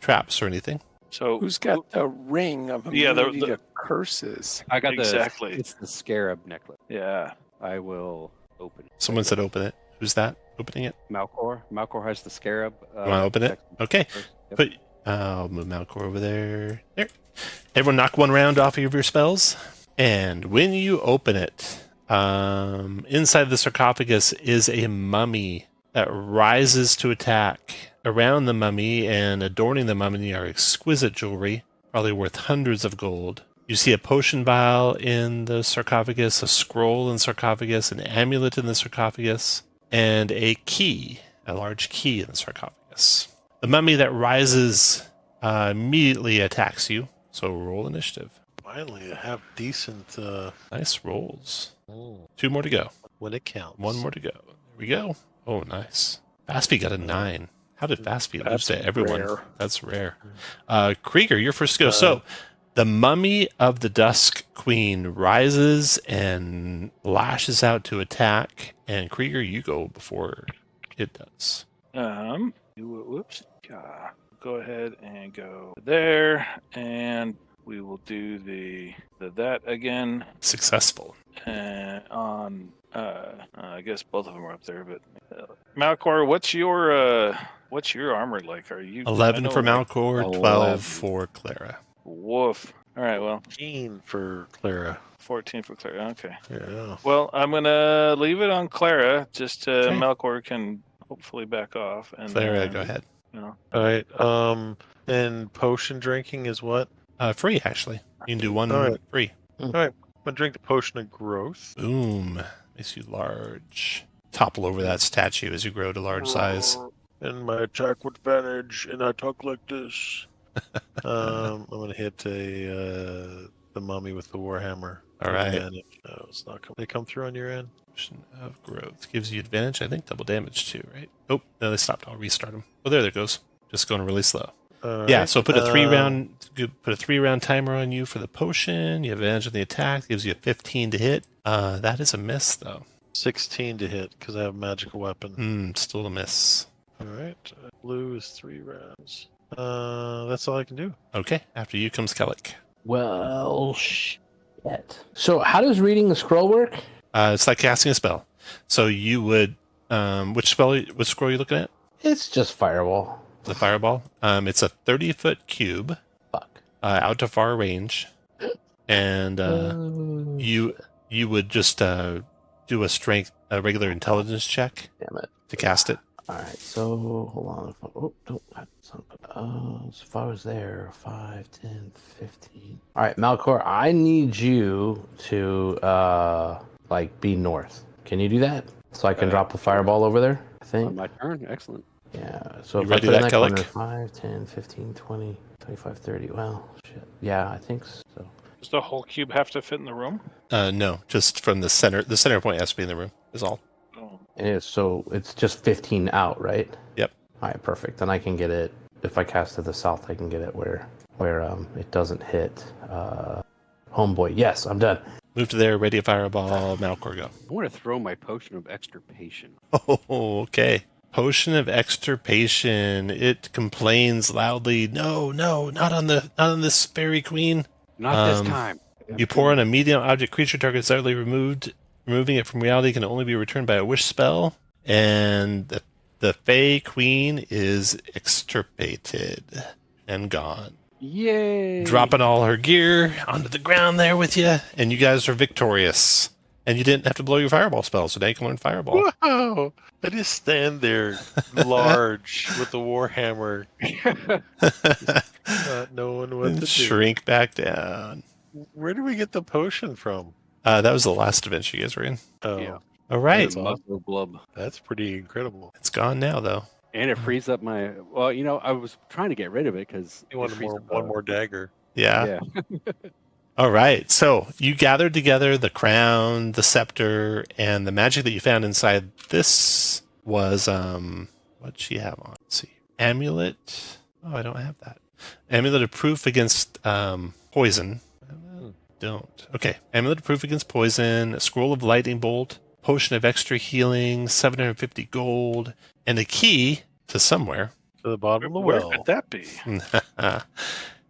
traps or anything. So Who's got the ring of Yeah, immunity the- to curses? I got Exactly. It's the scarab necklace. yeah. I will open it. Someone said open it. Who's that opening it? Malcor. Malcor has the scarab. You want to open it? Okay. Yep. Put. I'll move Malcor over there. There. Everyone knock 1 round off of your spells. And when you open it, inside the sarcophagus is a mummy that rises to attack. Around the mummy and adorning the mummy are exquisite jewelry, probably worth hundreds of gold. You see a potion vial in the sarcophagus, a scroll in the sarcophagus, an amulet in the sarcophagus, and a key, a large key in the sarcophagus. The mummy that rises immediately attacks you, so roll initiative. Finally, I have decent Nice rolls. 2 more to go. when it counts. 1 more to go. There we go. Oh, nice. Vaspy got a 9. How did Vaspy lose That's to everyone? rare. That's rare. Krieger, you're first to go. So, the mummy of the Dusk Queen rises and lashes out to attack, and Krieger, you go before it does. Whoops. Go ahead and go there, and we will do that again. Successful. On I guess both of them are up there, but Malcor, what's your armor like? Are you 11 I for know, like, Malcor, 11. 12 for Clara. Woof. All right, well, 14 for Clara. 14 for Clara. Okay. Yeah. Well, I'm gonna leave it on Clara. Just Okay. Malcor can hopefully back off. And Clara, go ahead. You know. All right. And potion drinking is what? Free, actually. You can do 1 All right. free. I'm gonna drink the potion of growth. Boom. Makes you large. Topple over that statue as you grow to large size. And my attack with advantage, and I talk like this. I'm gonna hit the mummy with the warhammer. All right. Advantage. No, it's not coming. They come through on your end. Potion of growth gives you advantage. I think double damage too, right? Oh, no, they stopped. I'll restart them. Oh, there it goes. Just going really slow. Yeah, so put a 3-round timer on you for the potion. You have advantage on the attack. Gives you a 15 to hit. That is a miss, though. 16 to hit because I have a magical weapon. Still a miss. All right. Blue is 3 rounds. That's all I can do. Okay, after you comes Kellic. Well, shit. So how does reading the scroll work? It's like casting a spell. So you would, which scroll are you looking at? It's just fireball. The fireball. It's a 30-foot cube. Fuck. Out to far range, and you would just do a regular intelligence check. Damn it. To cast it. All right, so hold on. So if I was there, 5, 10, 15. All right, Malcor, I need you to be north. Can you do that? So I can drop a fireball over there, I think. On my turn. Excellent. Yeah, so You if I ready put in that, that corner, Kellic? 5, 10, 15, 20, 25, 30. Well, shit. Yeah, I think so. Does the whole cube have to fit in the room? No, just from the center. The center point has to be in the room. Is all. Oh. So it's just 15 out, right? Yep. All right, perfect. Then I can get it. If I cast to the south, I can get it where it doesn't hit homeboy. Yes, I'm done. Move to there. Ready a fireball. Malcor, go. I want to throw my potion of extirpation. Oh, okay. Potion of extirpation. It complains loudly. No, not on this fairy queen. Not this time. You pour on a medium object creature target is utterly removed. Removing it from reality can only be returned by a wish spell. And the Fey Queen is extirpated and gone. Yay! Dropping all her gear onto the ground there with you, and you guys are victorious. And you didn't have to blow your fireball spell, so now you can learn fireball. Wow! I just stand there large with the warhammer, not knowing what to And do. shrink back down. Where do we get the potion from? That was the last adventure you guys were in. Oh, Yeah. All right. That's awesome. Muscle blub. That's pretty incredible. It's gone now, though. And it frees up my. Well, I was trying to get rid of it because You want one more dagger? Yeah. Yeah. All right. So you gathered together the crown, the scepter, and the magic that you found inside this was what'd she have on? Let's see. Amulet. Oh, I don't have that. Amulet of proof against poison. Don't. Okay. Amulet of proof against poison, a scroll of lightning bolt, potion of extra healing, 750 gold, and a key to somewhere. To the bottom of the Where well. could that be?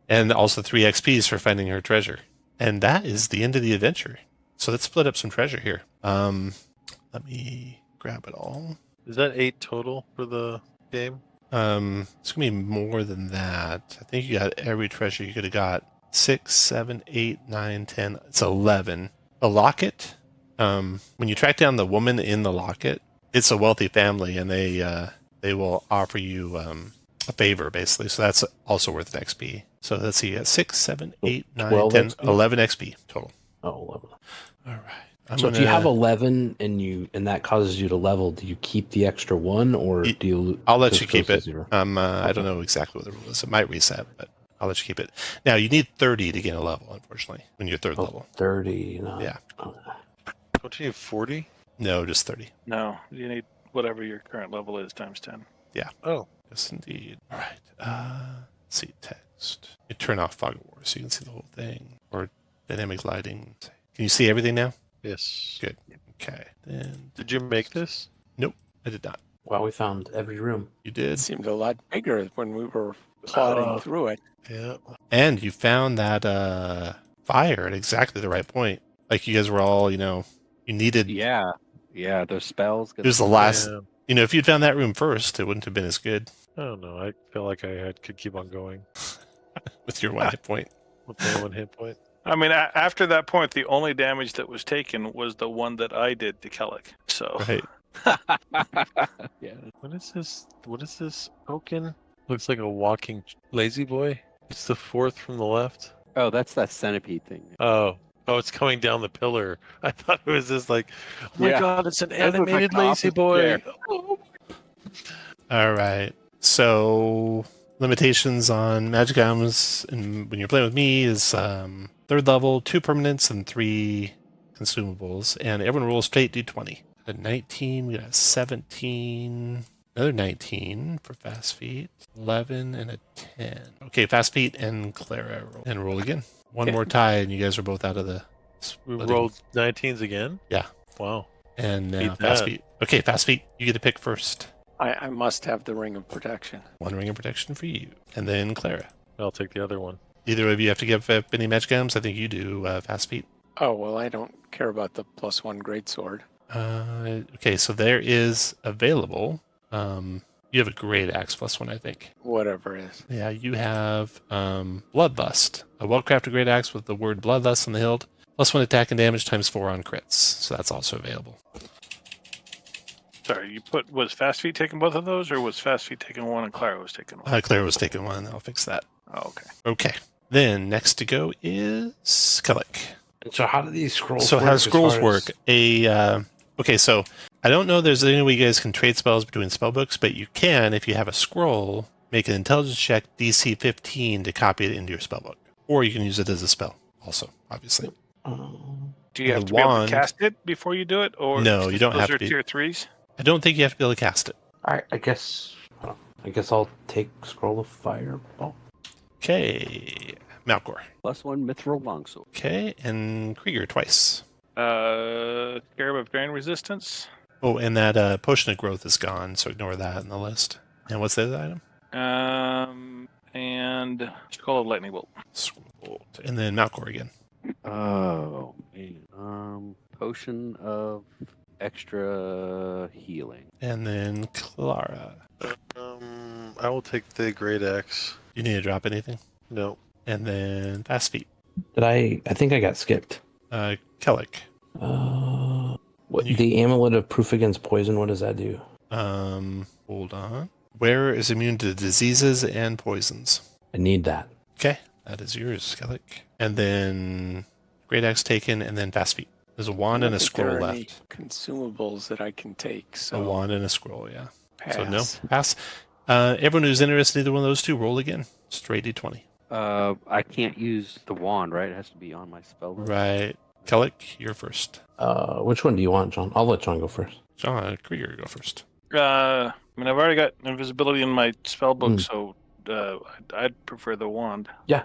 And also 3 XPs for finding her treasure. And that is the end of the adventure. So let's split up some treasure here. Let me grab it all. Is that 8 total for the game? It's gonna be more than that. I think you got every treasure you could have got. 6, 7, 8, 9, 10. It's 11. The locket. When you track down the woman in the locket, it's a wealthy family, and they will offer you a favor, basically. So that's also worth an XP. So let's see, 6, 7, 8, 9, 12 10, XP? 11 XP total. Oh, 11. All right. So if you have 11 and that causes you to level, do you keep the extra 1 or do you? I'll let just you keep goes it. to 0? I don't know exactly what the rule is. It might reset, but I'll let you keep it. Now you need 30 to gain a level, unfortunately, when you're third level. 30. No. Yeah. Don't you need 40? No, just 30. No, you need whatever your current level is times 10. Oh. Yes, indeed. All right. Let's see text. You turn off Fog of War so you can see the whole thing, or dynamic lighting. Can you see everything now? Yes. Good. Okay. Then Did you make this? I did not. Wow, we found every room. You It did, seemed a lot bigger when we were plodding through it. Yeah. and you found that fire at exactly the right point. Like you guys were all, you needed. Yeah. Yeah. Those spells. It was the last. Yeah. If you'd found that room first, it wouldn't have been as good I don't know. I feel like I could keep on going with your 1 hit point. with my 1 hit point. I mean, after that point, the only damage that was taken was the one that I did to Kellic. So Right. Yeah. What is this? What is this token? Looks like a walking lazy boy. It's the 4th from the left. Oh, that's that centipede thing. Oh, it's coming down the pillar. I thought it was this oh my Yeah. god, it's an That looks like animated the lazy opposite boy. chair. Oh. All right. So limitations on magic items, and when you're playing with me, is 3rd level, 2 permanents, and 3 consumables. And everyone rolls straight d20. A 19, we got a 17. Another 19 for fast feet. 11 and a 10. Okay, fast feet and Clara roll. And roll again. One Okay. more tie, and you guys are both out of the We splitting. rolled 19s again? Yeah. Wow. And now Beat fast that. feet. Okay, fast feet. You get to pick first. I must have the ring of protection. One ring of protection for you. And then Clara. I'll take the other one. Either of you have to give up any magic items. I think you do, fast feet. Oh, well, I don't care about the +1 greatsword. Okay, so there is available. You have a great axe +1, I think. Whatever it is. Yeah, you have Bloodlust, a well-crafted great axe with the word Bloodlust on the hilt, +1 attack and damage ×4 on crits. So that's also available. Sorry, was Fast Feet taking both of those, or was Fast Feet taking one and Clara was taking one? Claire was taking one. I'll fix that. Oh, okay. Okay. Then next to go is Skellig. So how do these scrolls So work? how as scrolls far work? as- Okay, so I don't know if there's any way you guys can trade spells between spell books, but you can if you have a scroll, make an intelligence check DC 15 to copy it into your spell book. Or you can use it as a spell also, obviously. Do you have The to be able wand- to cast it before you do it, or No, you don't those have are to be. tier 3s? I don't think you have to be able to cast it. I guess I'll take scroll of fireball. Okay. Malcor. +1 mithril longsword. Okay, and Krieger twice. Scarab of Drain Resistance. Oh, and that potion of growth is gone, so ignore that in the list. And what's the other item? And Skull of Lightning Bolt. Scroll. And then Malcor again. Oh man. Potion of extra healing. And then Clara. I will take the great axe. You need to drop anything? No. And then Fast Feet. I think I got skipped. Kellic. What You- the amulet of proof against poison? What does that do? Hold on. Wearer is immune to diseases and poisons. I need that. Okay, that is yours, Kellic. And then Great Axe taken, and then Fast Feet. There's a wand I and don't a think there scroll are any left. consumables that I can take. So A wand and a scroll, yeah. pass. So no, pass. Everyone who's interested in either one of those two, roll again. Straight D20. I can't use the wand, right? It has to be on my spell list. Right. Kellic, you're first. Which one do you want, John? I'll let John go first. John, Krieger, go first. I mean, I've already got invisibility in my spell book, so I'd prefer the wand. Yeah.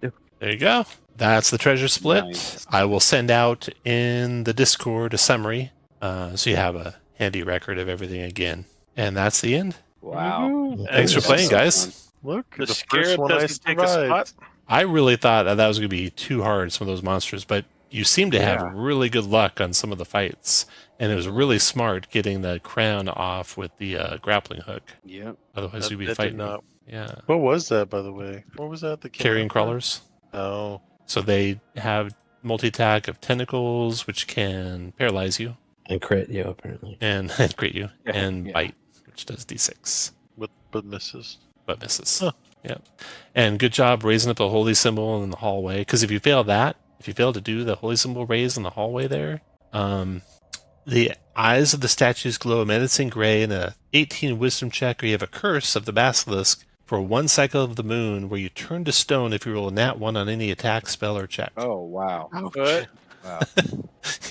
Do. There you go. That's the treasure split. Nice. I will send out in the Discord a summary, so you have a handy record of everything again. And that's the end. Wow. Thanks for And playing, so guys. Look, The first Scarab one I doesn't take a survived. spot. I really thought that was going to be too hard, some of those monsters, but you seem to have Yeah. really good luck on some of the fights. And it was really smart getting the crown off with the grappling hook. Yep. Otherwise, That- you'd be that did fighting. not- Yeah. What was that, by the way? What was that? The Carrion crawlers. Oh, So they have multi-attack of tentacles, which can paralyze you And crit you apparently. and crit you, Yeah, and yeah. bite, which does D6, but misses. but misses. Huh. Yeah. And good job raising up the holy symbol in the hallway. Because if you fail to do the holy symbol raise in the hallway there, the eyes of the statues glow a menacing gray in a 18 wisdom check, or you have a curse of the basilisk for 1 cycle of the moon, where you turn to stone if you roll a nat 1 on any attack, spell, or check. Oh wow. Ouch. But Wow.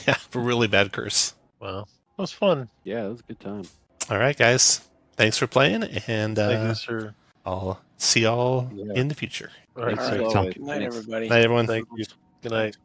Yeah, a really bad curse. Wow, that was fun. Yeah, it was a good time. All right, guys. Thanks for playing, and Thank you, sir. I'll see y'all Yeah. in the future. All right, All sir. right. Sounds Good night, Thanks. everybody. Night, everyone. Thank you. Good night.